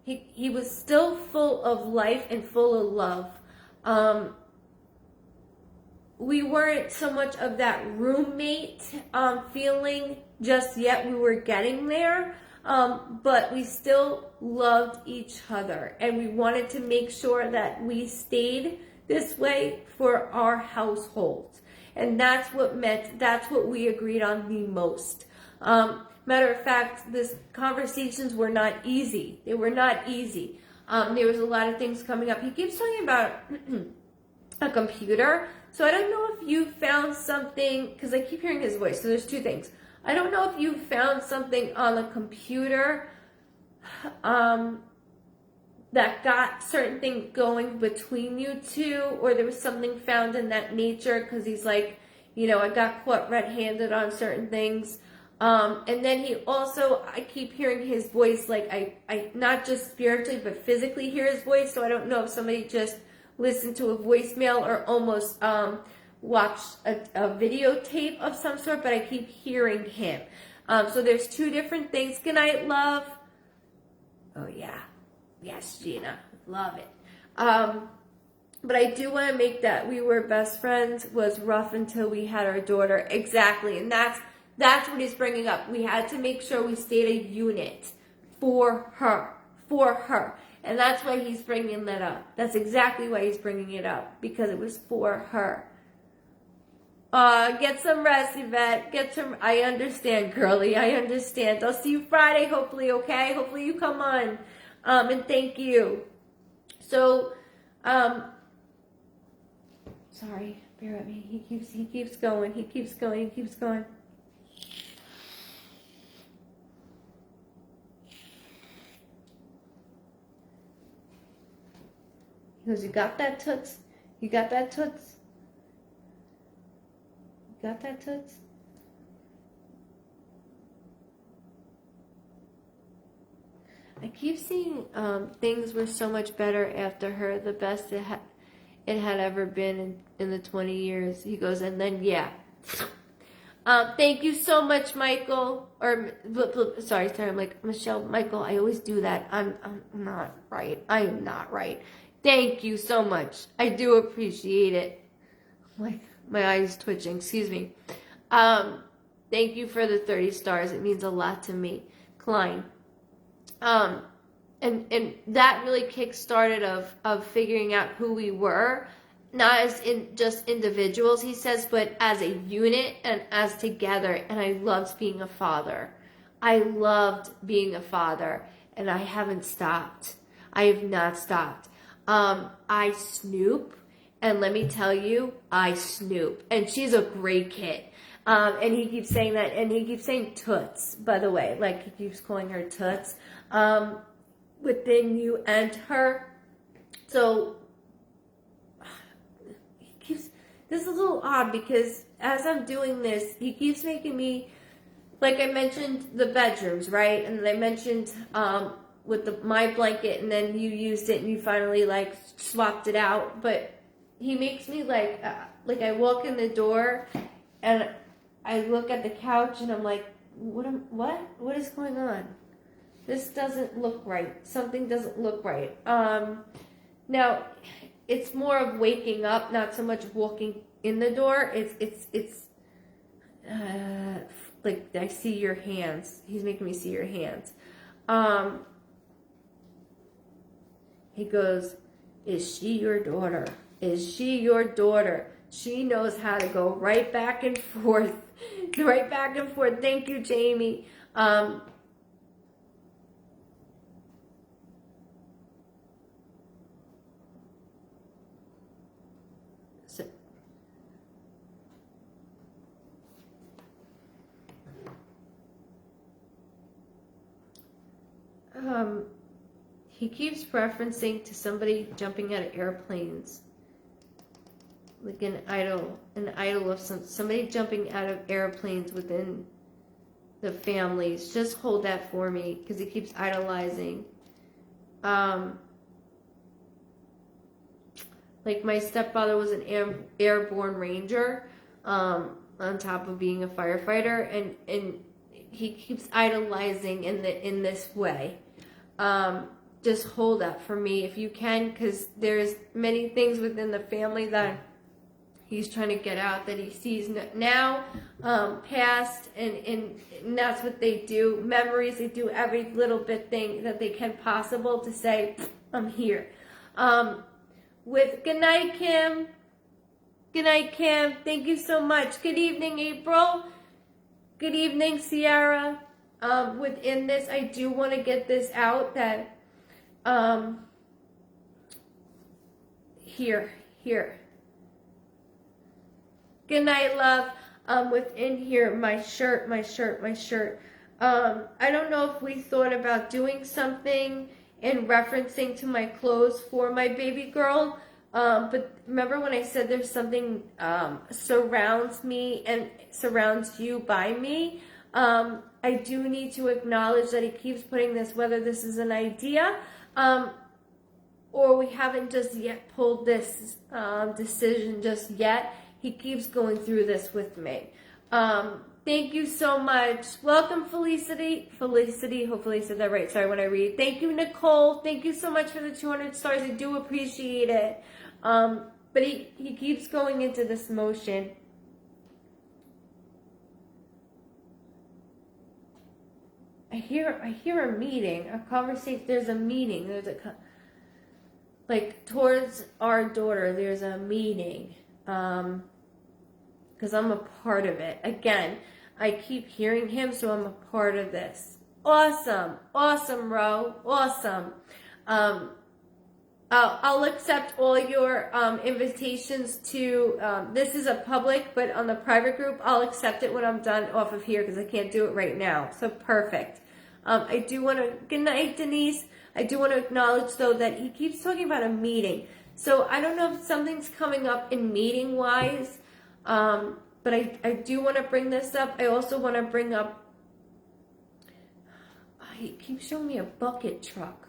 S1: he was still full of life and full of love. We weren't so much of that roommate feeling just yet. We were getting there. But we still loved each other. And we wanted to make sure that we stayed this way for our household. And that's what we agreed on the most. Matter of fact, these conversations were not easy. They were not easy. There was a lot of things coming up. He keeps talking about a computer. So I don't know if you found something, because I keep hearing his voice. So there's two things. I don't know if you found something on the computer that got certain things going between you two, or there was something found in that nature, because he's like, I got caught red-handed on certain things. And then he also, I keep hearing his voice, like I not just spiritually, but physically hear his voice. So I don't know if somebody just listened to a voicemail or almost watched a videotape of some sort, but I keep hearing him. So there's two different things. Good night, love. Oh, yeah. Yes, Gina. Love it. But I do want to make that we were best friends was rough until we had our daughter. Exactly. And that's what he's bringing up. We had to make sure we stayed a unit for her. And that's why he's bringing that up. That's exactly why he's bringing it up. Because it was for her. Get some rest, Yvette. I understand, girlie. I understand. I'll see you Friday, hopefully, okay? Hopefully you come on. And thank you. So, sorry. Bear with me. He keeps going. He keeps going. He goes, you got that, Toots? You got that, Toots? You got that, Toots? I keep seeing things were so much better after her, the best it had ever been in the 20 years. He goes, and then, yeah. Thank you so much, Michael. Sorry, I'm like, Michelle, Michael, I always do that. I'm not right. I am not right. Thank you so much. I do appreciate it. Like, my eyes twitching. Excuse me. Thank you for the 30 stars. It means a lot to me. Klein. And that really kick-started of figuring out who we were, not as in just individuals, he says, but as a unit and as together. And I loved being a father. And I haven't stopped. I have not stopped. I snoop, and let me tell you, I snoop, and she's a great kid. And he keeps saying that, and he keeps saying toots, by the way, like he keeps calling her toots, within you and her. So this is a little odd, because as I'm doing this, he keeps making me, like I mentioned the bedrooms, right? And then I mentioned, with my blanket, and then you used it and you finally like swapped it out. But he makes me like I walk in the door and I look at the couch and I'm like, what is going on? This doesn't look right. Something doesn't look right. Now, it's more of waking up, not so much walking in the door. It's like I see your hands. He's making me see your hands. He goes, "Is she your daughter? Is she your daughter? She knows how to go right back and forth, right back and forth." Thank you, Jamie. So, he keeps referencing to somebody jumping out of airplanes, like an idol of somebody jumping out of airplanes within the families. Just hold that for me, because he keeps idolizing. Like my stepfather was an airborne ranger, on top of being a firefighter, and he keeps idolizing in this way. Just hold that for me if you can, because there's many things within the family that he's trying to get out, that he sees now, past, and that's what they do. Memories, they do every little bit thing that they can possible to say, I'm here. Good night, Kim. Good night, Kim. Thank you so much. Good evening, April. Good evening, Sierra. Within this, I do want to get this out that, here. Good night, love. Within here, my shirt. I don't know if we thought about doing something in referencing to my clothes for my baby girl. But remember when I said there's something surrounds me and surrounds you by me? I do need to acknowledge that he keeps putting this, whether this is an idea, or we haven't just yet pulled this decision just yet. He keeps going through this with me. Thank you so much. Welcome, Felicity. Hopefully I said that right. Sorry when I read. Thank you, Nicole. Thank you so much for the 200 stars. I do appreciate it. But he keeps going into this motion. I hear a meeting, a conversation. There's a meeting. Like towards our daughter. There's a meeting. Because I'm a part of it. Again, I keep hearing him, so I'm a part of this. Awesome, Ro, awesome. I'll accept all your invitations to, this is a public, but on the private group, I'll accept it when I'm done off of here, because I can't do it right now. So perfect. I do want to, good night, Denise. I do want to acknowledge, though, that he keeps talking about a meeting. So I don't know if something's coming up in meeting-wise, but I do want to bring this up. I also want to bring up, he keeps showing me a bucket truck.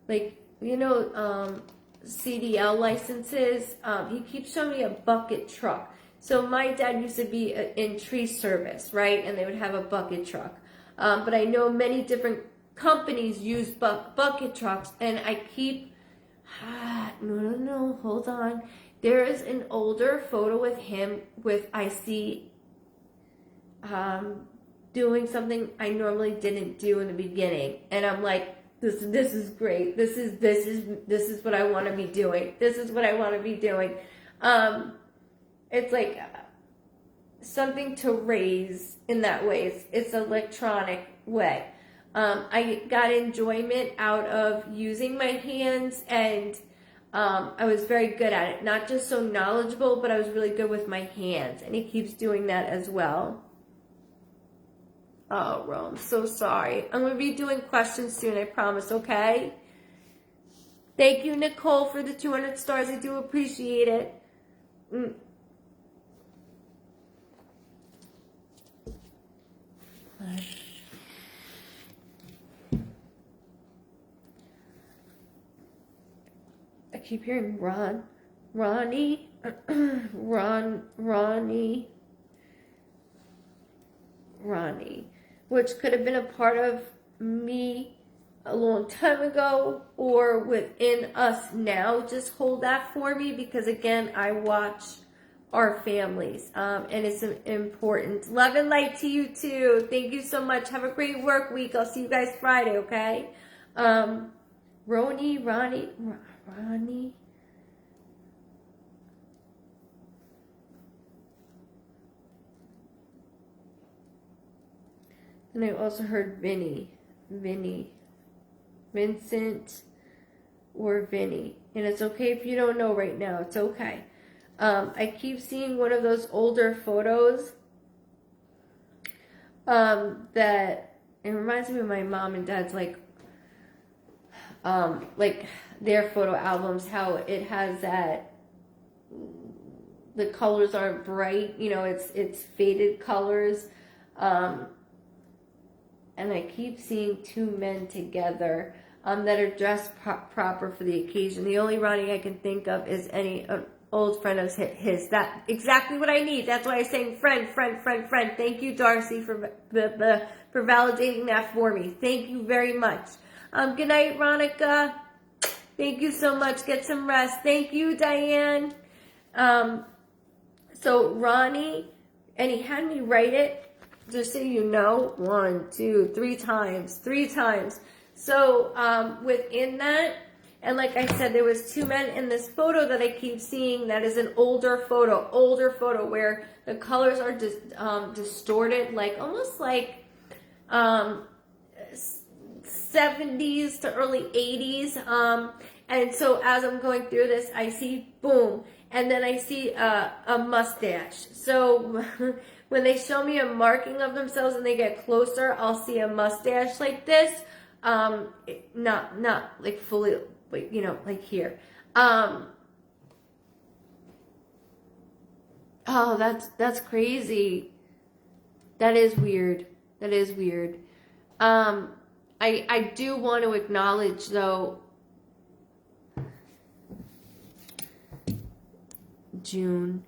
S1: Like, you know, CDL licenses. He keeps showing me a bucket truck. So my dad used to be in tree service, right? And they would have a bucket truck. But I know many different companies use bucket trucks, and I keep, no, hold on. There is an older photo with him I see doing something I normally didn't do in the beginning. And I'm like, this is great. This is what I want to be doing. This is what I want to be doing. It's like something to raise in that way. It's electronic way. I got enjoyment out of using my hands, and I was very good at it. Not just so knowledgeable, but I was really good with my hands. And he keeps doing that as well. Oh, Ro, I'm so sorry. I'm going to be doing questions soon, I promise, okay? Thank you, Nicole, for the 200 stars. I do appreciate it. I keep hearing Ronnie, which could have been a part of me a long time ago or within us now, just hold that for me, because again, I watch our families, and it's important. Love and light to you too. Thank you so much. Have a great work week. I'll see you guys Friday, okay? Ronnie. And I also heard Vincent or Vinny. And it's okay if you don't know right now. It's okay. I keep seeing one of those older photos that it reminds me of my mom and dad's like their photo albums, how it has that the colors aren't bright, it's faded colors. And I keep seeing two men together that are dressed proper for the occasion. The only Ronnie I can think of is any old friend of his. That exactly what I need. That's why I'm saying friend. Thank you, Darcy, for validating that for me. Thank you very much. Good night, Ronica. Thank you so much. Get some rest. Thank you, Diane. So Ronnie, and he had me write it, just so you know, 1, 2, 3 times. So within that, and like I said, there was two men in this photo that I keep seeing that is an older photo where the colors are just distorted, like almost like 70s to early 80s. And so as I'm going through this, I see boom, and then I see a mustache. So when they show me a marking of themselves and they get closer, I'll see a mustache like this. Not like fully, like here. Oh, that's crazy. That is weird. I do want to acknowledge though, June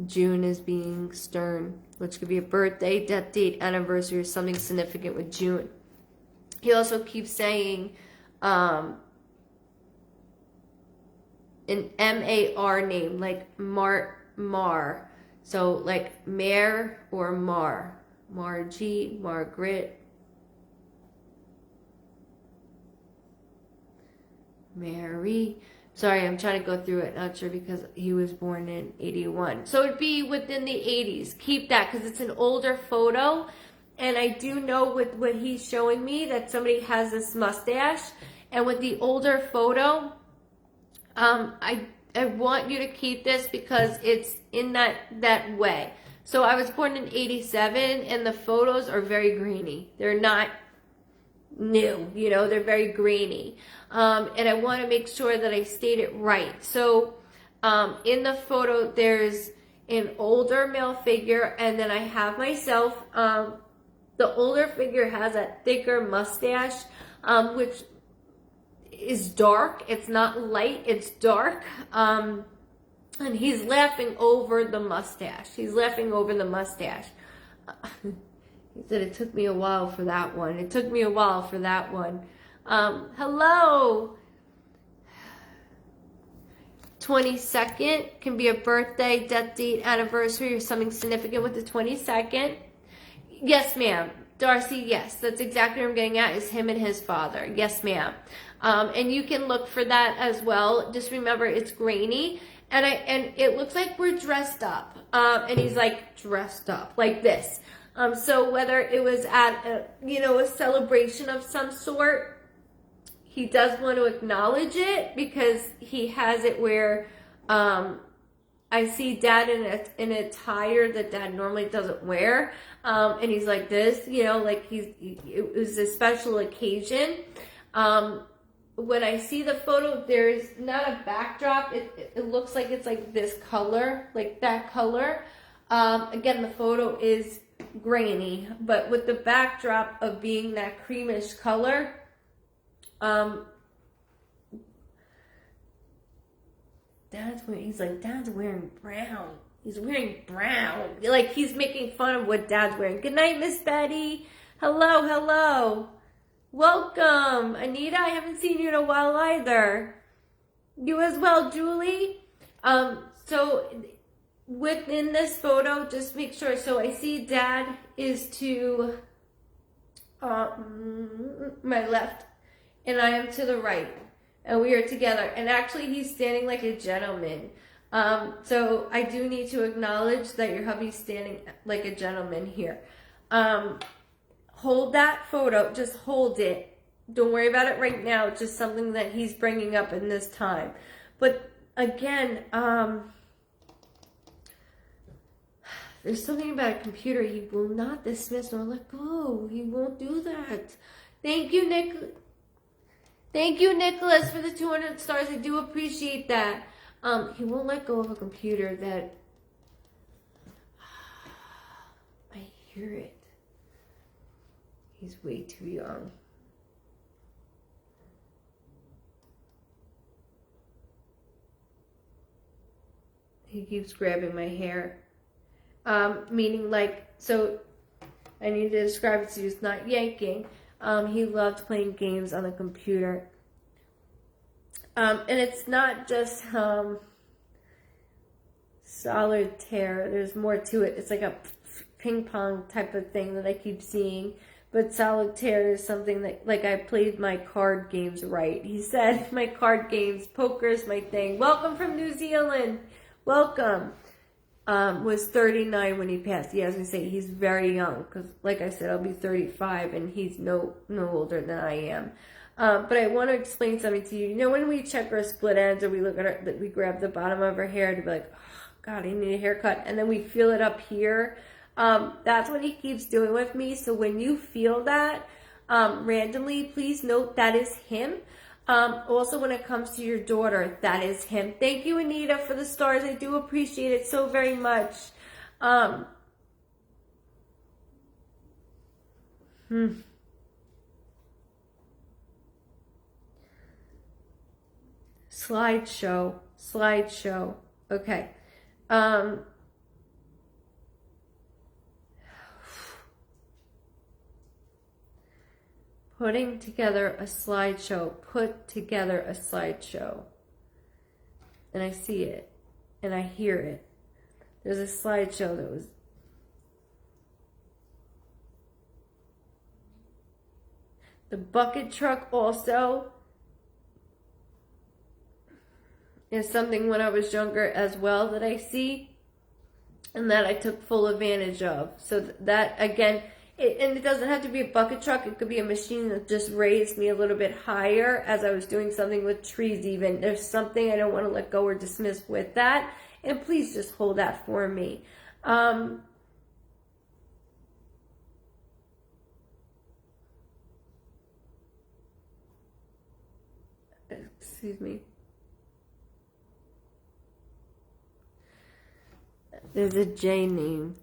S1: is being stern, which could be a birthday, death date, anniversary, or something significant with June. He also keeps saying an M-A-R name, like Mar. So like Mare or Margie, Margaret, Mary. Sorry, I'm trying to go through it. Not sure because he was born in 81. So it'd be within the 80s. Keep that because it's an older photo. And I do know with what he's showing me that somebody has this mustache. And with the older photo, I want you to keep this because it's in that way. So I was born in 87 and the photos are very grainy. They're not new, they're very grainy. And I want to make sure that I state it right. So in the photo, there's an older male figure, and then I have myself. The older figure has a thicker mustache, which is dark. It's not light, it's dark. And he's laughing over the mustache. He said it took me a while for that one. Hello. 22nd can be a birthday, death date, anniversary, or something significant with the 22nd. Yes, ma'am. Darcy, yes. That's exactly what I'm getting at, is him and his father. Yes, ma'am. And you can look for that as well. Just remember, it's grainy. And it looks like we're dressed up. And he's like dressed up like this. So whether it was at a celebration of some sort, he does want to acknowledge it because he has it where I see dad in a attire that dad normally doesn't wear, and he's like this, like it was a special occasion. When I see the photo, there's not a backdrop. It looks like it's like this color, like that color. Again, the photo is grainy, but with the backdrop of being that creamish color, Dad's wearing brown. He's wearing brown. Like he's making fun of what Dad's wearing. Good night, Miss Betty. Hello, hello. Welcome. Anita, I haven't seen you in a while either. You as well, Julie. So within this photo, just make sure. So I see Dad is to my left, and I am to the right, and we are together. And actually, he's standing like a gentleman. So I do need to acknowledge that your hubby's standing like a gentleman here. Hold that photo. Just hold it. Don't worry about it right now. It's just something that he's bringing up in this time. But again, there's something about a computer. He will not dismiss nor let go. He won't do that. Thank you, Nick. Thank you, Nicholas, for the 200 stars. I do appreciate that. He won't let go of a computer that I hear it. He's way too young. He keeps grabbing my hair. Meaning like, so I need to describe it to you. It's not yanking. He loved playing games on the computer. And it's not just solitaire. There's more to it. It's like a ping pong type of thing that I keep seeing. But solitaire is something that, like, I played my card games right. He said, my card games, poker is my thing. Welcome from New Zealand. Welcome. Was 39 when he passed. Yeah, I was going to say, he's very young. Because, like I said, I'll be 35, and he's no older than I am. But I want to explain something to you. You know, when we check our split ends, or we look at we grab the bottom of our hair to be like, oh, God, I need a haircut. And then we feel it up here. That's what he keeps doing with me. So when you feel that randomly, please note that is him. Also, when it comes to your daughter, that is him. Thank you, Anita, for the stars. I do appreciate it so very much. Slideshow. Okay. Put together a slideshow. And I see it. And I hear it. There's a slideshow that was... The bucket truck also is something when I was younger as well that I see. And that I took full advantage of. So that, again... and it doesn't have to be a bucket truck. It could be a machine that just raised me a little bit higher as I was doing something with trees even. There's something I don't want to let go or dismiss with that. And please just hold that for me. Excuse me. There's a J name.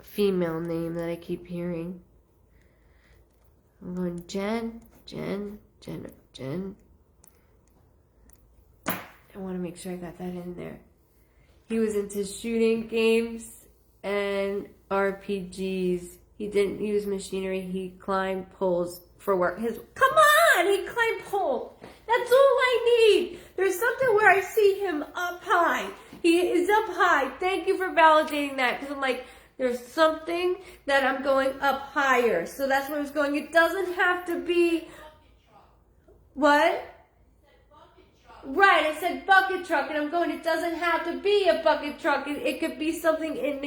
S1: Female name that I keep hearing. I'm going Jen. I want to make sure I got that in there. He was into shooting games and RPGs. He didn't use machinery. He climbed poles for work. Come on! He climbed poles. That's all I need. There's something where I see him up high. He is up high. Thank you for validating that. Because I'm like... There's something that I'm going up higher. So that's where I was going. It doesn't have to be... What? Right, I said bucket truck, and I'm going, it doesn't have to be a bucket truck. It could be something in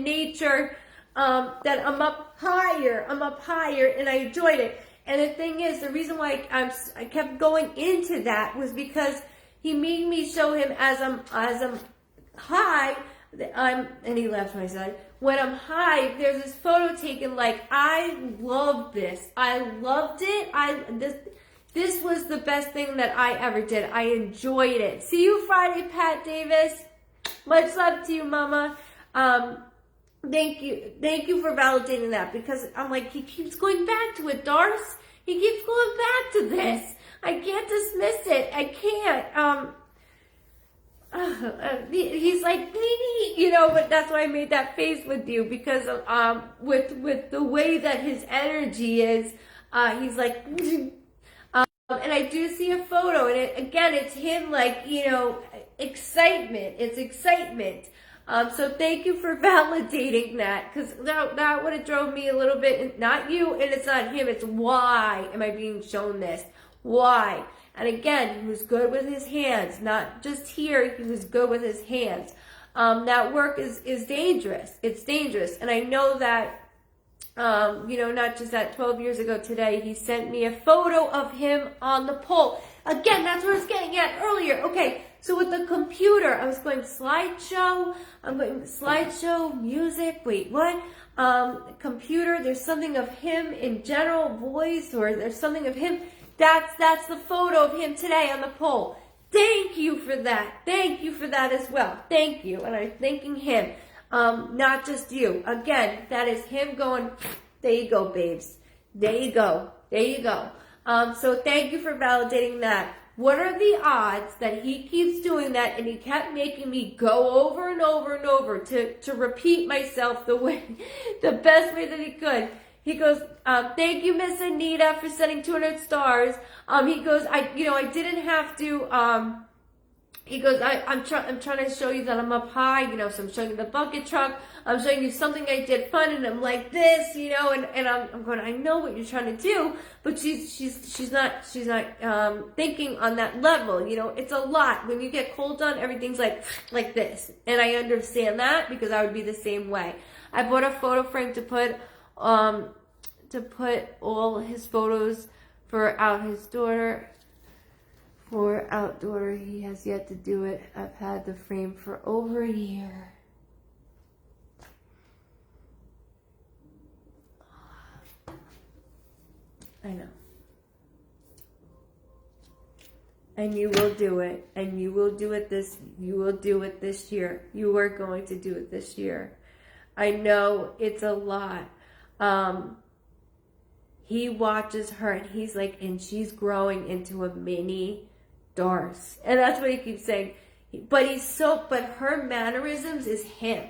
S1: nature that I'm up higher, and I enjoyed it. And the thing is, the reason why I kept going into that was because he made me show him as I'm high... and he left my side. When I'm high, there's this photo taken. Like, I love this. I loved it. This was the best thing that I ever did. I enjoyed it. See you Friday, Pat Davis. Much love to you, Mama. Thank you for validating that, because I'm like, he keeps going back to it, Darce. He keeps going back to this. I can't dismiss it. I can't. he's like, you know, but that's why I made that face with you, because with the way that his energy is, he's like, and I do see a photo, and it's him, like, you know, excitement. It's excitement. So thank you for validating that, because that would have drove me a little bit. Not you, and it's not him. It's why am I being shown this? Why? And again, he was good with his hands, not just here. He was good with his hands. That work is dangerous. It's dangerous, and I know that. You know, not just that 12 years ago today, he sent me a photo of him on the pole. Again, that's what I was getting at earlier. Okay, so with the computer, I was going slideshow. I'm going slideshow, music. Wait, what? Computer, there's something of him in general, voice, or there's something of him. That's the photo of him today on the pole. Thank you for that. Thank you for that as well. Thank you. And I'm thanking him. Not just you. Again, that is him going, there you go, babes. There you go. There you go. So thank you for validating that. What are the odds that he keeps doing that, and he kept making me go over and over and over to repeat myself the best way that he could. He goes, thank you, Miss Anita, for sending 200 stars. He goes, I didn't have to, he goes, I'm trying to show you that I'm up high, you know, so I'm showing you the bucket truck. I'm showing you something I did fun, and I'm like this, you know, and I'm going, I know what you're trying to do, but she's not thinking on that level, you know. It's a lot. When you get cold on, everything's like this. And I understand that, because I would be the same way. I bought a photo frame to put all his photos for out his daughter. For outdoor, he has yet to do it. I've had the frame for over a year. I know. And you will do it. And you will do it this year. You are going to do it this year. I know it's a lot. He watches her, and he's like, and she's growing into a mini Doris. And that's what he keeps saying. But her mannerisms is him.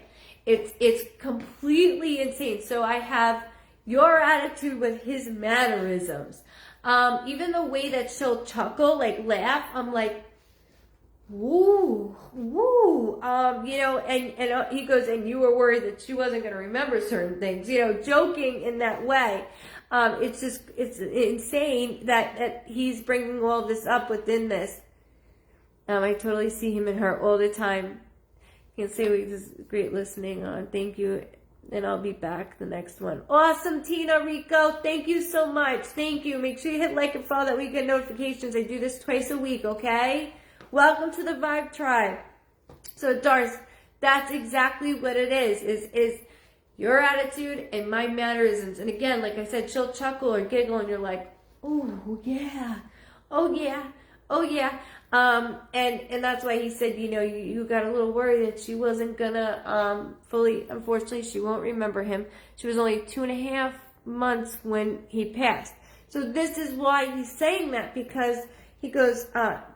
S1: It's completely insane. So I have your attitude with his mannerisms. Even the way that she'll chuckle, like laugh, I'm like, woo, woo. You know, and he goes, and you were worried that she wasn't going to remember certain things, you know, joking in that way. It's insane that he's bringing all this up within this. I totally see him and her all the time. You can say this is great listening on. Thank you. And I'll be back the next one. Awesome, Tina Rico. Thank you so much. Thank you. Make sure you hit like and follow that we get notifications. I do this twice a week, okay? Welcome to the Vibe Tribe. So, Darce, that's exactly what it is your attitude and my mannerisms. And again, like I said, she'll chuckle or giggle, and you're like, oh, yeah. Oh, yeah. Oh, yeah. And that's why he said, you know, you got a little worried that she wasn't gonna fully, unfortunately, she won't remember him. She was only 2.5 months when he passed. So this is why he's saying that, because he goes,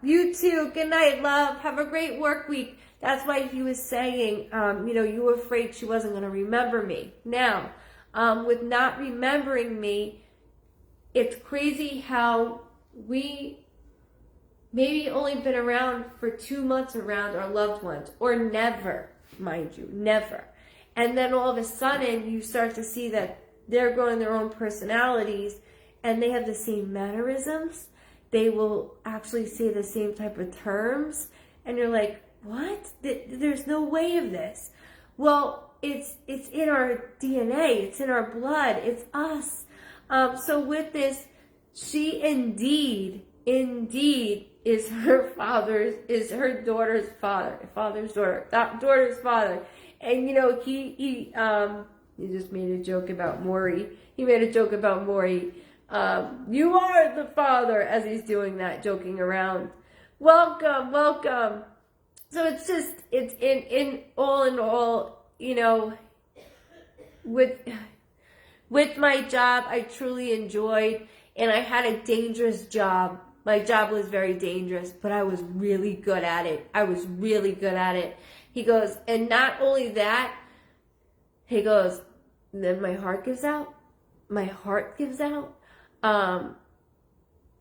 S1: you too, good night, love, have a great work week. That's why he was saying, you know, you were afraid she wasn't gonna remember me. Now, with not remembering me, it's crazy how we maybe only been around for 2 months around our loved ones, or never, mind you, never. And then all of a sudden, you start to see that they're growing their own personalities, and they have the same mannerisms. They will actually say the same type of terms, and you're like, what? There's no way of this. Well, it's in our DNA. It's in our blood. It's us. So with this, she indeed is her daughter's father. And, you know, he just made a joke about Maury. He made a joke about Maury. You are the father, as he's doing that, joking around. Welcome. So it's just, it's in all, you know, with my job, I truly enjoyed, and I had a dangerous job My job was very dangerous, but I was really good at it. I was really good at it. He goes, and not only that, he goes, then my heart gives out. My heart gives out.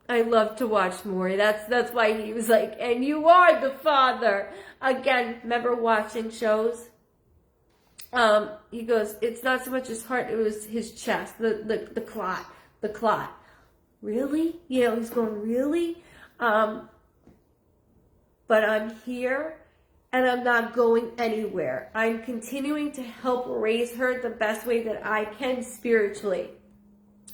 S1: I love to watch Maury. That's why he was like, and you are the father. Again, remember watching shows? He goes, it's not so much his heart, it was his chest, the clot. Really? You know, he's going, really? But I'm here and I'm not going anywhere. I'm continuing to help raise her the best way that I can spiritually.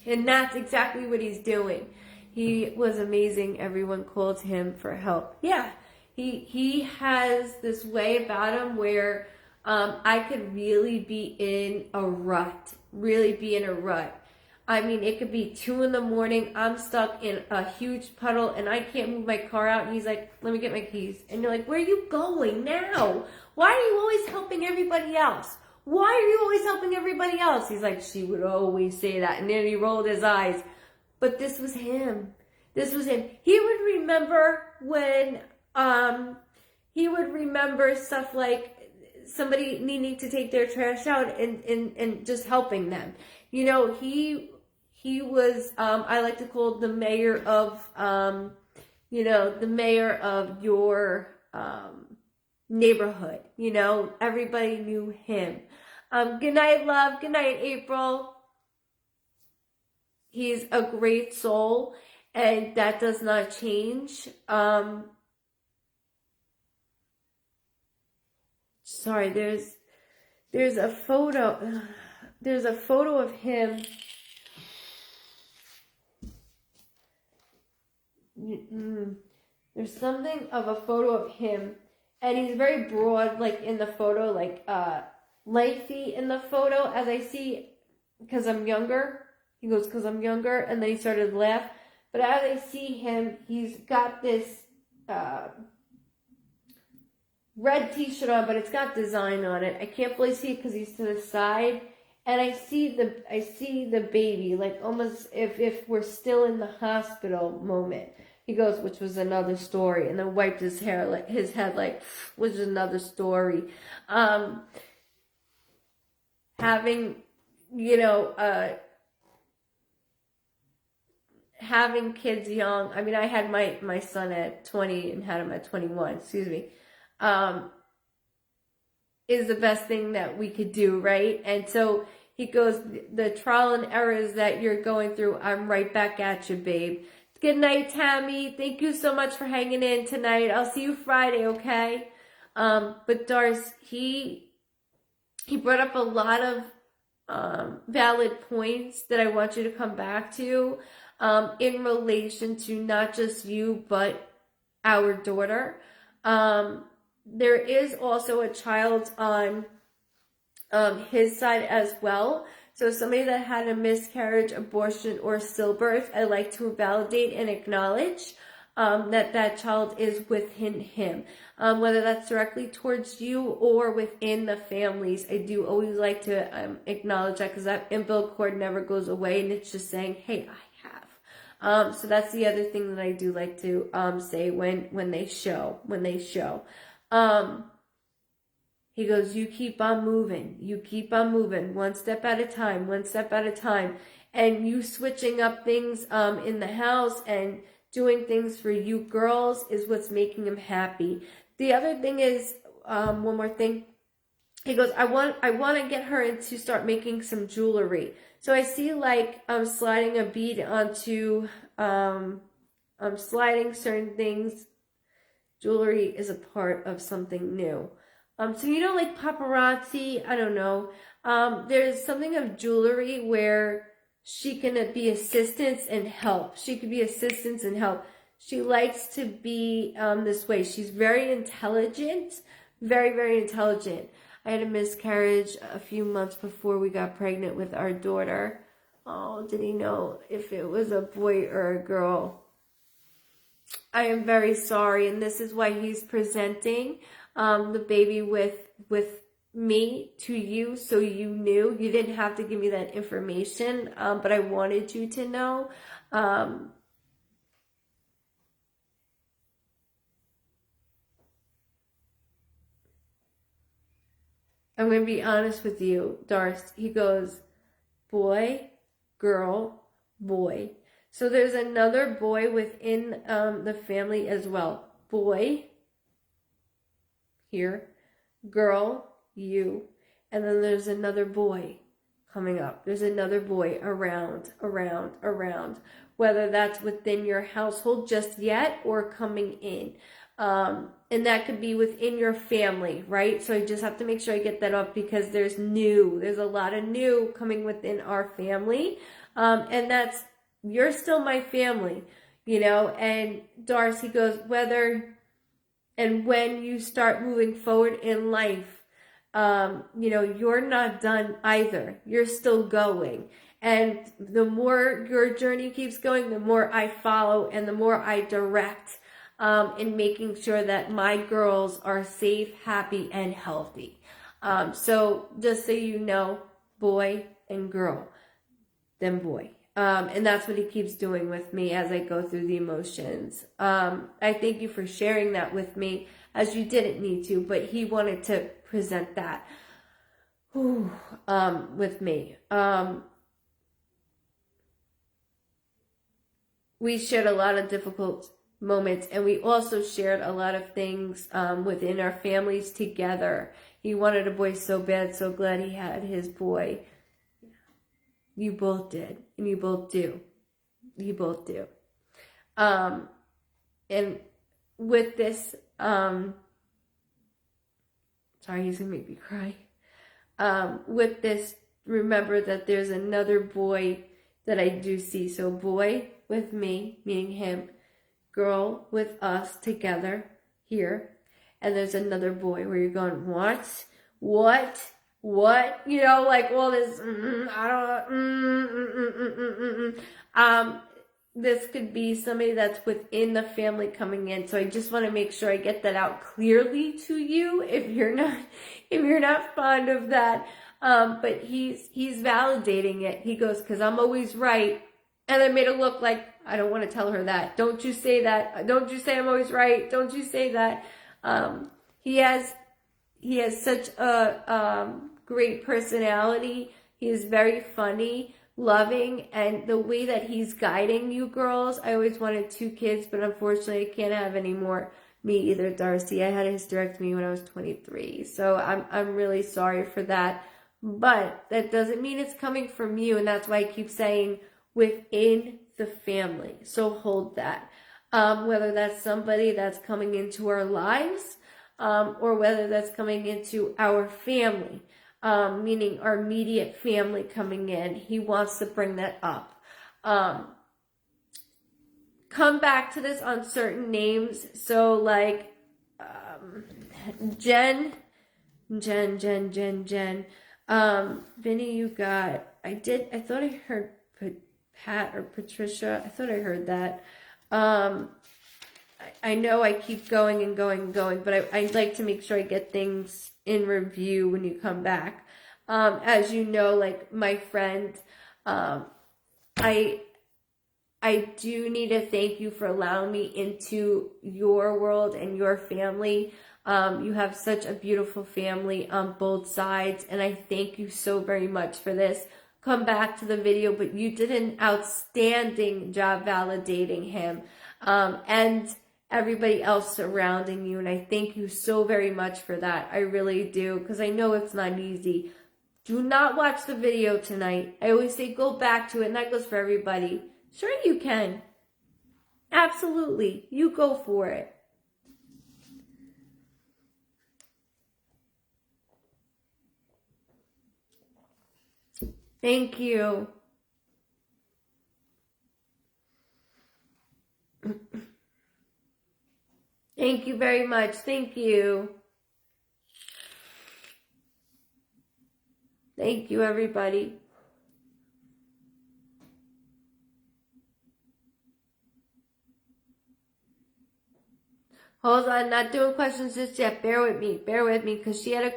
S1: And that's exactly what he's doing. He was amazing. Everyone called him for help. Yeah, he has this way about him where I could really be in a rut. I mean, it could be 2 a.m. I'm stuck in a huge puddle and I can't move my car out. And he's like, let me get my keys. And you're like, where are you going now? Why are you always helping everybody else? Why are you always helping everybody else? He's like, she would always say that. And then he rolled his eyes. But this was him. This was him. He would remember when, he would remember stuff like somebody needing to take their trash out and just helping them. You know, he was, I like to call the mayor of, you know, the mayor of your, neighborhood. You know, everybody knew him. Good night, love. Good night, April. He's a great soul, and that does not change. Sorry, there's a photo. There's a photo of him. There's something of a photo of him, and he's very broad, like in the photo, like lengthy in the photo, as I see, because I'm younger. He goes, because I'm younger, and then he started to laugh. But as I see him, he's got this red t-shirt on, but it's got design on it. I can't fully see it because he's to the side. And I see the baby, like almost if we're still in the hospital moment. He goes, which was another story, and then wiped his hair, like his head, like, which is another story. Having, you know, having kids young. I mean, I had my son at 20 and had him at 21. Excuse me. Is the best thing that we could do, right? And so he goes, the trial and errors that you're going through, I'm right back at you, babe. Good night, Tammy. Thank you so much for hanging in tonight. I'll see you Friday, okay? But Darce, he brought up a lot of valid points that I want you to come back to in relation to not just you, but our daughter. There is also a child on his side as well. So somebody that had a miscarriage, abortion, or stillbirth, I like to validate and acknowledge that child is within him. Whether that's directly towards you or within the families, I do always like to acknowledge that, because that umbilical cord never goes away, and it's just saying, hey, I have. So that's the other thing that I do like to say when they show. He goes, you keep on moving. You keep on moving. One step at a time. One step at a time. And you switching up things in the house and doing things for you girls is what's making him happy. The other thing is, one more thing. He goes, I want to get her to start making some jewelry. So I see like sliding a bead onto, sliding certain things. Jewelry is a part of something new. So you know, like paparazzi, I don't know. There's something of jewelry where she can be assistance and help. She could be assistance and help. She likes to be this way. She's very intelligent, very, very intelligent. I had a miscarriage a few months before we got pregnant with our daughter. Oh, did he know if it was a boy or a girl? I am very sorry, and this is why he's presenting the baby with me to you, so you knew. You didn't have to give me that information, but I wanted you to know. I'm going to be honest with you, Darce. He goes, boy, girl, boy. So there's another boy within the family as well. Boy, here, girl, you, and then there's another boy coming up. There's another boy around, whether that's within your household just yet or coming in. And that could be within your family, right? So I just have to make sure I get that up because there's a lot of new coming within our family. And that's, you're still my family, you know, and Darcy goes, whether and when you start moving forward in life, you know, you're not done either. You're still going. And the more your journey keeps going, the more I follow and the more I direct in making sure that my girls are safe, happy, and healthy. So just so you know, boy and girl, then boy. And that's what he keeps doing with me as I go through the emotions. I thank you for sharing that with me, as you didn't need to, but he wanted to present that with me. We shared a lot of difficult moments, and we also shared a lot of things within our families together. He wanted a boy so bad, so glad he had his boy. You both did, and you both do. You both do. And with this, sorry, he's gonna make me cry. With this, remember that there's another boy that I do see. So boy with me, meaning him, girl with us together here, and there's another boy where you're going, what? You know, like all this, this could be somebody that's within the family coming in. So I just want to make sure I get that out clearly to you if you're not fond of that. But he's validating it. He goes, because I'm always right. And I made it look like, I don't want to tell her that. Don't you say that. Don't you say I'm always right. Don't you say that. He has such a great personality. He is very funny, loving, and the way that he's guiding you girls. I always wanted 2 kids, but unfortunately I can't have any more. Me either, Darcy. I had a hysterectomy when I was 23. So I'm really sorry for that. But that doesn't mean it's coming from you, and that's why I keep saying within the family. So hold that. Whether that's somebody that's coming into our lives, or whether that's coming into our family, meaning our immediate family coming in. He wants to bring that up. Come back to this on certain names. So like Jen. Vinny, you got, I thought I heard Pat or Patricia. I thought I heard that. I know I keep going and going, but I'd like to make sure I get things in review when you come back. As you know, like my friend, I do need to thank you for allowing me into your world and your family. You have such a beautiful family on both sides, and I thank you so very much for this. Come back to the video, but you did an outstanding job validating him, and everybody else surrounding you, and I thank you so very much for that. I really do, because I know it's not easy. Do not watch the video tonight. I always say go back to it, and that goes for everybody. Sure you can. Absolutely. You go for it. Thank you. Thank you very much. Thank you. Thank you, everybody. Hold on, not doing questions just yet. Bear with me, because she had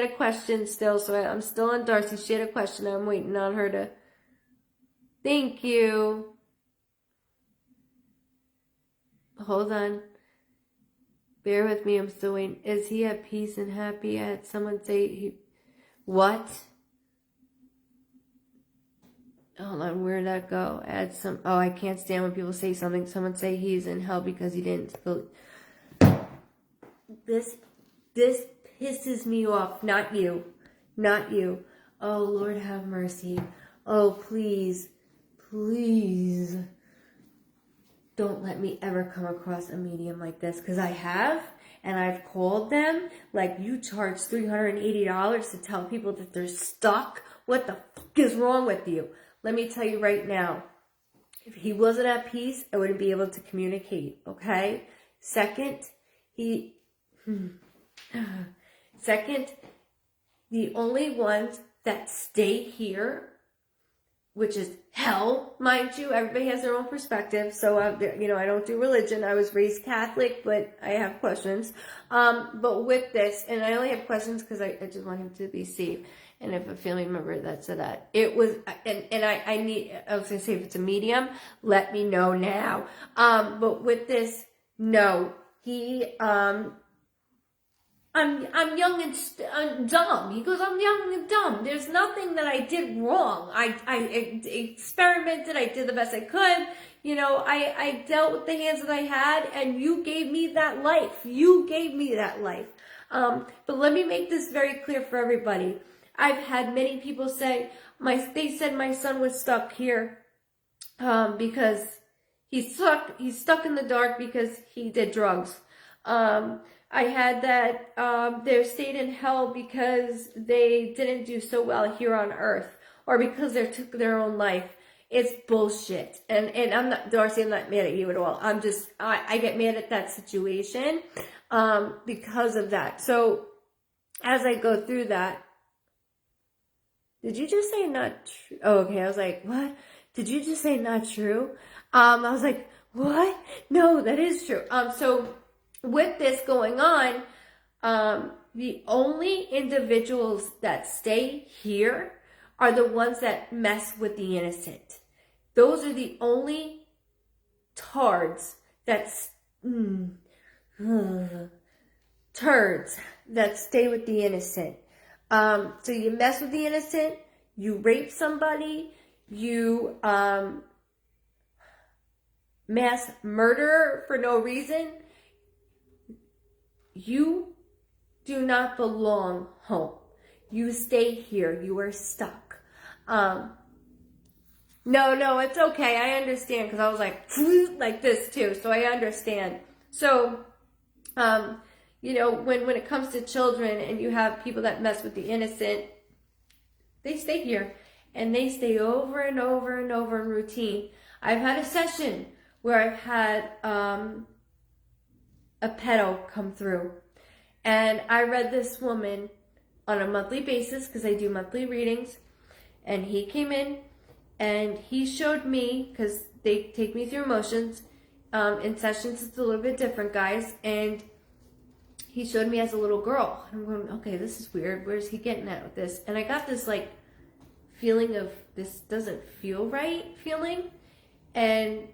S1: a question still. So I'm still on Darcy. She had a question. I'm waiting on her to. Thank you. Hold on. Bear with me. I'm still waiting. Is he at peace and happy? I had someone say What? Hold on, where did that go? Add some. Oh, I can't stand when people say something. Someone say he's in hell because he didn't feel. This pisses me off. Not you. Not you. Oh, Lord have mercy. Oh, please. Please. Don't let me ever come across a medium like this. Because I have. And I've called them. Like, you charge $380 to tell people that they're stuck. What the fuck is wrong with you? Let me tell you right now. If he wasn't at peace, I wouldn't be able to communicate. Okay? Second, the only ones that stay here, which is hell, mind you, everybody has their own perspective. So, I don't do religion. I was raised Catholic, but I have questions. But with this, and I only have questions because I just want him to be safe. And if a family member that said that, it was, I was going to say, if it's a medium, let me know now. But with this, no, I'm young and dumb. He goes, I'm young and dumb. There's nothing that I did wrong. I experimented. I did the best I could. I dealt with the hands that I had, and you gave me that life. You gave me that life. But let me make this very clear for everybody. I've had many people say, they said my son was stuck here because he's stuck in the dark because he did drugs. I had that they stayed in hell because they didn't do so well here on earth, or because they took their own life. It's bullshit. And I'm not, Darcy, I'm not mad at you at all. I get mad at that situation because of that. So as I go through that, did you just say not true? Oh, okay. I was like, what? Did you just say not true? I was like, what? No, that is true. So with this going on, the only individuals that stay here are the ones that mess with the innocent. Those are the only turds that stay with the innocent. So you mess with the innocent, you rape somebody, you mass murder for no reason, you do not belong home. You stay here. You are stuck. No, it's okay. I understand, because I was like this too. So I understand. So, when it comes to children and you have people that mess with the innocent, they stay here and they stay over and over and over in routine. I've had a session where I've had a pedo come through, and I read this woman on a monthly basis because I do monthly readings, and he came in and he showed me, because they take me through emotions in sessions. It's a little bit different, guys, and he showed me as a little girl. I'm going, okay, this is weird. Where's he getting at with this? And I got this feeling of this doesn't feel right feeling. And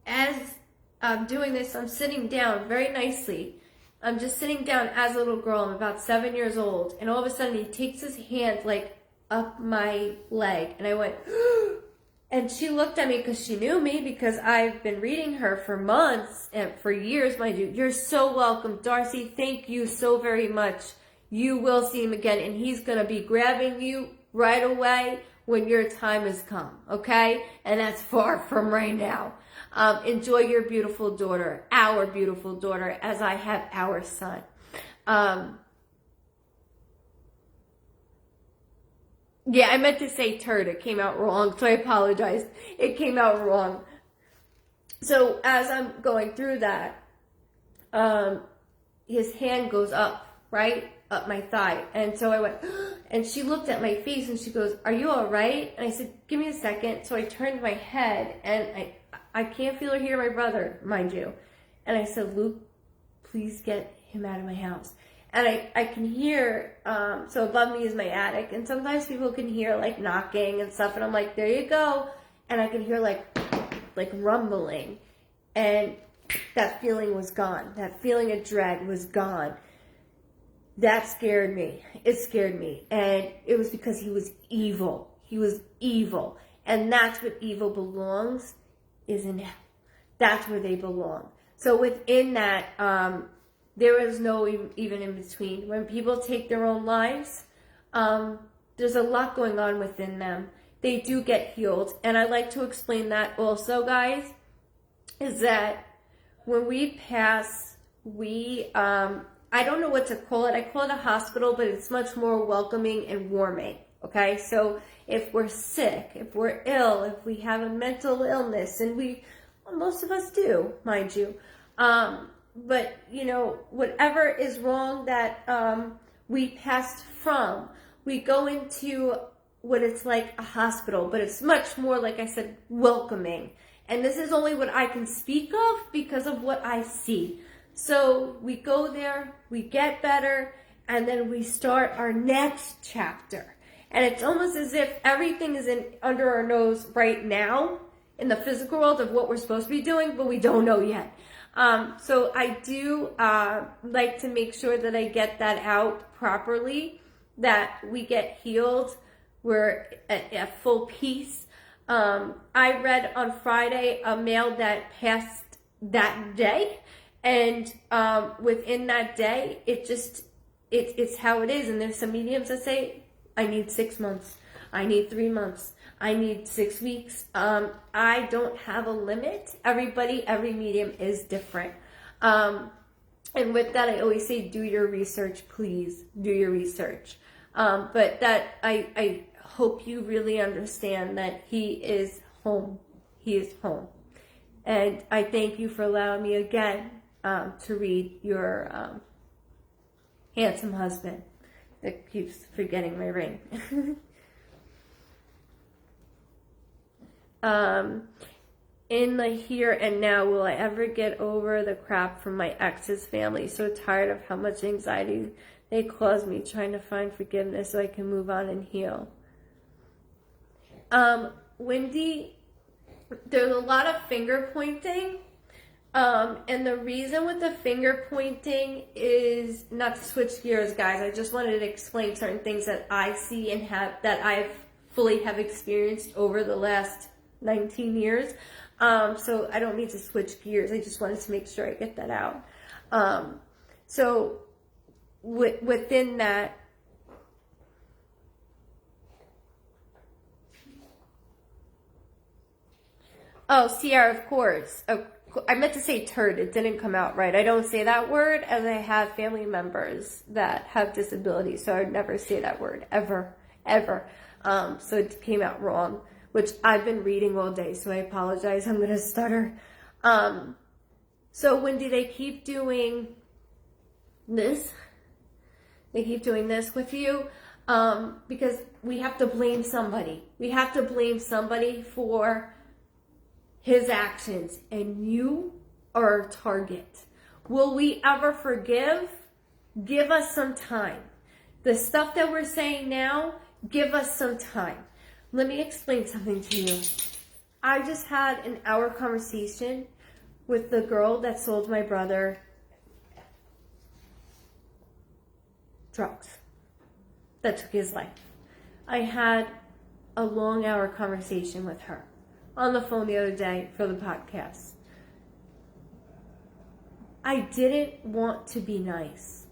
S1: as I'm doing this, I'm sitting down very nicely. I'm just sitting down as a little girl. I'm about 7 years old. And all of a sudden he takes his hand up my leg. And I went, and she looked at me because she knew me, because I've been reading her for months and for years, mind you. You're so welcome, Darcy. Thank you so very much. You will see him again, and he's going to be grabbing you right away when your time has come, okay? And that's far from right now. Enjoy your beautiful daughter, our beautiful daughter, as I have our son. Yeah, I meant to say turd. It came out wrong, so I apologize. It came out wrong. So as I'm going through that, his hand goes up, right? Up my thigh. And so I went, and she looked at my face and she goes, are you all right? And I said, give me a second. So I turned my head, and I can't feel or hear my brother, mind you. And I said, Luke, please get him out of my house. And I can hear, so above me is my attic, and sometimes people can hear knocking and stuff, and I'm like, there you go. And I can hear like rumbling, and that feeling was gone. That feeling of dread was gone. that scared me. It scared me. And it was because he was evil. He was evil. And that's what evil belongs, is in hell. That's where they belong. So within that, there is no even in between. When people take their own lives, there's a lot going on within them. They do get healed. And I like to explain that also, guys, is that when we pass, I don't know what to call it. I call it a hospital, but it's much more welcoming and warming. Okay, so if we're sick, if we're ill, if we have a mental illness, and well, most of us do, mind you, but whatever is wrong that we passed from, we go into what it's like a hospital, but it's much more, like I said, welcoming. And this is only what I can speak of because of what I see. So we go there, we get better, and then we start our next chapter. And it's almost as if everything is under our nose right now in the physical world of what we're supposed to be doing, but we don't know yet. So I do like to make sure that I get that out properly, that we get healed, we're at full peace. I read on Friday a male that passed that day, and within that day, it's how it is. And there's some mediums that say, I need 6 months, I need 3 months, I need 6 weeks. I don't have a limit. Every medium is different. And with that, I always say, do your research, please. Do your research. But that I hope you really understand that he is home. He is home. And I thank you for allowing me again to read your handsome husband that keeps forgetting my ring. In the here and now, will I ever get over the crap from my ex's family? So tired of how much anxiety they cause me, trying to find forgiveness so I can move on and heal. Wendy, there's a lot of finger pointing. And the reason with the finger pointing is, not to switch gears, guys, I just wanted to explain certain things that I see and that I've fully have experienced over the last 19 years. So I don't need to switch gears. I just wanted to make sure I get that out. So within that, oh, Sierra, of course. I meant to say turd. It didn't come out right. I don't say that word, as I have family members that have disabilities, so I would never say that word, ever. So it came out wrong, which I've been reading all day, so I apologize. I'm going to stutter. So Wendy, they keep doing this. They keep doing this with you because we have to blame somebody. We have to blame somebody for his actions, and you are a target. Will we ever forgive? Give us some time. The stuff that we're saying now, give us some time. Let me explain something to you. I just had an hour conversation with the girl that sold my brother drugs, that took his life. I had a long hour conversation with her on the phone the other day for the podcast. I didn't want to be nice,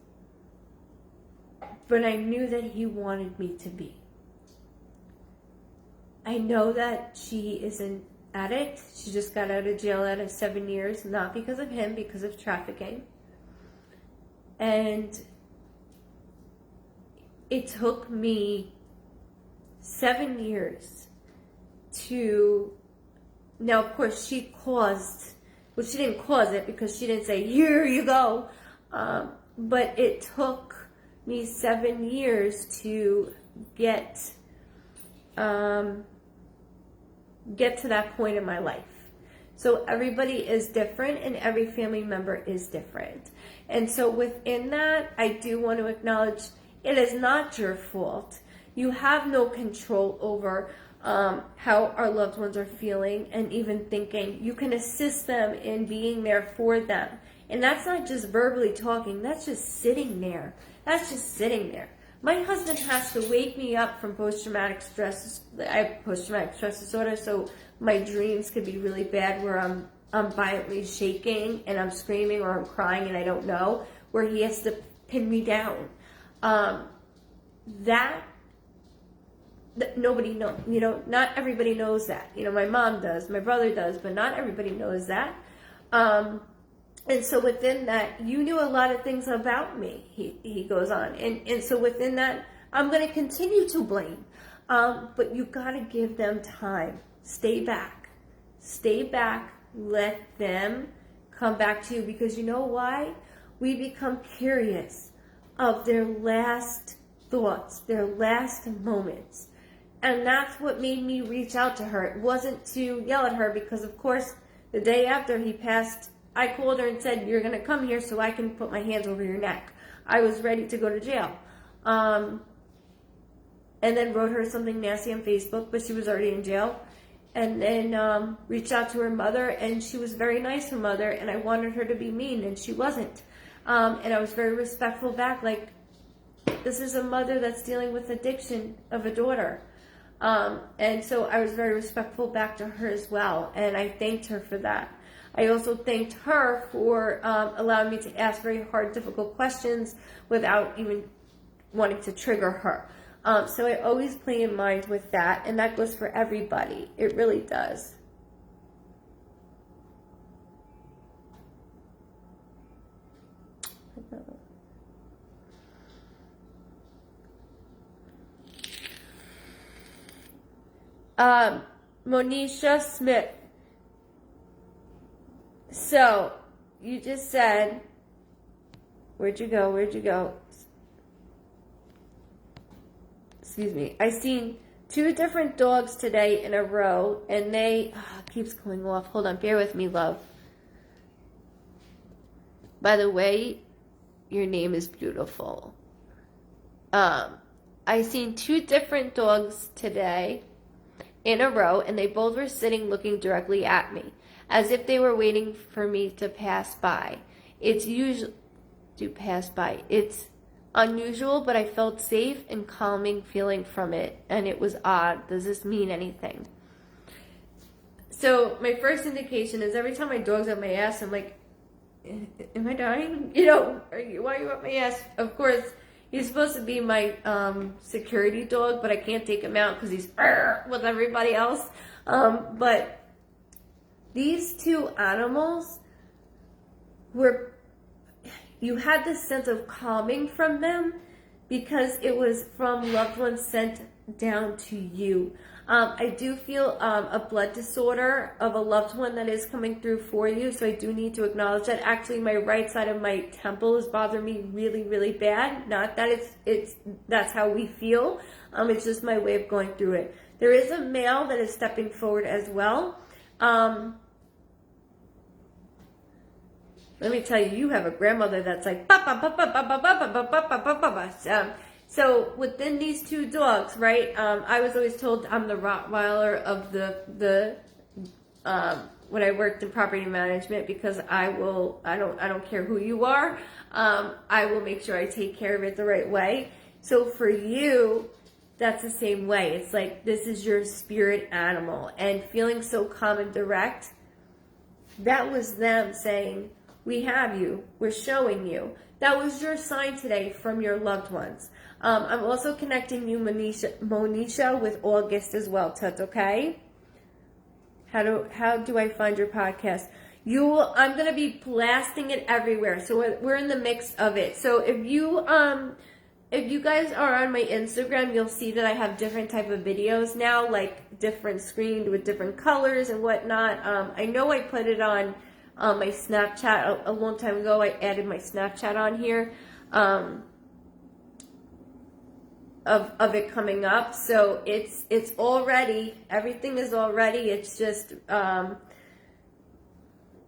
S1: but I knew that he wanted me to be. I know that she is an addict. She just got out of jail out of 7 years, not because of him, because of trafficking. And it took me 7 years to... Now, of course, she didn't cause it because she didn't say, here you go. But it took me 7 years to get to that point in my life. So everybody is different and every family member is different. And so within that, I do want to acknowledge it is not your fault. You have no control over how our loved ones are feeling and even thinking. You can assist them in being there for them And that's not just verbally talking, that's just sitting there. That's just sitting there. My husband has to wake me up from post-traumatic stress. I have post-traumatic stress disorder, so my dreams could be really bad where I'm violently shaking and I'm screaming or I'm crying and I don't know, where he has to pin me down. That nobody knows, not everybody knows that. My mom does, my brother does, but not everybody knows that. And so within that, you knew a lot of things about me, he goes on. And so within that, I'm going to continue to blame. But you got to give them time. Stay back. Stay back. Let them come back to you. Because you know why? We become curious of their last thoughts, their last moments. And that's what made me reach out to her. It wasn't to yell at her because, of course, the day after he passed, I called her and said, you're going to come here so I can put my hands over your neck. I was ready to go to jail. And then wrote her something nasty on Facebook, but she was already in jail. And then reached out to her mother, and she was very nice, her mother, and I wanted her to be mean, and she wasn't. And I was very respectful back, like, this is a mother that's dealing with addiction of a daughter. And so I was very respectful back to her as well, and I thanked her for that. I also thanked her for allowing me to ask very hard, difficult questions without even wanting to trigger her. So I always play in mind with that, and that goes for everybody. It really does. Monisha Smith. So, you just said, where'd you go? Excuse me. I seen 2 different dogs today in a row, and they, it keeps going off. Hold on, bear with me, love. By the way, your name is beautiful. I seen 2 different dogs today in a row, and they both were sitting looking directly at me, as if they were waiting for me to pass by. It's usually to pass by. It's unusual, but I felt safe and calming feeling from it, and it was odd. Does this mean anything? So my first indication is every time my dog's up my ass, I'm like, am I dying? Why are you up my ass? Of course, he's supposed to be my security dog, but I can't take him out because he's with everybody else. But these 2 animals you had this sense of calming from them because it was from loved ones sent down to you. I do feel a blood disorder of a loved one that is coming through for you, so I do need to acknowledge that. Actually, my right side of my temple is bothering me really, really bad. Not that that's how we feel. It's just my way of going through it. There is a male that is stepping forward as well. Let me tell you, you have a grandmother that's like, so within these 2 dogs, right? I was always told I'm the Rottweiler of the when I worked in property management because I don't care who you are. I will make sure I take care of it the right way. So for you, that's the same way. It's like this is your spirit animal, and feeling so calm and direct. That was them saying, we have you. We're showing you. That was your sign today from your loved ones. I'm also connecting you, Monisha, with August as well, Tut, okay? How do I find your podcast? I'm going to be blasting it everywhere. So we're in the mix of it. So if you guys are on my Instagram, you'll see that I have different type of videos now, like different screened with different colors and whatnot. I know I put it on my Snapchat a long time ago. I added my Snapchat on here of it coming up. So it's all ready. Everything is all ready. It's just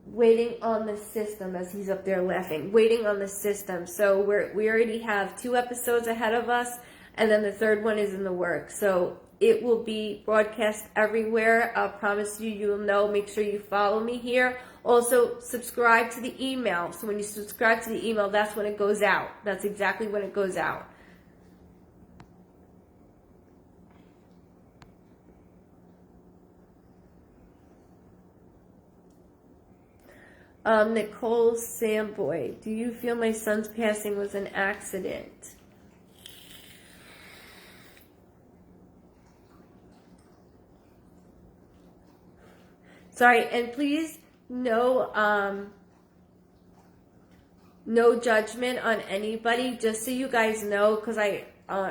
S1: waiting on the system, as he's up there laughing. Waiting on the system. So we already have 2 episodes ahead of us, and then the 3rd one is in the works. So it will be broadcast everywhere. I'll promise you will know. Make sure you follow me here. Also, subscribe to the email. So when you subscribe to the email, that's when it goes out. That's exactly when it goes out. Nicole Samboy, do you feel my son's passing was an accident? Sorry, and please, no judgment on anybody, just so you guys know, because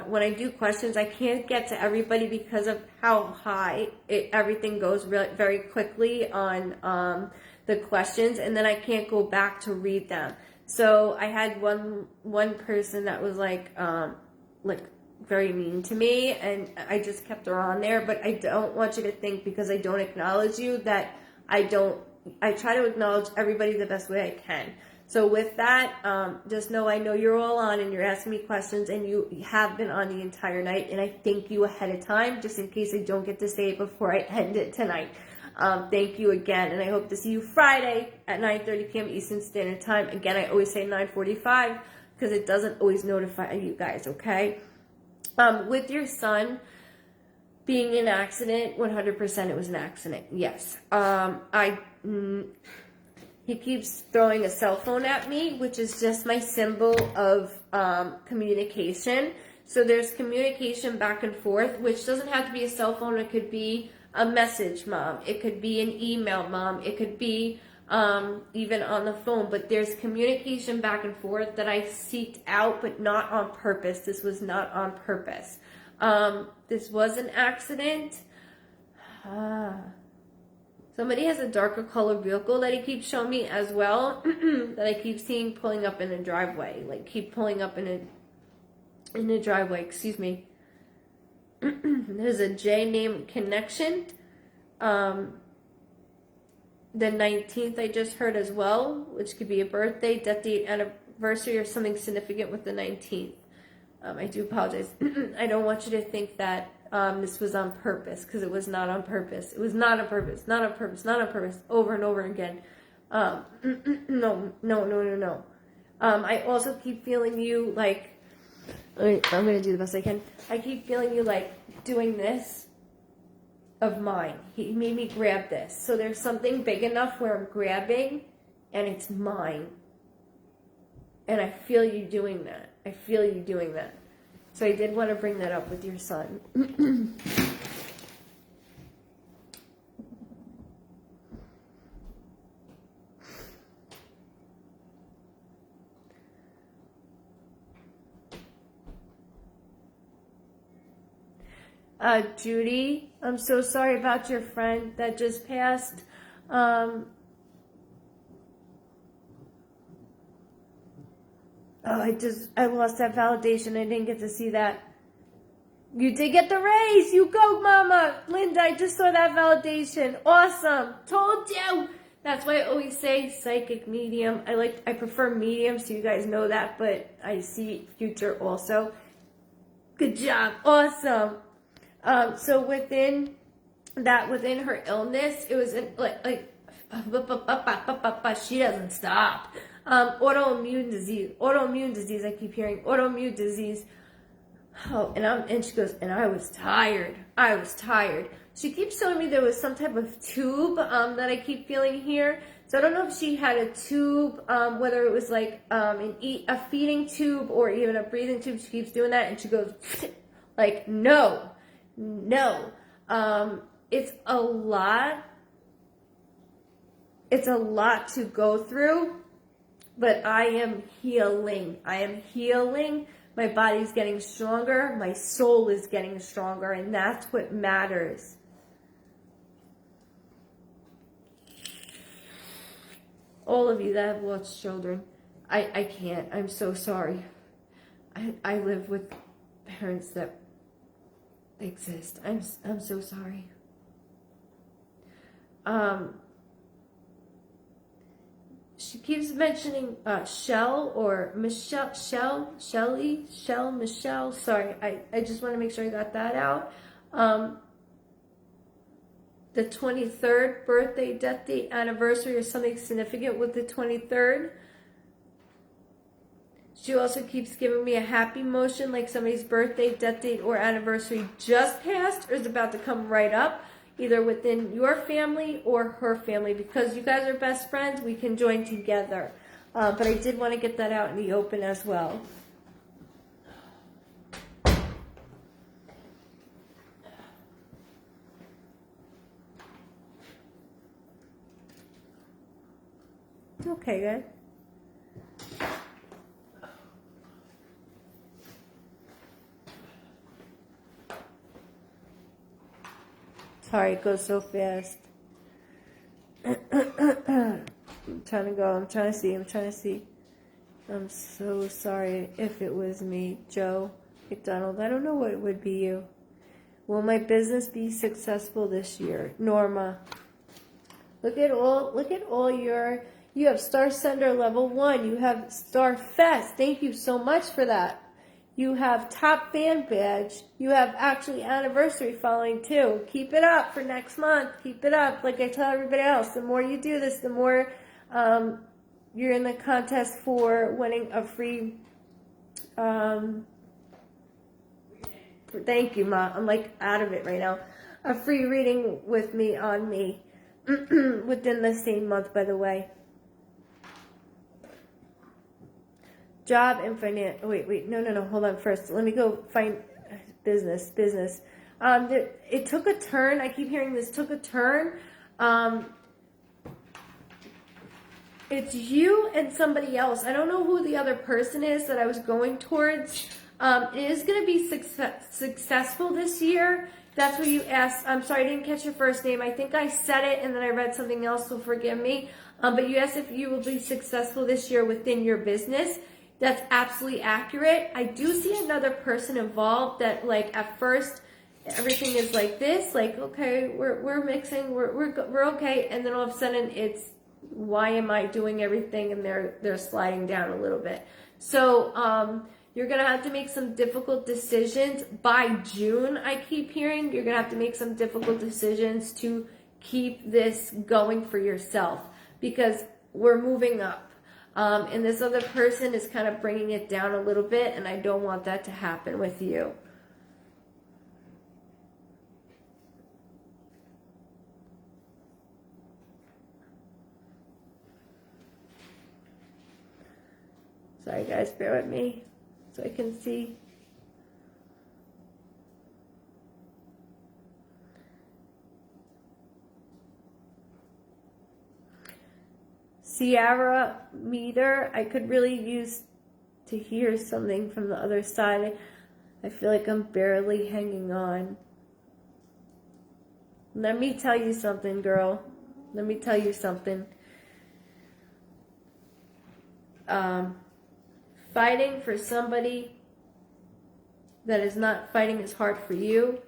S1: when I do questions, I can't get to everybody because of how high everything goes very quickly on the questions, and then I can't go back to read them. So I had one person that was like very mean to me, and I just kept her on there. But I don't want you to think because I don't acknowledge you that I try to acknowledge everybody the best way I can. So with that, just know I know you're all on and you're asking me questions, and you have been on the entire night, and I thank you ahead of time just in case I don't get to say it before I end it tonight. Thank you again, and I hope to see you Friday at 9:30 p.m. Eastern Standard Time. Again, I always say 9:45 because it doesn't always notify you guys, okay? With your son being in an accident, 100% it was an accident, yes. He keeps throwing a cell phone at me, which is just my symbol of communication. So there's communication back and forth, which doesn't have to be a cell phone. It could be a message, Mom. It could be an email, Mom. It could be even on the phone. But there's communication back and forth that I seeked out, but not on purpose. This was not on purpose. This was an accident. Somebody has a darker colored vehicle that he keeps showing me as well, that I keep seeing pulling up in a driveway. Like, keep pulling up in a driveway, excuse me. There's a J name connection. The 19th I just heard as well, which could be a birthday, death date, anniversary, or something significant with the 19th. I do apologize. I don't want you to think that this was on purpose, because it was not on purpose. It was not on purpose, not on purpose, not on purpose, over and over again. No. I also keep feeling you like, I'm going to do the best I can. I keep feeling you like doing this of mine. He made me grab this. So there's something big enough where I'm grabbing and it's mine. And I feel you doing that. I feel you doing that. So I did want to bring that up with your son. Judy, I'm so sorry about your friend that just passed. I lost that validation. I didn't get to see that. You did get the raise. You go, Mama. Linda, I just saw that validation. Awesome. Told you. That's why I always say psychic medium. I prefer medium, so you guys know that, but I see future also. Good job. Awesome. So within her illness, it was like she doesn't stop. Autoimmune disease. I keep hearing autoimmune disease. Oh, and she goes, and I was tired. She keeps telling me there was some type of tube that I keep feeling here. So I don't know if she had a tube, whether it was like a feeding tube or even a breathing tube. She keeps doing that, and she goes like, no. It's a lot. It's a lot to go through, but I am healing. My body's getting stronger. My soul is getting stronger, and that's what matters. All of you that have lost children, I can't. I'm so sorry. I live with parents that exist. I'm so sorry. She keeps mentioning Shell or Michelle, Michelle. Sorry, I just want to make sure I got that out. the 23rd birthday, death date, anniversary, or something significant with the 23rd. She also keeps giving me a happy motion, like somebody's birthday, death date, or anniversary just passed or is about to come right up, either within your family or her family. Because you guys are best friends, we can join together. But I did want to get that out in the open as well. Okay, good. Sorry, it goes so fast. I'm trying to go. I'm trying to see. I'm so sorry if it was me, Joe McDonald. I don't know what it would be you. Will my business be successful this year? Norma. Look at all you have Star Sender level 1. You have Star Fest. Thank you so much for that. You have top fan badge. You have actually anniversary following too. Keep it up for next month. Keep it up. Like I tell everybody else, the more you do this, the more you're in the contest for winning a free. Thank you, Ma. I'm like out of it right now. A free reading with me on me within the same month, by the way. Job and finance. Wait. No. Hold on first. Let me go find business. It took a turn. I keep hearing this took a turn. It's you and somebody else. I don't know who the other person is that I was going towards. It is going to be successful this year. That's what you asked. I'm sorry, I didn't catch your first name. I think I said it and then I read something else, so forgive me. But you asked if you will be successful this year within your business. That's absolutely accurate. I do see another person involved that, like, at first everything is like this, like, okay, we're mixing, we're okay, and then all of a sudden it's, why am I doing everything? And they're sliding down a little bit. So you're gonna have to make some difficult decisions by June. I keep hearing you're gonna have to make some difficult decisions to keep this going for yourself, because we're moving up. And this other person is kind of bringing it down a little bit, and I don't want that to happen with you. Sorry guys, bear with me so I can see. Sierra meter, I could really use to hear something from the other side. I feel like I'm barely hanging on. Let me tell you something, girl. Let me tell you something. Fighting for somebody that is not fighting as hard for you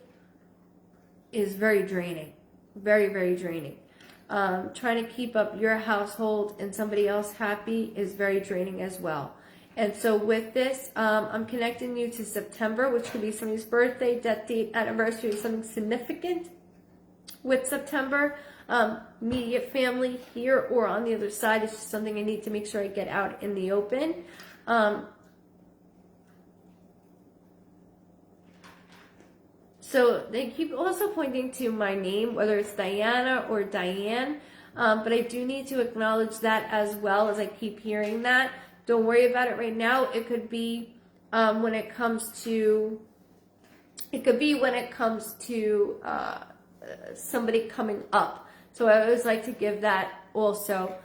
S1: is very draining. Very, very draining. Trying to keep up your household and somebody else happy is very draining as well. And so with this, I'm connecting you to September, which could be somebody's birthday, death date, anniversary, or something significant with September. Immediate family here or on the other side is just something I need to make sure I get out in the open. So they keep also pointing to my name, whether it's Diana or Diane, but I do need to acknowledge that as well, as I keep hearing that. Don't worry about it right now. It could be when it comes to somebody coming up. So I always like to give that also.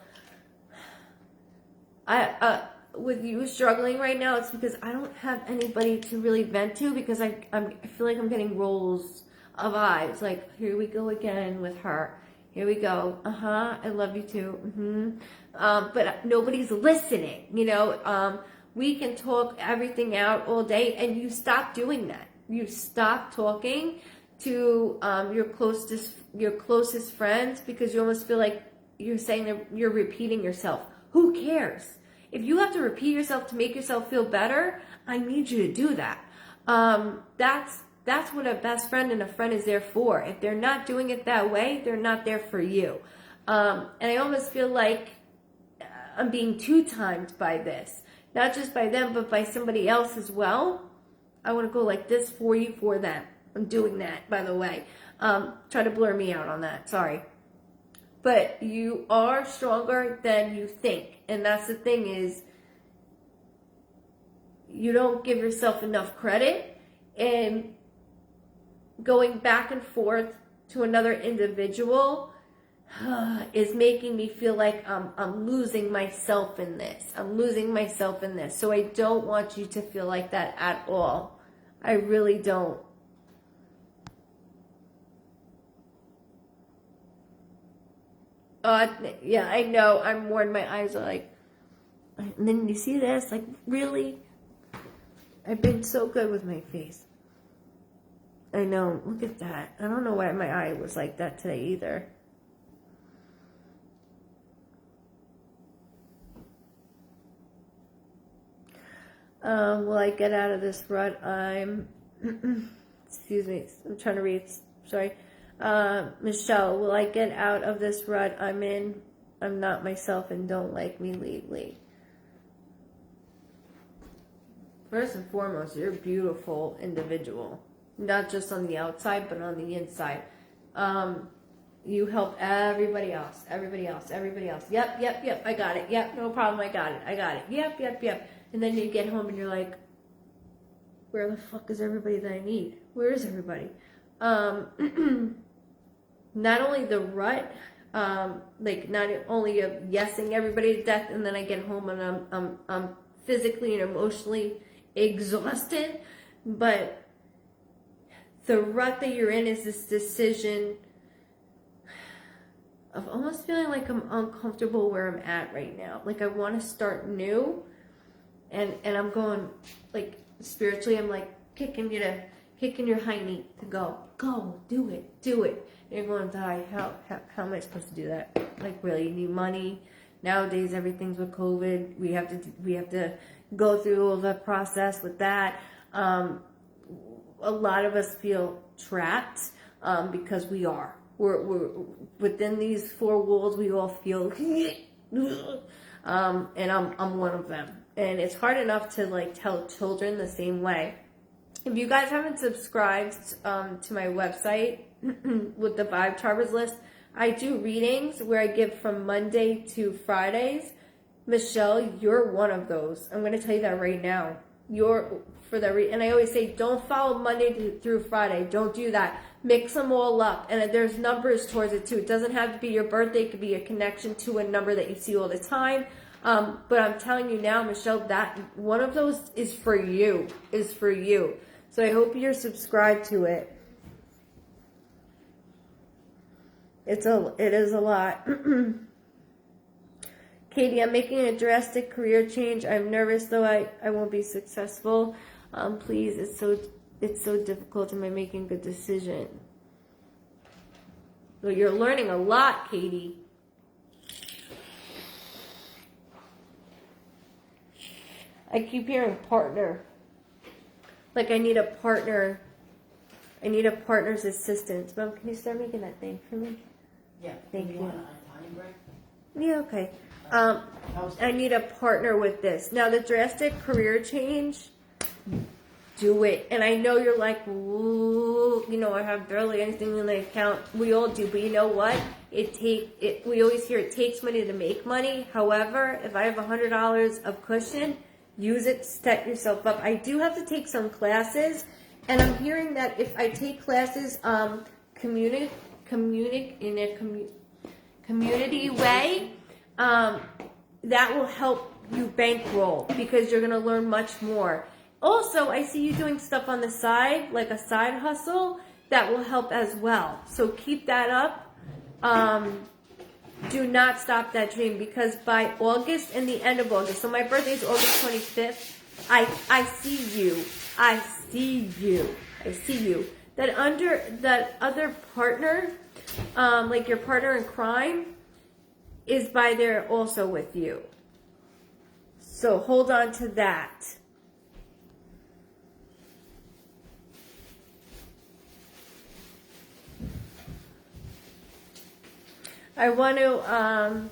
S1: With you struggling right now, it's because I don't have anybody to really vent to, because I feel like I'm getting rolls of eyes. Like, here we go again with her. Here we go. I love you too. But nobody's listening, you know. We can talk everything out all day, and you stop doing that. You stop talking to your closest friends, because you almost feel like you're saying that you're repeating yourself. Who cares? If you have to repeat yourself to make yourself feel better, I need you to do that. That's That's what a best friend and a friend is there for. If they're not doing it that way, they're not there for you. And I almost feel like I'm being two-timed by this. Not just by them, but by somebody else as well. I want to go like this for you, for them. I'm doing that, by the way. Try to blur me out on that. Sorry. But you are stronger than you think. And that's the thing is, you don't give yourself enough credit. And going back and forth to another individual is making me feel like I'm losing myself in this. I'm losing myself in this. So I don't want you to feel like that at all. I really don't. Yeah, I know. I'm worn. My eyes are like, and then you see this, like, really? I've been so good with my face. I know. Look at that. I don't know why my eye was like that today either. Will I get out of this rut? Excuse me. I'm trying to read. Sorry. Michelle, will I get out of this rut I'm in? I'm not myself and don't like me lately. First and foremost, you're a beautiful individual. Not just on the outside, but on the inside. You help everybody else. Everybody else. Everybody else. Yep. I got it. Yep, no problem. I got it. Yep. And then you get home and you're like, where the fuck is everybody that I need? Where is everybody? Not only the rut, like not only of yesing everybody to death, and then I get home and I'm physically and emotionally exhausted, but the rut that you're in is this decision of almost feeling like I'm uncomfortable where I'm at right now. Like I want to start new, and I'm going, like, spiritually, I'm like kicking your hiney to go, do it. And you're going, Di, how am I supposed to do that? Like, really, you need money. Nowadays, everything's with COVID. We have to go through all the process with that. A lot of us feel trapped because we are. We're within these four walls. We all feel, and I'm one of them. And it's hard enough to like tell children the same way. If you guys haven't subscribed to my website with the Vibe Charmers list, I do readings where I give from Monday to Fridays. Michelle, you're one of those. I'm going to tell you that right now. And I always say, don't follow Monday through Friday. Don't do that. Mix them all up. And there's numbers towards it too. It doesn't have to be your birthday. It could be a connection to a number that you see all the time. But I'm telling you now, Michelle, that one of those is for you. So I hope you're subscribed to it. It is a lot. Katie, I'm making a drastic career change. I'm nervous though I won't be successful. Please, it's so difficult. Am I making a good decision? Well, you're learning a lot, Katie. I keep hearing partner. Like I need a partner. I need a partner's assistance. Mom, can you start making that thing for me?
S2: Yeah.
S1: Thank you.
S2: Want a time break?
S1: Yeah, okay. I need a partner with this. Now, the drastic career change, do it. And I know you're like, ooh, I have barely anything in the account. We all do, but you know what? We always hear it takes money to make money. However, if I have $100 of cushion, use it to set yourself up. I do have to take some classes, and I'm hearing that if I take classes, community in a community way, that will help you bankroll because you're going to learn much more. Also, I see you doing stuff on the side, like a side hustle, that will help as well. So keep that up. Do not stop that dream, because by August and the end of August, so my birthday is August 25th, I see you. That other partner, like your partner in crime, is by there also with you. So hold on to that. I want to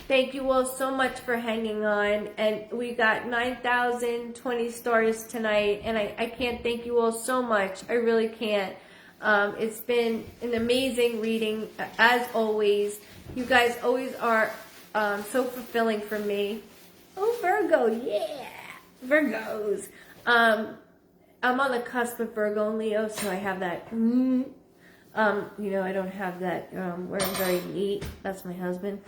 S1: thank you all so much for hanging on. And we got 9,020 stars tonight. And I can't thank you all so much. I really can't. It's been an amazing reading, as always. You guys always are so fulfilling for me. Oh, Virgo, yeah! Virgos. I'm on the cusp of Virgo and Leo, so I have that, I don't have that, where I'm very neat. That's my husband.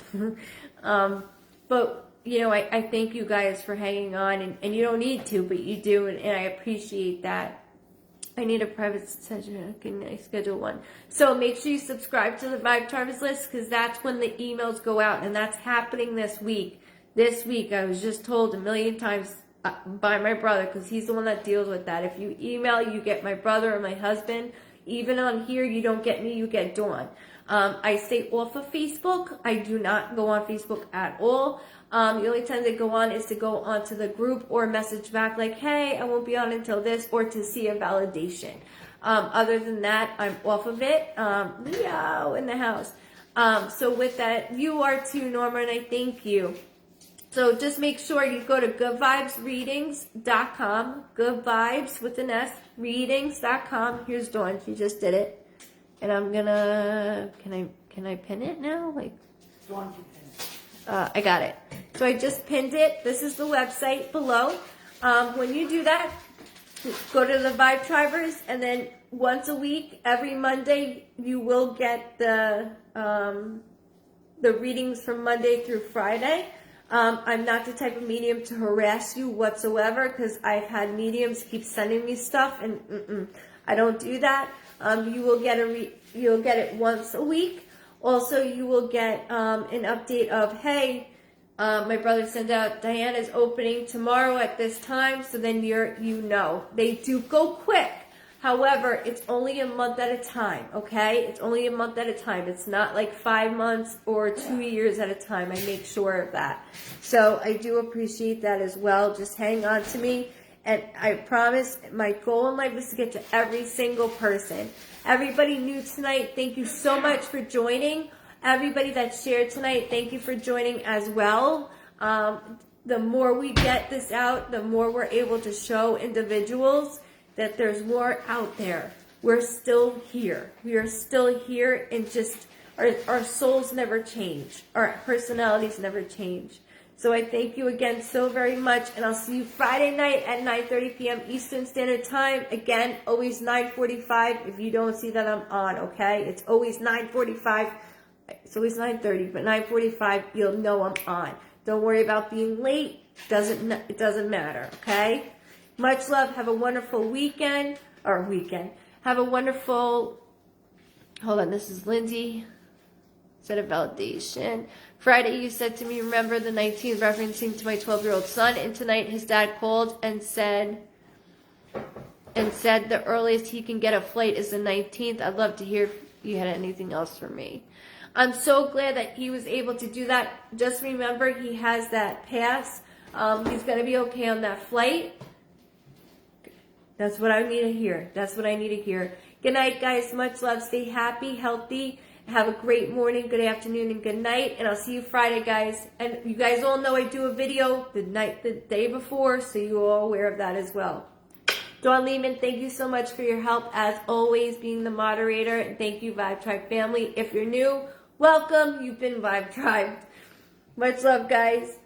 S1: But, I thank you guys for hanging on, and you don't need to, but you do, and I appreciate that. I need a private session. Can I schedule one? So make sure you subscribe to the Vibe Tribers list, because that's when the emails go out, and that's happening this week. This week, I was just told a million times by my brother, because he's the one that deals with that. If you email, you get my brother or my husband. Even on here, you don't get me, you get Dawn. I stay off of Facebook. I do not go on Facebook at all. The only time they go on is to go onto the group or message back like, hey, I won't be on until this, or to see a validation. Other than that, I'm off of it. Leo in the house. So with that, you are too, Norma, and I thank you. So just make sure you go to goodvibesreadings.com, goodvibes with an S, readings.com. Here's Dawn. She just did it. And I'm gonna, can I pin it now? Like, I got it. So I just pinned it. This is the website below. When you do that, go to the Vibe Tribers, and then once a week, every Monday, you will get the readings from Monday through Friday. I'm not the type of medium to harass you whatsoever, because I've had mediums keep sending me stuff, and I don't do that. You will get you'll get it once a week. Also, you will get an update of, hey, my brother sent out, Diana's opening tomorrow at this time, so then they do go quick. However, it's only a month at a time, okay? It's only a month at a time. It's not like 5 months or 2 years at a time. I make sure of that. So I do appreciate that as well. Just hang on to me. And I promise my goal in life is to get to every single person. Everybody new tonight, thank you so much for joining. Everybody that shared tonight, thank you for joining as well. The more we get this out, the more we're able to show individuals that there's more out there. We're still here. We are still here, and just our souls never change. Our personalities never change. So I thank you again so very much, and I'll see you Friday night at 9:30 p.m. Eastern Standard Time. Again, always 9:45. If you don't see that, I'm on, okay? It's always 9:45. It's always 9:30, but 9:45, you'll know I'm on. Don't worry about being late. It doesn't matter, okay? Much love. Have a wonderful weekend. Have a wonderful, hold on, this is Lindsay. Set of validation. Friday, you said to me, remember the 19th, referencing to my 12-year-old son. And tonight, his dad called and said the earliest he can get a flight is the 19th. I'd love to hear if you had anything else for me. I'm so glad that he was able to do that. Just remember, he has that pass. He's going to be okay on that flight. That's what I need to hear. That's what I need to hear. Good night, guys. Much love. Stay happy, healthy. Have a great morning, good afternoon, and good night. And I'll see you Friday, guys. And you guys all know I do a video the day before, so you're all aware of that as well. Dawn Lehman, thank you so much for your help, as always, being the moderator. And thank you, Vibe Tribe family. If you're new, welcome. You've been Vibe Tribe. Much love, guys.